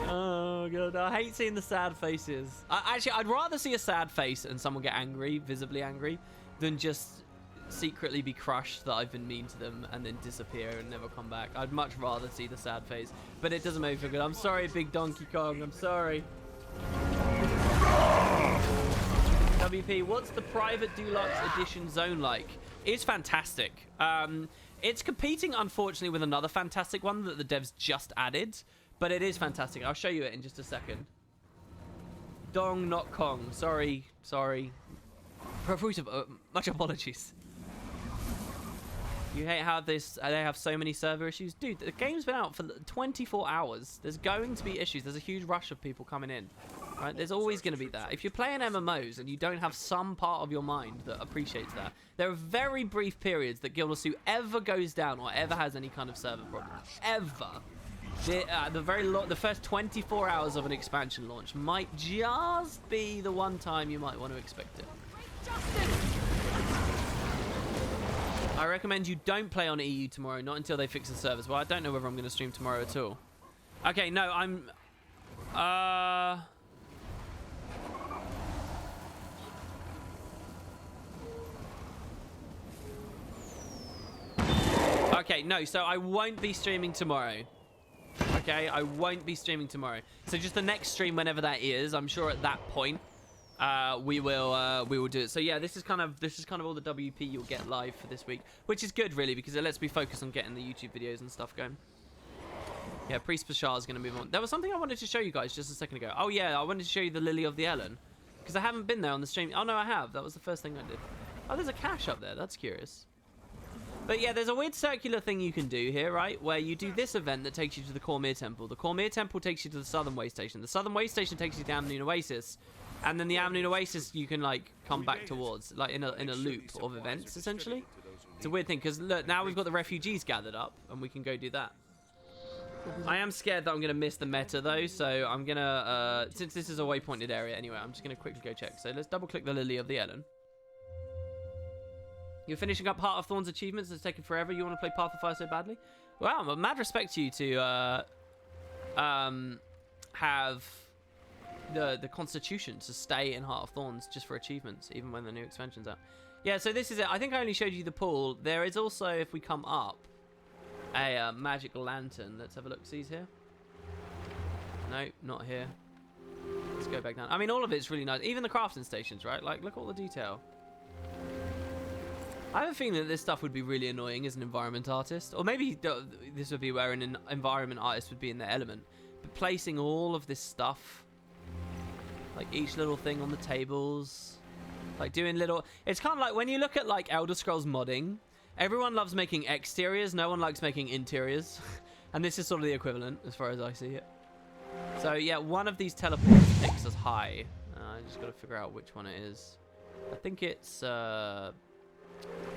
Oh god, I hate seeing the sad faces. Actually, I'd rather see a sad face and someone get angry, visibly angry, than just secretly be crushed that I've been mean to them and then disappear and never come back. I'd much rather see the sad face, but it doesn't make me feel good. I'm sorry, Big Donkey Kong. I'm sorry. WP, what's the private deluxe edition zone like? It's fantastic. It's competing, unfortunately, with another fantastic one that the devs just added. But it is fantastic. I'll show you it in just a second. Dong, not Kong. Sorry. Much apologies. You hate how they have so many server issues? Dude, the game's been out for 24 hours. There's going to be issues. There's a huge rush of people coming in. Right? There's always going to be that. If you're playing MMOs and you don't have some part of your mind that appreciates that, there are very brief periods that Guild of Su ever goes down or ever has any kind of server problem. Ever. The first 24 hours of an expansion launch might just be the one time you might want to expect it. I recommend you don't play on EU tomorrow, not until they fix the servers. Well, I don't know whether I'm going to stream tomorrow at all. Okay, no, I'm... Okay, no, so I won't be streaming tomorrow. Okay, I won't be streaming tomorrow. So just the next stream, whenever that is, I'm sure at that point, we will do it. So yeah, this is kind of all the WP you'll get live for this week, which is good really because it lets me focus on getting the YouTube videos and stuff going. Yeah, Priest Bashar is going to move on. There was something I wanted to show you guys just a second ago. Oh yeah, I wanted to show you the Lily of the Ellen because I haven't been there on the stream. Oh no, I have. That was the first thing I did. Oh, there's a cache up there. That's curious. But yeah, there's a weird circular thing you can do here, right? Where you do this event that takes you to the Cormyr Temple. The Cormyr Temple takes you to the Southern Way Station. The Southern Way Station takes you to Amnoon Oasis. And then the Amnoon Oasis you can, like, come back towards, like, in a loop of events, essentially. It's a weird thing, because, look, now we've got the refugees gathered up, and we can go do that. I am scared that I'm going to miss the meta, though, so I'm going to, since this is a waypointed area anyway, I'm just going to quickly go check. So let's double-click the Lily of the Ellen. You're finishing up Heart of Thorns achievements. It's taken forever. You want to play Path of Fire so badly? Wow, mad respect to you to have the constitution to stay in Heart of Thorns just for achievements, even when the new expansion's out. Yeah, so this is it. I think I only showed you the pool. There is also, if we come up, a magic lantern. Let's have a look. See here? No, not here. Let's go back down. I mean, all of it's really nice. Even the crafting stations, right? Like, look at all the detail. I have a feeling that this stuff would be really annoying as an environment artist. Or maybe this would be where an environment artist would be in their element. But placing all of this stuff, like each little thing on the tables, like doing little... It's kind of like when you look at like Elder Scrolls modding, everyone loves making exteriors, no one likes making interiors. And this is sort of the equivalent as far as I see it. So yeah, one of these teleports takes us high. I just got to figure out which one it is. I think it's...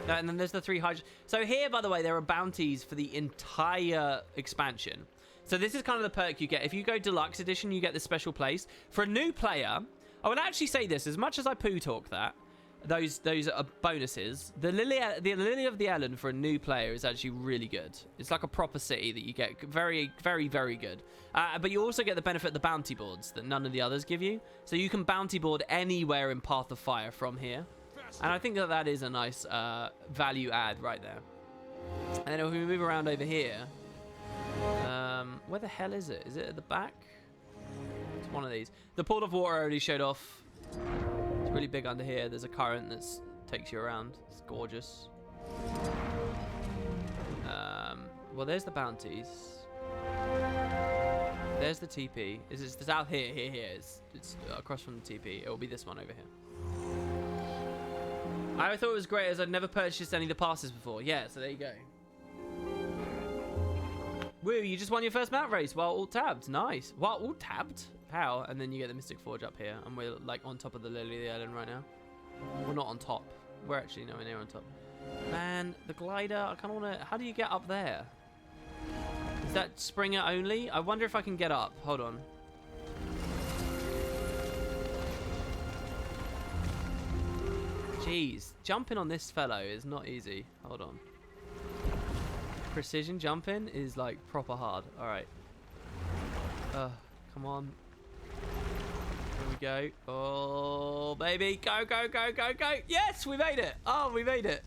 No, and then there's the 3 hydrogen. So here, by the way, there are bounties for the entire expansion. So this is kind of the perk you get. If you go Deluxe Edition, you get this special place. For a new player, I would actually say this, as much as I poo talk that, those are bonuses. The Lily of the Ellen for a new player is actually really good. It's like a proper city that you get. Very, very, very good. But you also get the benefit of the bounty boards that none of the others give you. So you can bounty board anywhere in Path of Fire from here. And I think that that is a nice value add right there. And then if we move around over here, where the hell is it? Is it at the back? It's one of these. The pool of water I already showed off. It's really big under here. There's a current that takes you around. It's gorgeous. Well, there's the bounties. There's the TP. It's out here, here. It's across from the TP. It will be this one over here. I thought it was great as I'd never purchased any of the passes before. Yeah, so there you go. Woo, you just won your first mount race while all tabbed. Nice. While all tabbed? How? And then you get the Mystic Forge up here. And we're like on top of the Lily of the Island right now. We're not on top. We're actually nowhere near on top. Man, the glider, I kind of want to... How do you get up there? Is that Springer only? I wonder if I can get up. Hold on. Jeez, jumping on this fellow is not easy. Hold on. Precision jumping is like proper hard. All right. Come on. Here we go. Oh, baby. Go, go, go, go, go. Yes, we made it. Oh, we made it.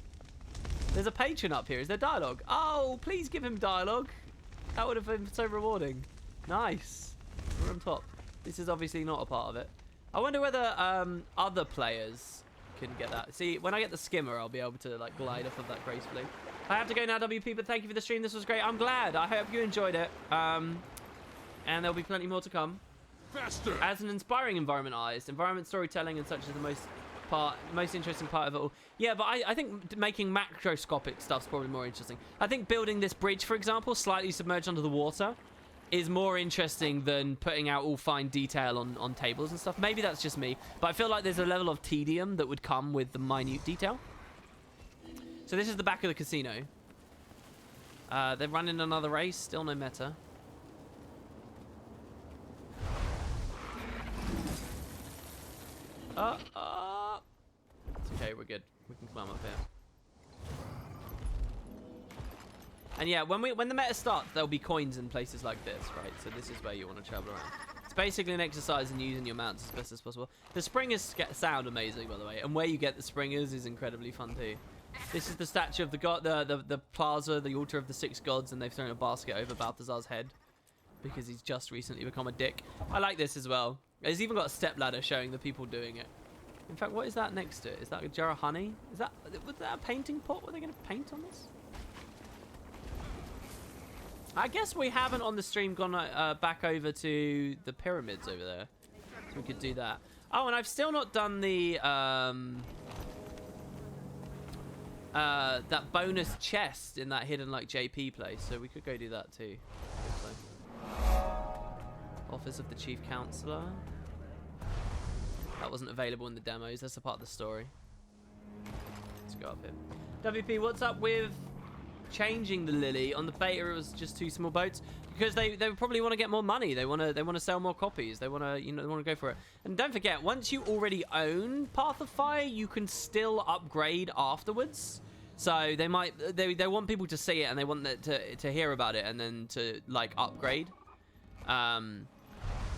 There's a patron up here. Is there dialogue? Oh, please give him dialogue. That would have been so rewarding. Nice. We're on top. This is obviously not a part of it. I wonder whether other players can get that. See, when I get the skimmer, I'll be able to like glide off of that gracefully. I have to go now, WP, but thank you for the stream. This was great. I'm glad. I hope you enjoyed it. And there'll be plenty more to come. Faster. As an inspiring environment artist, environment storytelling and such is the most interesting part of it all. Yeah, but I think making macroscopic stuff's probably more interesting. I think building this bridge, for example, slightly submerged under the water, is more interesting than putting out all fine detail on tables and stuff. Maybe that's just me, but I feel like there's a level of tedium that would come with the minute detail. So this is the back of the casino. They're running another race, still no meta. It's okay, we're good. We can climb up here. And yeah, when the meta starts, there'll be coins in places like this, right? So this is where you want to travel around. It's basically an exercise in using your mounts as best as possible. The springers sound amazing, by the way, and where you get the springers is incredibly fun too. This is the statue of the god, the plaza, the altar of the 6 gods, and they've thrown a basket over Balthazar's head because he's just recently become a dick. I like this as well. It's even got a step ladder showing the people doing it. In fact, what is that next to it? Is that a jar of honey? Was that a painting pot? Were they going to paint on this? I guess we haven't on the stream gone back over to the pyramids over there. So we could do that. Oh, and I've still not done the that bonus chest in that hidden like JP place. So we could go do that too. Office of the Chief Counselor. That wasn't available in the demos. That's a part of the story. Let's go up here. WP, what's up with changing the Lily? On the beta, it was just 2 small boats because they probably want to get more money. They want to sell more copies. They want to they want to go for it. And don't forget, once you already own Path of Fire, you can still upgrade afterwards. So they want people to see it and they want to hear about it and then to like upgrade.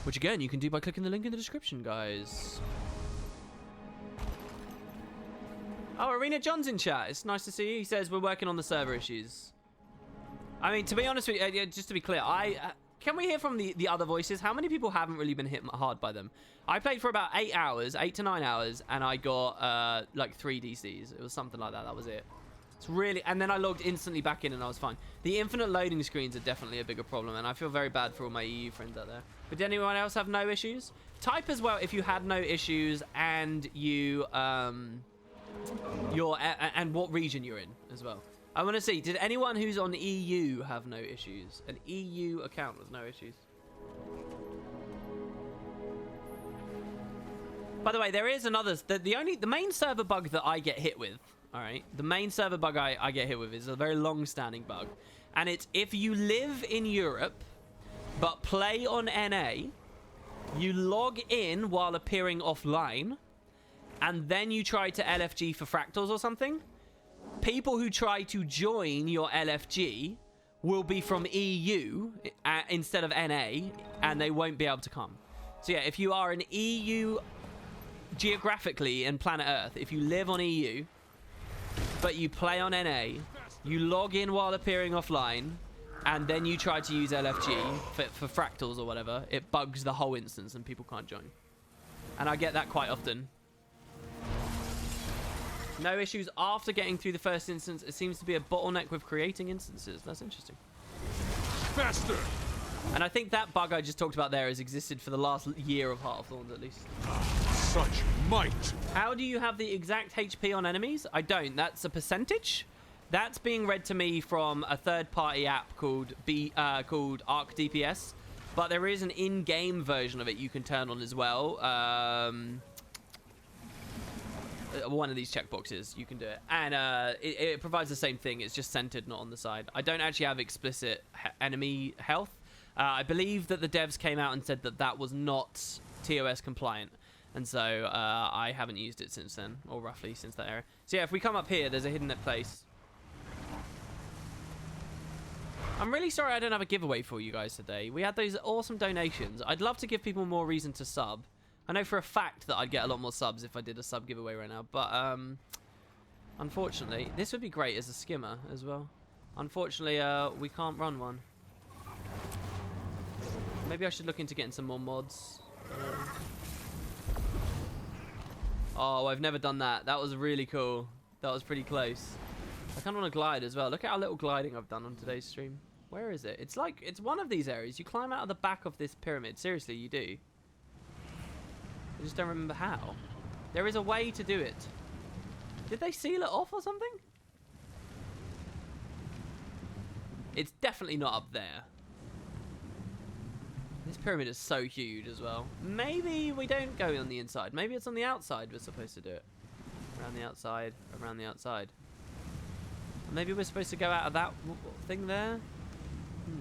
Which again, you can do by clicking the link in the description, guys. Oh, Arena John's in chat. It's nice to see you. He says we're working on the server issues. I mean, to be honest with you, just to be clear, can we hear from the other voices? How many people haven't really been hit hard by them? I played for about 8 hours, 8 to 9 hours, and I got like 3 DCs. It was something like that. That was it. It's really, and then I logged instantly back in and I was fine. The infinite loading screens are definitely a bigger problem, and I feel very bad for all my EU friends out there. But did anyone else have no issues? Type as well if you had no issues and you and what region you're in as well. I want to see, did anyone who's on EU have no issues? An EU account with no issues. By the way, there is another, the main server bug that I get hit with, all right, the main server bug I get hit with is a very long-standing bug, and it's if you live in Europe but play on NA, you log in while appearing offline, and then you try to LFG for fractals or something, people who try to join your LFG will be from EU instead of NA, and they won't be able to come. So yeah, if you are an EU geographically in planet Earth, if you live on EU but you play on NA, you log in while appearing offline, and then you try to use LFG for fractals or whatever, it bugs the whole instance and people can't join. And I get that quite often. No issues after getting through the first instance. It seems to be a bottleneck with creating instances. That's interesting. Faster! And I think that bug I just talked about there has existed for the last year of Heart of Thorns at least. Such might! How do you have the exact HP on enemies? I don't. That's a percentage. That's being read to me from a third-party app called Arc DPS. But there is an in-game version of it you can turn on as well. One of these checkboxes, you can do it. And it provides the same thing. It's just centered, not on the side. I don't actually have explicit enemy health. I believe that the devs came out and said that that was not TOS compliant. And so I haven't used it since then, or roughly since that era. So yeah, if we come up here, there's a hidden place. I'm really sorry I don't have a giveaway for you guys today. We had those awesome donations. I'd love to give people more reason to sub. I know for a fact that I'd get a lot more subs if I did a sub giveaway right now, but unfortunately, this would be great as a skimmer as well. Unfortunately, we can't run one. Maybe I should look into getting some more mods. Oh, I've never done that. That was really cool. That was pretty close. I kind of want to glide as well. Look at how little gliding I've done on today's stream. Where is it? It's like, it's one of these areas. You climb out of the back of this pyramid. Seriously, you do. I just don't remember how. There is a way to do it. Did they seal it off or something? It's definitely not up there. This pyramid is so huge as well. Maybe we don't go on the inside. Maybe it's on the outside we're supposed to do it. Around the outside, around the outside. Maybe we're supposed to go out of that thing there?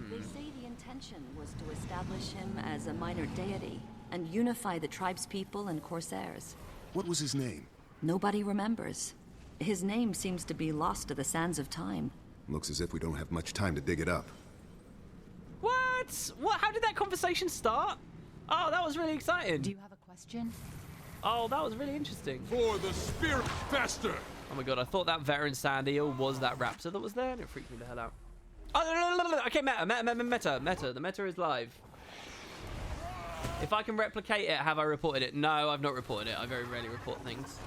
They say the intention was to establish him as a minor deity and unify the tribe's people and corsairs. What was his name? Nobody remembers. His name seems to be lost to the sands of time. Looks as if we don't have much time to dig it up. What? What? How did that conversation start? Oh, that was really exciting. Do you have a question? Oh, that was really interesting. For the spirit, faster! Oh my god, I thought that veteran sand eel was that raptor that was there, and it freaked me the hell out. Oh, no. Okay, meta. The meta is live. If I can replicate it, have I reported it? No, I've not reported it. I very rarely report things.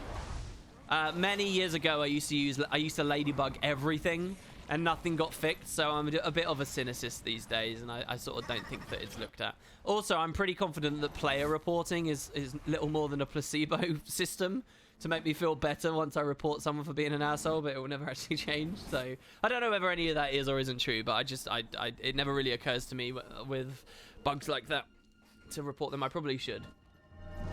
Many years ago, I used to ladybug everything, and nothing got fixed, so I'm a bit of a cynicist these days, and I sort of don't think that it's looked at. Also, I'm pretty confident that player reporting is little more than a placebo system to make me feel better once I report someone for being an asshole, but it will never actually change. So I don't know whether any of that is or isn't true, but it never really occurs to me with bugs like that to report them. I probably should.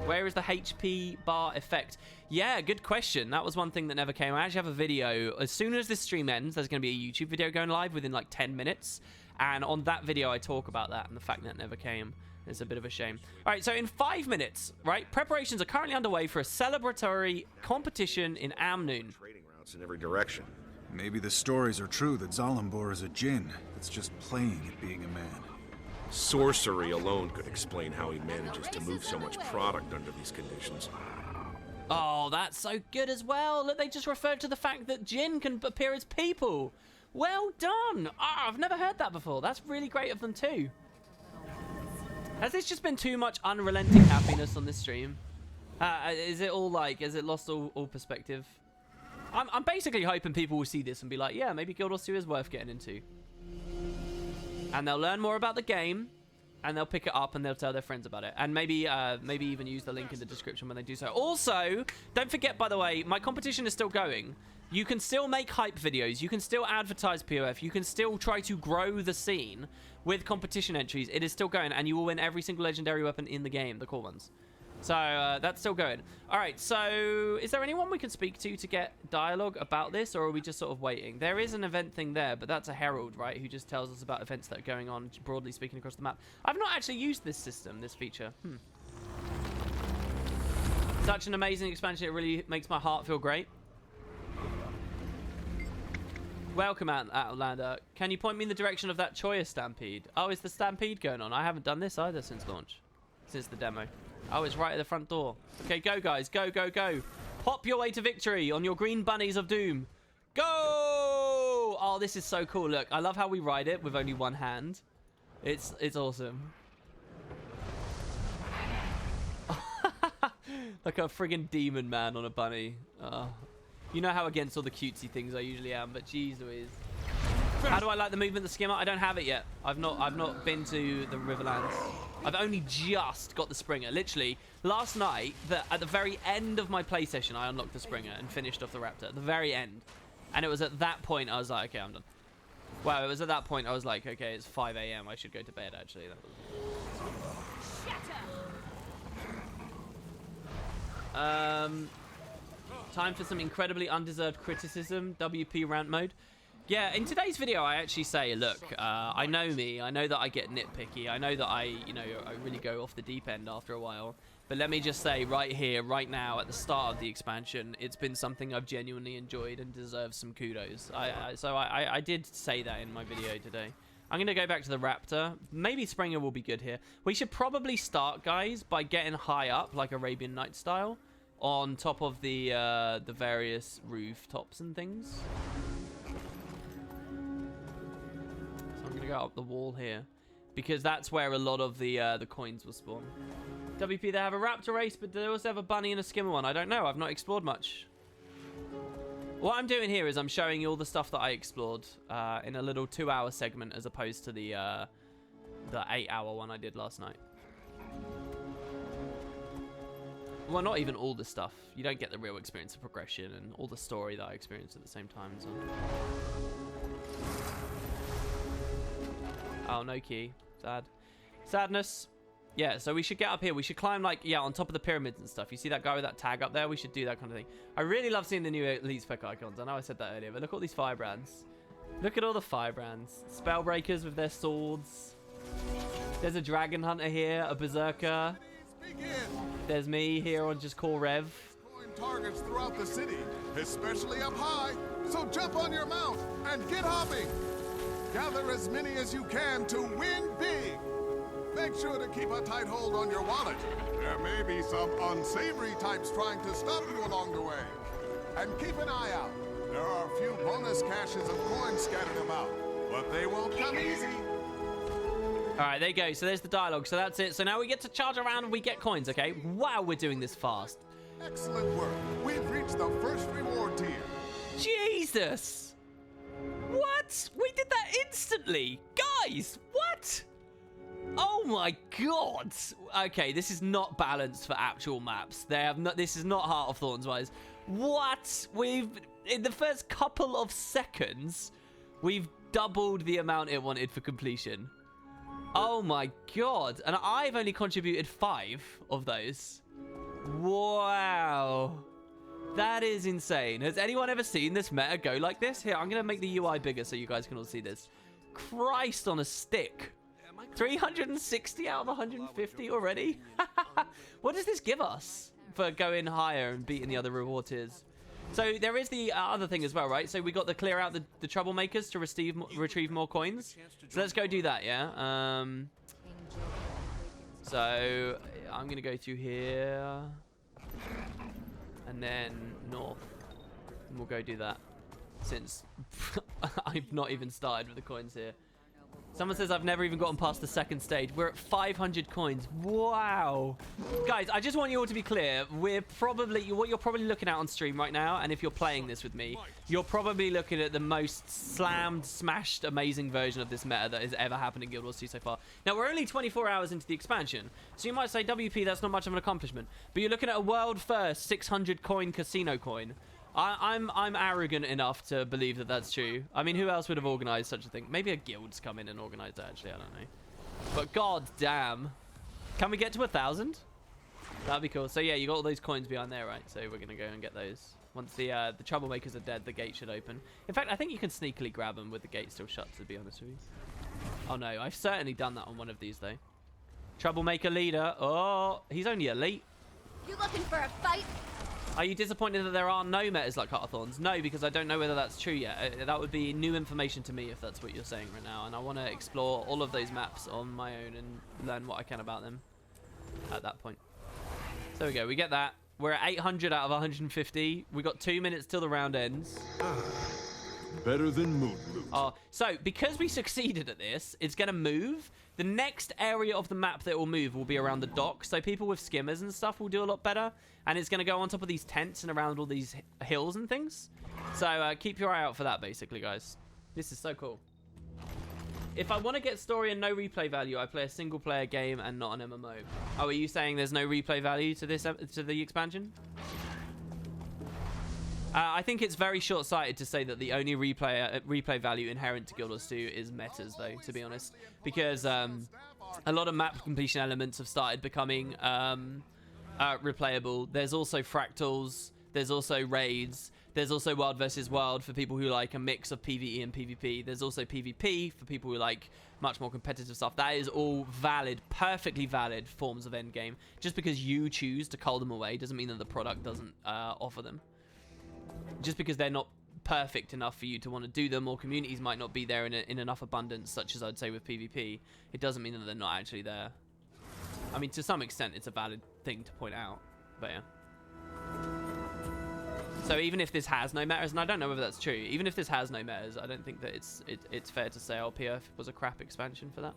Where is the HP bar effect? Yeah, good question. That was one thing that never came. I actually have a video. As soon as this stream ends, there's going to be a YouTube video going live within like 10 minutes. And on that video, I talk about that and the fact that it never came. It's a bit of a shame. All right, so in 5 minutes, right, preparations are currently underway for a celebratory competition in Amnoon. Trading routes in every direction. Maybe the stories are true that Zalimbor is a djinn that's just playing at being a man. Sorcery alone could explain how he manages to move so much product under these conditions. Oh, that's so good as well. Look, they just referred to the fact that Jinn can appear as people. Well done. Oh, I've never heard that before. That's really great of them too. Has this just been too much unrelenting happiness on this stream? Is it lost all perspective? I'm basically hoping people will see this and be like, yeah, maybe Guild Wars 2 is worth getting into. And they'll learn more about the game, and they'll pick it up, and they'll tell their friends about it. And maybe even use the link in the description when they do so. Also, don't forget, by the way, my competition is still going. You can still make hype videos. You can still advertise POF. You can still try to grow the scene with competition entries. It is still going, and you will win every single legendary weapon in the game, the cool ones. So that's still going. All right, so is there anyone we can speak to get dialogue about this, or are we just sort of waiting? There is an event thing there, but that's a herald, right, who just tells us about events that are going on, broadly speaking, across the map. I've not actually used this system, this feature. Such an amazing expansion. It really makes my heart feel great. Welcome, Outlander. Can you point me in the direction of that Choya Stampede? Oh, is the Stampede going on? I haven't done this either since launch. Since the demo. Oh, it's right at the front door. Okay, go, guys. Go, go, go. Hop your way to victory on your green bunnies of doom. Go! Oh, this is so cool. Look, I love how we ride it with only one hand. It's awesome. Like a friggin' demon man on a bunny. You know how against all the cutesy things I usually am, but jeez Louise. How do I like the movement of the skimmer? I don't have it yet. I've not been to the Riverlands. I've only just got the Springer. Literally, last night, at the very end of my play session, I unlocked the Springer and finished off the Raptor. At the very end. And it was at that point I was like, okay, I'm done. Wow, it was at that point I was like, okay, it's 5 a.m. I should go to bed, actually. That was... Time for some incredibly undeserved criticism. WP rant mode. Yeah, in today's video, I actually say, look, I know me. I know that I get nitpicky. I know that I really go off the deep end after a while. But let me just say right here, right now, at the start of the expansion, it's been something I've genuinely enjoyed and deserves some kudos. So I did say that in my video today. I'm going to go back to the Raptor. Maybe Springer will be good here. We should probably start, guys, by getting high up, like Arabian Night style, on top of the various rooftops and things. So I'm going to go up the wall here, because that's where a lot of the coins will spawn. WP, they have a Raptor race, but they also have a bunny and a skimmer one. I don't know. I've not explored much. What I'm doing here is I'm showing you all the stuff that I explored in a little 2-hour segment as opposed to the 8-hour one I did last night. Well, not even all the stuff. You don't get the real experience of progression and all the story that I experienced at the same time. So. Oh, no key. Sad. Sadness. Yeah, so we should get up here. We should climb, like, yeah, on top of the pyramids and stuff. You see that guy with that tag up there? We should do that kind of thing. I really love seeing the new Elite Spec icons. I know I said that earlier, but look at all these firebrands. Look at all the firebrands. Spellbreakers with their swords. There's a dragon hunter here, a berserker. There's me here on just Core Rev. Targets throughout the city, especially up high. So jump on your mount and get hopping. Gather as many as you can to win big. Make sure to keep a tight hold on your wallet. There may be some unsavory types trying to stop you along the way. And keep an eye out. There are a few bonus caches of coins scattered about, but they won't come easy. All right, there you go. So there's the dialogue. So that's it. So now we get to charge around and we get coins, okay? Wow, we're doing this fast. Excellent work. We've reached the first reward tier. Jesus! What? We did that instantly. Guys, what? Oh my god. Okay, this is not balanced for actual maps. They have not. This is not Heart of Thorns wise. What? We've in the first couple of seconds, we've doubled the amount it wanted for completion. Oh my god. And I've only contributed 5 of those. Wow. That is insane. Has anyone ever seen this meta go like this? Here, I'm going to make the UI bigger so you guys can all see this. Christ on a stick. 360 out of 150 already? What does this give us for going higher and beating the other reward tiers? So there is the other thing as well, right? So we got to clear out the troublemakers to retrieve more coins. So let's go do that, yeah? So I'm going to go through here. And then north. And we'll go do that. Since I've not even started with the coins here. Someone says I've never even gotten past the second stage. We're at 500 coins. Wow. Guys, I just want you all to be clear. We're probably, what you're probably looking at on stream right now, and if you're playing this with me, you're probably looking at the most slammed, smashed, amazing version of this meta that has ever happened in Guild Wars 2 so far. Now, we're only 24 hours into the expansion, so you might say, WP, that's not much of an accomplishment. But you're looking at a world first 600 coin casino coin. I'm arrogant enough to believe that that's true. I mean, who else would have organized such a thing? Maybe a guild's come in and organized it, actually. I don't know. But god damn. Can we get to 1,000? That'd be cool. So yeah, you got all those coins behind there, right? So we're going to go and get those. Once the troublemakers are dead, the gate should open. In fact, I think you can sneakily grab them with the gate still shut, to be honest with you. Oh no, I've certainly done that on one of these, though. Troublemaker leader. Oh, he's only elite. You looking for a fight? Are you disappointed that there are no metas like Heart of Thorns? No, because I don't know whether that's true yet. That would be new information to me if that's what you're saying right now. And I want to explore all of those maps on my own and learn what I can about them at that point. So there we go. We get that. We're at 800 out of 150. We got 2 minutes till the round ends. Better than moon loot. Oh, so because we succeeded at this, it's going to move. The next area of the map that it will move will be around the dock. So people with skimmers and stuff will do a lot better. And it's going to go on top of these tents and around all these hills and things. So keep your eye out for that, basically, guys. This is so cool. If I want to get story and no replay value, I play a single-player game and not an MMO. Oh, are you saying there's no replay value to this to the expansion? I think it's very short-sighted to say that the only replay value inherent to Guild Wars 2 is metas, though, to be honest. Because a lot of map completion elements have started becoming replayable. There's also fractals. There's also raids. There's also Wild versus Wild for people who like a mix of PvE and PvP. There's also PvP for people who like much more competitive stuff. That is all valid, perfectly valid forms of endgame. Just because you choose to cull them away doesn't mean that the product doesn't offer them. Just because they're not perfect enough for you to want to do them, or communities might not be there in enough abundance, such as I'd say with PvP, it doesn't mean that they're not actually there. I mean, to some extent, it's a valid thing to point out, but yeah. So even if this has no metas, and I don't know whether that's true, even if this has no metas, I don't think that it's fair to say LPF was a crap expansion for that.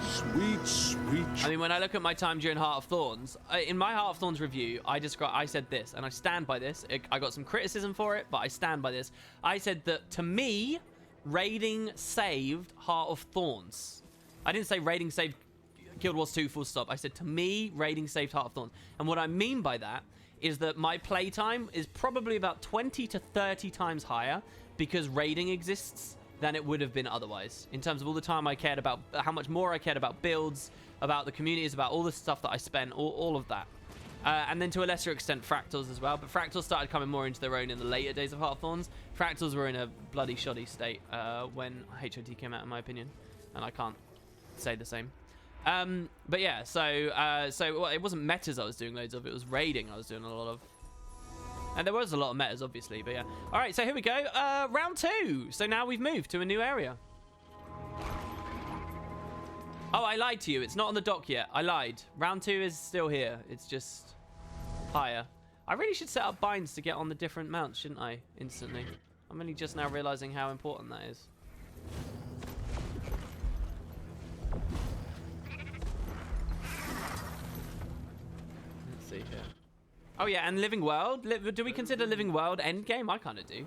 Sweet, sweet. I mean, when I look at my time during Heart of Thorns, in my Heart of Thorns review, I said this, and I stand by this. I got some criticism for it, but I stand by this. I said that, to me, raiding saved Heart of Thorns. I didn't say raiding saved Guild Wars 2 full stop. I said, to me, raiding saved Heart of Thorns. And what I mean by that is that my playtime is probably about 20 to 30 times higher because raiding exists than it would have been otherwise. In terms of all the time I cared about, how much more I cared about builds, about the communities, about all the stuff that I spent, all of that. And then to a lesser extent, fractals as well. But fractals started coming more into their own in the later days of Heart of Thorns. Fractals were in a bloody shoddy state when HOT came out, in my opinion. And I can't say the same. But yeah, so well, it wasn't metas I was doing loads of, it was raiding I was doing a lot of. And there was a lot of metas, obviously, but yeah. All right, so here we go. Round 2. So now we've moved to a new area. Oh, I lied to you. It's not on the dock yet. I lied. Round 2 is still here. It's just higher. I really should set up binds to get on the different mounts, shouldn't I? Instantly. I'm only just now realizing how important that is. Let's see here. Oh yeah, and Living World. Do we consider Living World endgame? I kind of do.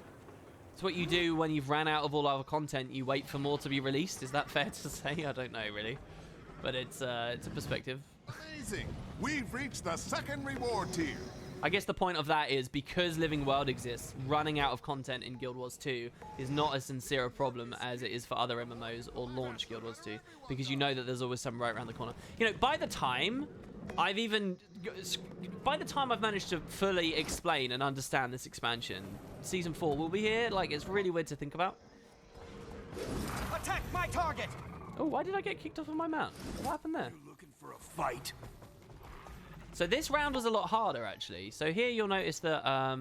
It's what you do when you've ran out of all other content. You wait for more to be released. Is that fair to say? I don't know really, but it's a perspective. Amazing! We've reached the second reward tier. I guess the point of that is because Living World exists, running out of content in Guild Wars 2 is not as sincere a problem as it is for other MMOs or launch Guild Wars 2, because you know that there's always some right around the corner. You know, by the time I've managed to fully explain and understand this expansion, Season 4 will be here. Like, it's really weird to think about. Attack my target! Oh, why did I get kicked off of my mount? What happened there? You looking for a fight? So this round was a lot harder, actually. So here you'll notice that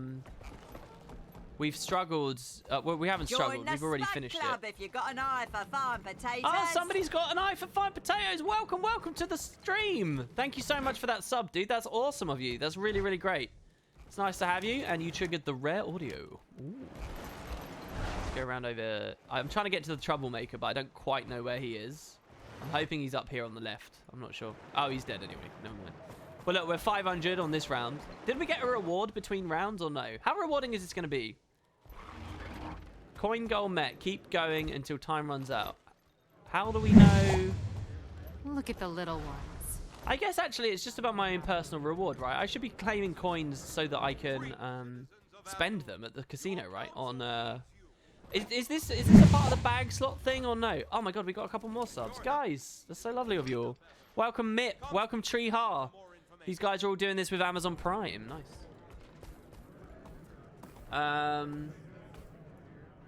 we've struggled. Well, we haven't struggled. We've already finished it. If you got an eye for farm potatoes. Oh, somebody's got an eye for fine potatoes. Welcome, welcome to the stream. Thank you so much for that sub, dude. That's awesome of you. That's really, really great. It's nice to have you, and you triggered the rare audio. Ooh. Go around over. I'm trying to get to the troublemaker, but I don't quite know where he is. I'm hoping he's up here on the left. I'm not sure. Oh, he's dead anyway. Never mind. Well, look, we're 500 on this round. Did we get a reward between rounds or no? How rewarding is this going to be? Coin goal met. Keep going until time runs out. How do we know? Look at the little ones. I guess actually it's just about my own personal reward, right? I should be claiming coins so that I can spend them at the casino, right? On is this a part of the bag slot thing or no? Oh my god, we got a couple more subs, guys. That's so lovely of you all. Welcome Mip. Welcome Tree Har. These guys are all doing this with Amazon Prime. Nice.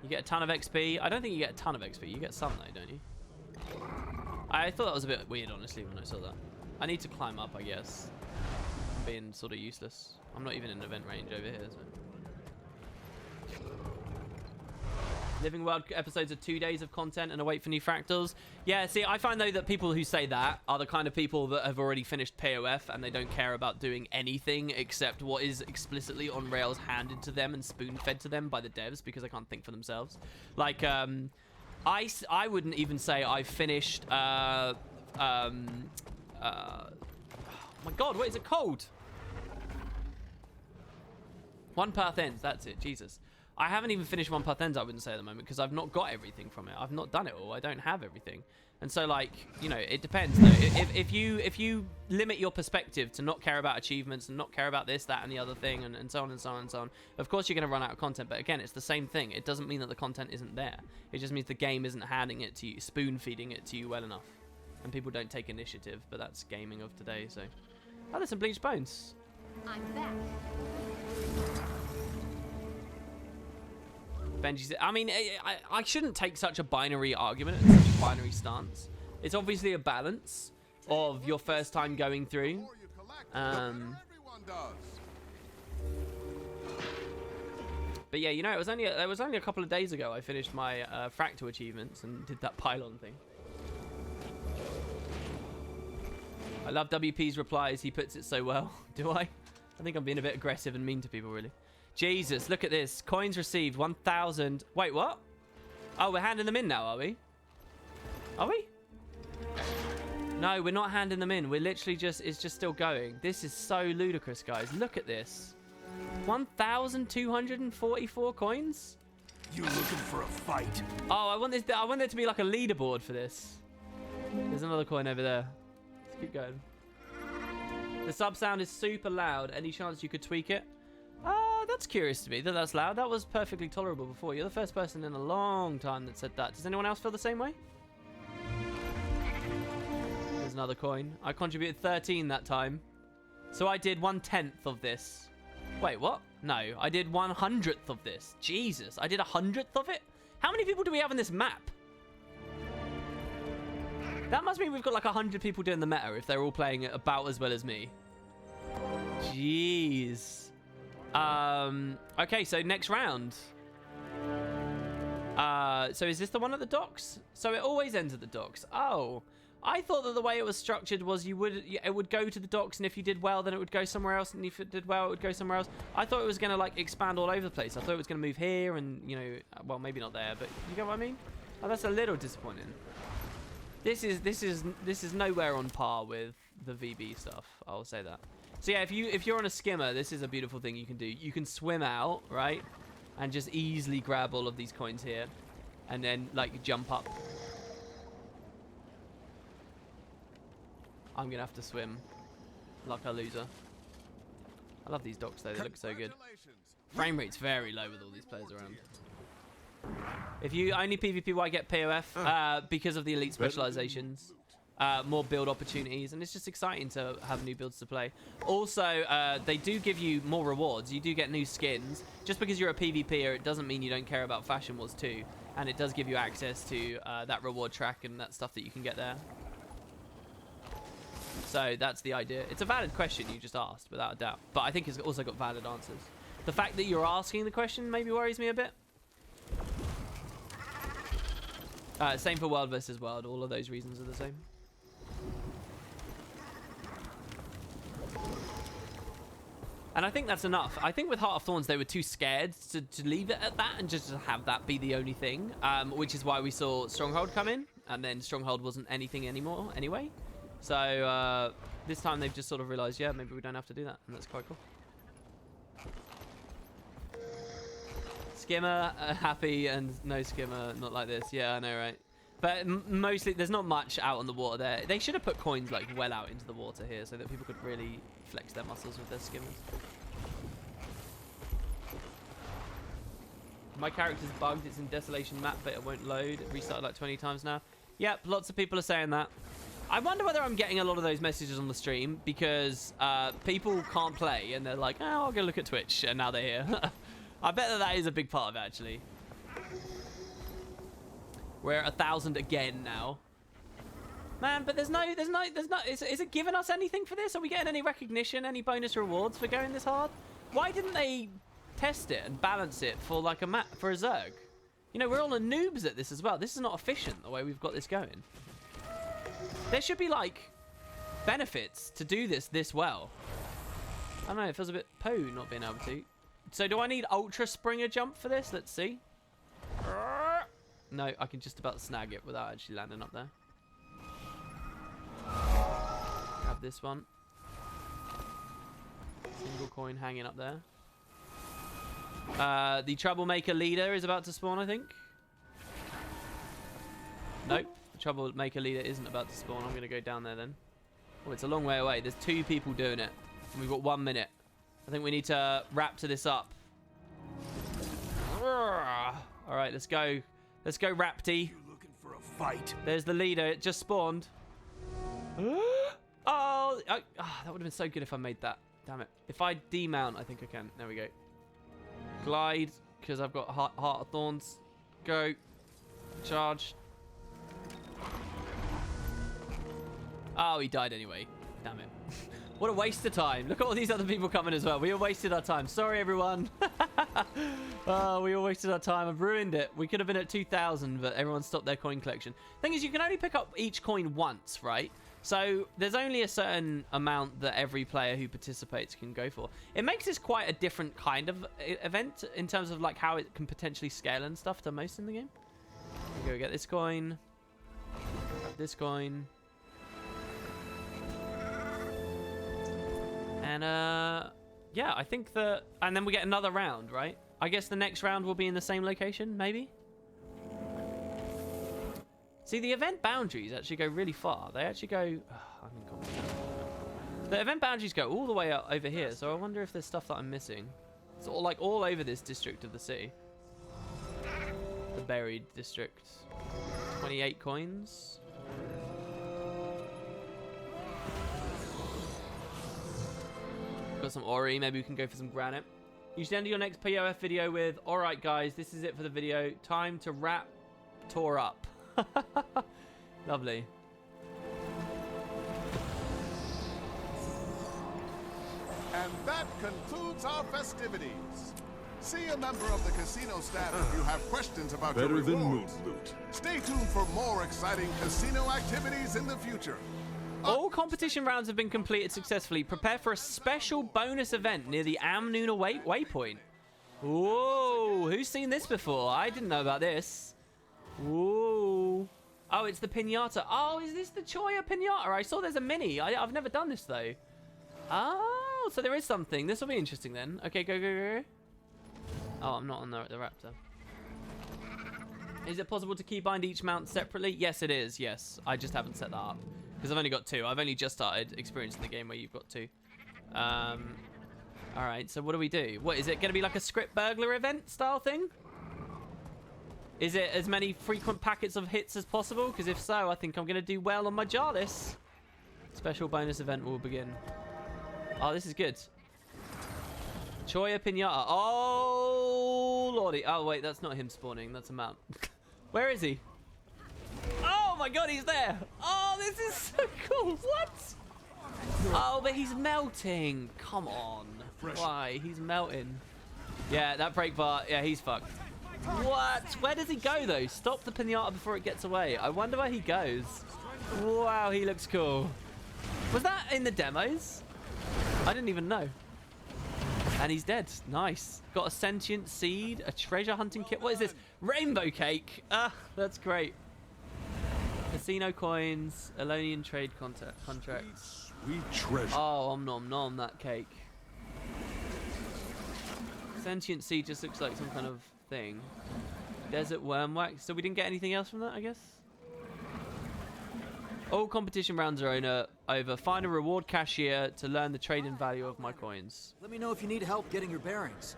You get a ton of XP. I don't think you get a ton of XP. You get some though, don't you? I thought that was a bit weird, honestly, when I saw that. I need to climb up, I guess. I'm being sort of useless. I'm not even in event range over here, so. Living World episodes are 2 days of content and a wait for new fractals. Yeah, see, I find though that people who say that are the kind of people that have already finished POF and they don't care about doing anything except what is explicitly on Rails handed to them and spoon-fed to them by the devs because they can't think for themselves. Like, I wouldn't even say I've finished, oh my god, what is it called? One Path Ends, that's it, Jesus. I haven't even finished One Path Ends, I wouldn't say at the moment, because I've not got everything from it. I've not done it all. I don't have everything. And so, like, you know, it depends. Though. If you limit your perspective to not care about achievements and not care about this, that, and the other thing, and so on and so on and so on, of course you're going to run out of content. But again, it's the same thing. It doesn't mean that the content isn't there. It just means the game isn't handing it to you, spoon-feeding it to you well enough. And people don't take initiative, but that's gaming of today, so... Oh, there's some bleached bones. I'm back. Benji said, I mean, I shouldn't take such a binary argument and such a binary stance. It's obviously a balance of your first time going through. But yeah, you know, it was only a couple of days ago I finished my fractal achievements and did that pylon thing. I love WP's replies. He puts it so well. Do I? I think I'm being a bit aggressive and mean to people, really. Jesus, look at this. Coins received, 1,000. Wait, what? Oh, we're handing them in now, are we? Are we? No, we're not handing them in. We're literally just... It's just still going. This is so ludicrous, guys. Look at this. 1,244 coins? You looking for a fight? Oh, I want there to be like a leaderboard for this. There's another coin over there. Let's keep going. The sub sound is super loud. Any chance you could tweak it? That's curious to me that that's loud. That was perfectly tolerable before. You're the first person in a long time that said that. Does anyone else feel the same way? There's another coin. I contributed 13 that time. So I did 1/10 of this. Wait, what? No, I did 1/100th of this. Jesus, I did 100th of it? How many people do we have in this map? That must mean we've got like 100 people doing the meta if they're all playing it about as well as me. Jeez. Okay, so next round. So is this the one at the docks? So it always ends at the docks. Oh, I thought that the way it was structured was it would go to the docks, and if you did well, then it would go somewhere else, and if it did well, it would go somewhere else. I thought it was going to like expand all over the place. I thought it was going to move here, and you know, well, maybe not there, but you get what I mean? Oh, that's a little disappointing. This is nowhere on par with the VB stuff. I'll say that. So yeah, if you're on a skimmer, this is a beautiful thing you can do. You can swim out, right, and just easily grab all of these coins here, and then like jump up. I'm gonna have to swim like a loser. I love these docks though; they look so good. Frame rate's very low with all these players around. If you only PvP, why get POF? Because of the elite specializations. More build opportunities, and it's just exciting to have new builds to play. Also, they do give you more rewards. You do get new skins. Just because you're a PvPer, it doesn't mean you don't care about Fashion Wars 2. And it does give you access to that reward track and that stuff that you can get there. So that's the idea. It's a valid question you just asked, without a doubt. But I think it's also got valid answers. The fact that you're asking the question maybe worries me a bit. Same for World vs. World. All of those reasons are the same. And I think that's enough. I think with Heart of Thorns, they were too scared to leave it at that and just have that be the only thing, which is why we saw Stronghold come in, and then Stronghold wasn't anything anymore anyway. So this time they've just sort of realized, yeah, maybe we don't have to do that, and that's quite cool. Skimmer, happy, and no skimmer, not like this. Yeah, I know, right? But mostly, there's not much out on the water there. They should have put coins like well out into the water here so that people could really flex their muscles with their skimmers. My character's bugged. It's in Desolation map, but it won't load. It restarted like 20 times now. Yep, lots of people are saying that. I wonder whether I'm getting a lot of those messages on the stream because people can't play and they're like, oh, I'll go look at Twitch, and now they're here. I bet that is a big part of it, actually. We're at 1,000 again now. Man, but there's no, is it giving us anything for this? Are we getting any recognition, any bonus rewards for going this hard? Why didn't they test it and balance it for like a map, for a Zerg? You know, we're all noobs at this as well. This is not efficient, the way we've got this going. There should be, like, benefits to do this well. I don't know, it feels a bit poo not being able to. So do I need Ultra Springer Jump for this? Let's see. No, I can just about snag it without actually landing up there. Grab this one. Single coin hanging up there. The Troublemaker leader is about to spawn, I think. Nope, the Troublemaker leader isn't about to spawn. I'm going to go down there then. Oh, it's a long way away. There's 2 people doing it. And we've got 1 minute. I think we need to raptor this up. All right, let's go. Let's go, Rapty. You looking for a fight? There's the leader. It just spawned. Oh, that would have been so good if I made that. Damn it. If I demount, I think I can. There we go. Glide, because I've got Heart of Thorns. Go. Charge. Oh, he died anyway. Damn it. What a waste of time. Look at all these other people coming as well. We all wasted our time. Sorry, everyone. Oh, we all wasted our time. I've ruined it. We could have been at 2,000, but everyone stopped their coin collection. Thing is, you can only pick up each coin once, right? So there's only a certain amount that every player who participates can go for. It makes this quite a different kind of event in terms of like how it can potentially scale and stuff to most in the game. Go get this coin. Grab this coin. And, yeah, I think that... And then we get another round, right? I guess the next round will be in the same location, maybe? See, the event boundaries actually go really far. They actually go... Oh, I'm incompetent. The event boundaries go all the way up over here, so I wonder if there's stuff that I'm missing. It's all, like, all over this district of the city. The buried district. 28 coins. Got some Ori, maybe we can go for some granite. You should end your next POF video with, alright guys, this is it for the video. Time to wrap Tor up. Lovely. And that concludes our festivities. See a member of the casino staff if you have questions about your Better than rewards. moon loot. Stay tuned for more exciting casino activities in the future. All competition rounds have been completed successfully. Prepare for a special bonus event near the Amnoon waypoint. Whoa, who's seen this before? I didn't know about this. Whoa. Oh, it's the pinata. Oh, is this the Choya pinata? I saw there's a mini. I've never done this, though. Oh, so there is something. This will be interesting, then. Okay, go, go, go. Oh, I'm not on the raptor. Is it possible to keybind each mount separately? Yes, it is. Yes. I just haven't set that up. Because I've only got 2. I've only just started experiencing the game where you've got 2. Alright, so what do we do? What, is it going to be like a script burglar event style thing? Is it as many frequent packets of hits as possible? Because if so, I think I'm going to do well on my Jarlis. Special bonus event will begin. Oh, this is good. Choya Pinata. Oh, lordy. Oh, wait, that's not him spawning. That's a mount. Where is he? Oh my god, he's there. Oh, this is so cool. What? Oh, but he's melting. Come on. Why? He's melting. Yeah, that break bar. Yeah, he's fucked. What? Where does he go, though? Stop the pinata before it gets away. I wonder where he goes. Wow, he looks cool. Was that in the demos? I didn't even know. And he's dead. Nice. Got a sentient seed, a treasure hunting kit. What is this? Rainbow cake. Ah, that's great. Casino coins, Elonian trade contracts. Sweet treasure. Oh, nom nom that cake. Sentient seed just looks like some kind of thing. Desert worm wax. So we didn't get anything else from that, I guess. All competition rounds are over. Find a reward cashier to learn the trading value of my coins. Let me know if you need help getting your bearings.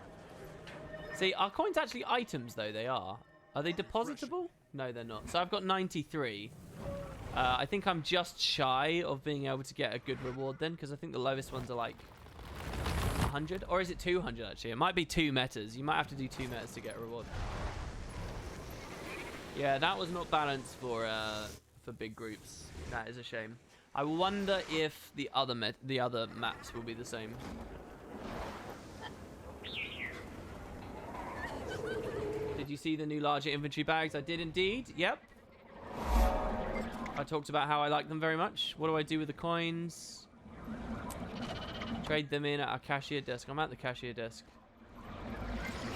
See, are coins actually items, though? They are. Are they depositable? No, they're not. So I've got 93. I think I'm just shy of being able to get a good reward then, because I think the lowest ones are like 100. Or is it 200, actually? It might be 2 metas. You might have to do 2 metas to get a reward. Yeah, that was not balanced for big groups. That is a shame. I wonder if the other maps will be the same. Did you see the new larger inventory bags? I did indeed. Yep. I talked about how I like them very much. What do I do with the coins? Trade them in at our cashier desk. I'm at the cashier desk.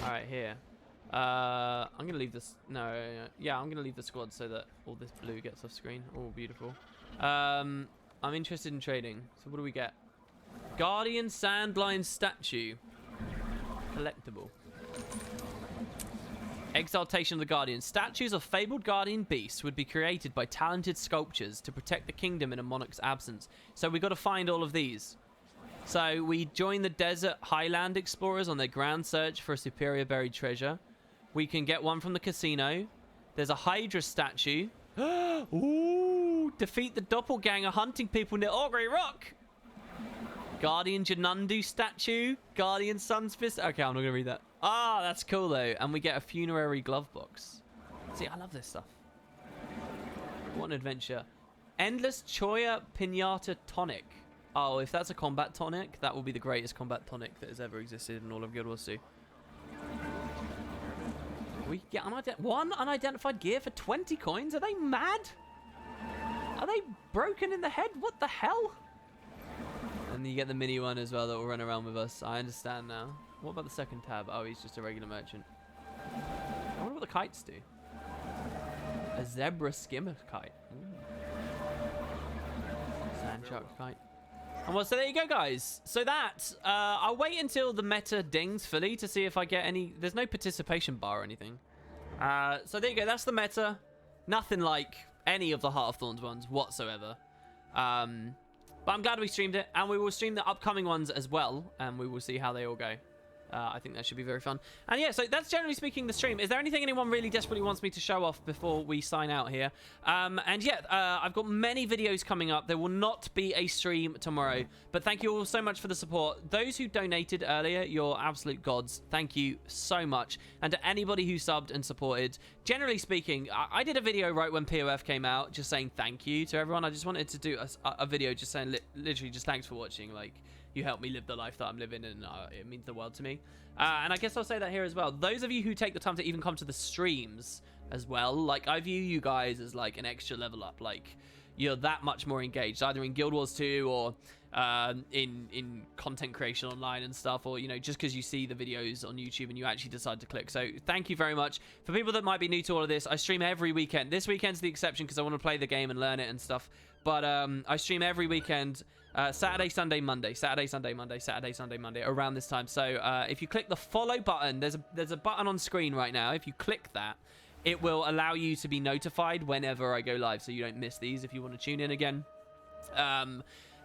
Alright, here. I'm going to leave this... No, yeah, I'm going to leave the squad so that all this blue gets off screen. Oh, beautiful. I'm interested in trading. So what do we get? Guardian Sandline Statue. Collectible. Exaltation of the Guardian. Statues of fabled guardian beasts would be created by talented sculptors to protect the kingdom in a monarch's absence. So we got to find all of these. So we join the desert highland explorers on their grand search for a superior buried treasure. We can get one from the casino. There's a Hydra statue. Ooh! Defeat the doppelganger hunting people near Augury Rock. Guardian Janundu statue. Guardian Sun's Fist. Okay, I'm not going to read that. Ah, that's cool, though. And we get a funerary glove box. See, I love this stuff. What an adventure. Endless Choya Pinata Tonic. Oh, if that's a combat tonic, that will be the greatest combat tonic that has ever existed in all of Guild Wars 2. We get one unidentified gear for 20 coins? Are they mad? Are they broken in the head? What the hell? And you get the mini one as well that will run around with us. I understand now. What about the second tab? Oh, he's just a regular merchant. I wonder what the kites do. A zebra skimmer kite. Ooh. Sand shark kite. And well, so there you go, guys. So that, I'll wait until the meta dings fully to see if I get any... There's no participation bar or anything. So there you go. That's the meta. Nothing like any of the Heart of Thorns ones whatsoever. But I'm glad we streamed it. And we will stream the upcoming ones as well. And we will see how they all go. I think that should be very fun. And yeah, so that's generally speaking the stream. Is there anything anyone really desperately wants me to show off before we sign out here? And yeah, I've got many videos coming up. There will not be a stream tomorrow. But thank you all so much for the support. Those who donated earlier, you're absolute gods. Thank you so much. And to anybody who subbed and supported, generally speaking, I did a video right when POF came out just saying thank you to everyone. I just wanted to do a video just saying literally just thanks for watching. Like, you helped me live the life that I'm living, and it means the world to me. And I guess I'll say that here as well. Those of you who take the time to even come to the streams as well, like, I view you guys as, like, an extra level up. Like, you're that much more engaged, either in Guild Wars 2 or in content creation online and stuff, or, you know, just because you see the videos on YouTube and you actually decide to click. So thank you very much. For people that might be new to all of this, I stream every weekend. This weekend's the exception because I want to play the game and learn it and stuff. But I stream every weekend, Saturday, Sunday, Monday, Saturday, Sunday, Monday, Saturday, Sunday, Monday, around this time. So if you click the follow button, there's a button on screen right now. If you click that, it will allow you to be notified whenever I go live, so you don't miss these if you want to tune in again.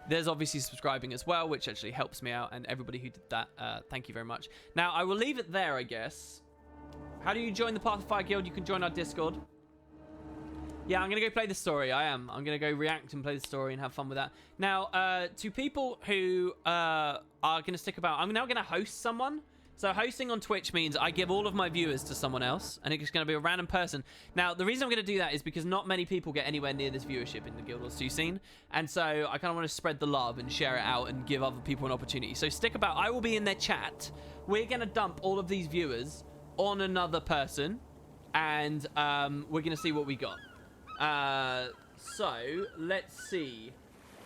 There's obviously subscribing as well, which actually helps me out, and everybody who did that, thank you very much. Now, I will leave it there, I guess. How do you join the Path of Fire Guild? You can join our Discord. Yeah, I'm going to go play the story. I'm going to go react and play the story and have fun with that. Now, to people who are going to stick about, I'm now going to host someone. So hosting on Twitch means I give all of my viewers to someone else, and it's going to be a random person. Now, the reason I'm going to do that is because not many people get anywhere near this viewership in the Guild Wars 2 scene, and so I kind of want to spread the love and share it out and give other people an opportunity. So stick about. I will be in their chat. We're going to dump all of these viewers on another person, and we're going to see what we got. So let's see.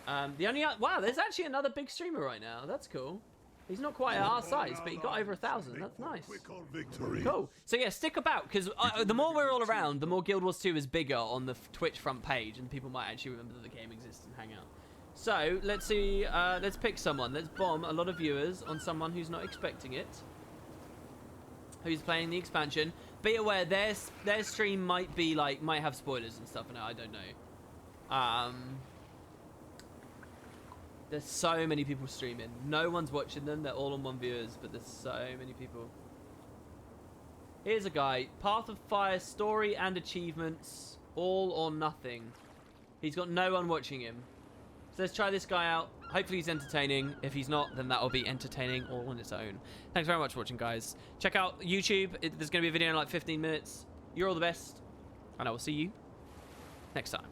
Wow, there's actually another big streamer right now. That's cool. He's not quite at our size, but he got over 1,000. That's nice. Cool. So yeah, stick about, because the more we're all around, the more Guild Wars 2 is bigger on the Twitch front page, and people might actually remember that the game exists and hang out. So let's see. Let's pick someone. Let's bomb a lot of viewers on someone who's not expecting it, who's playing the expansion. Be aware, their stream might have spoilers and stuff in it. I don't know. There's so many people streaming. No one's watching them. They're all on one viewers, but there's so many people. Here's a guy. Path of Fire, story and achievements. All or nothing. He's got no one watching him. So let's try this guy out. Hopefully he's entertaining. If he's not, then that'll be entertaining all on its own. Thanks very much for watching, guys. Check out YouTube. There's going to be a video in like 15 minutes. You're all the best. And I will see you next time.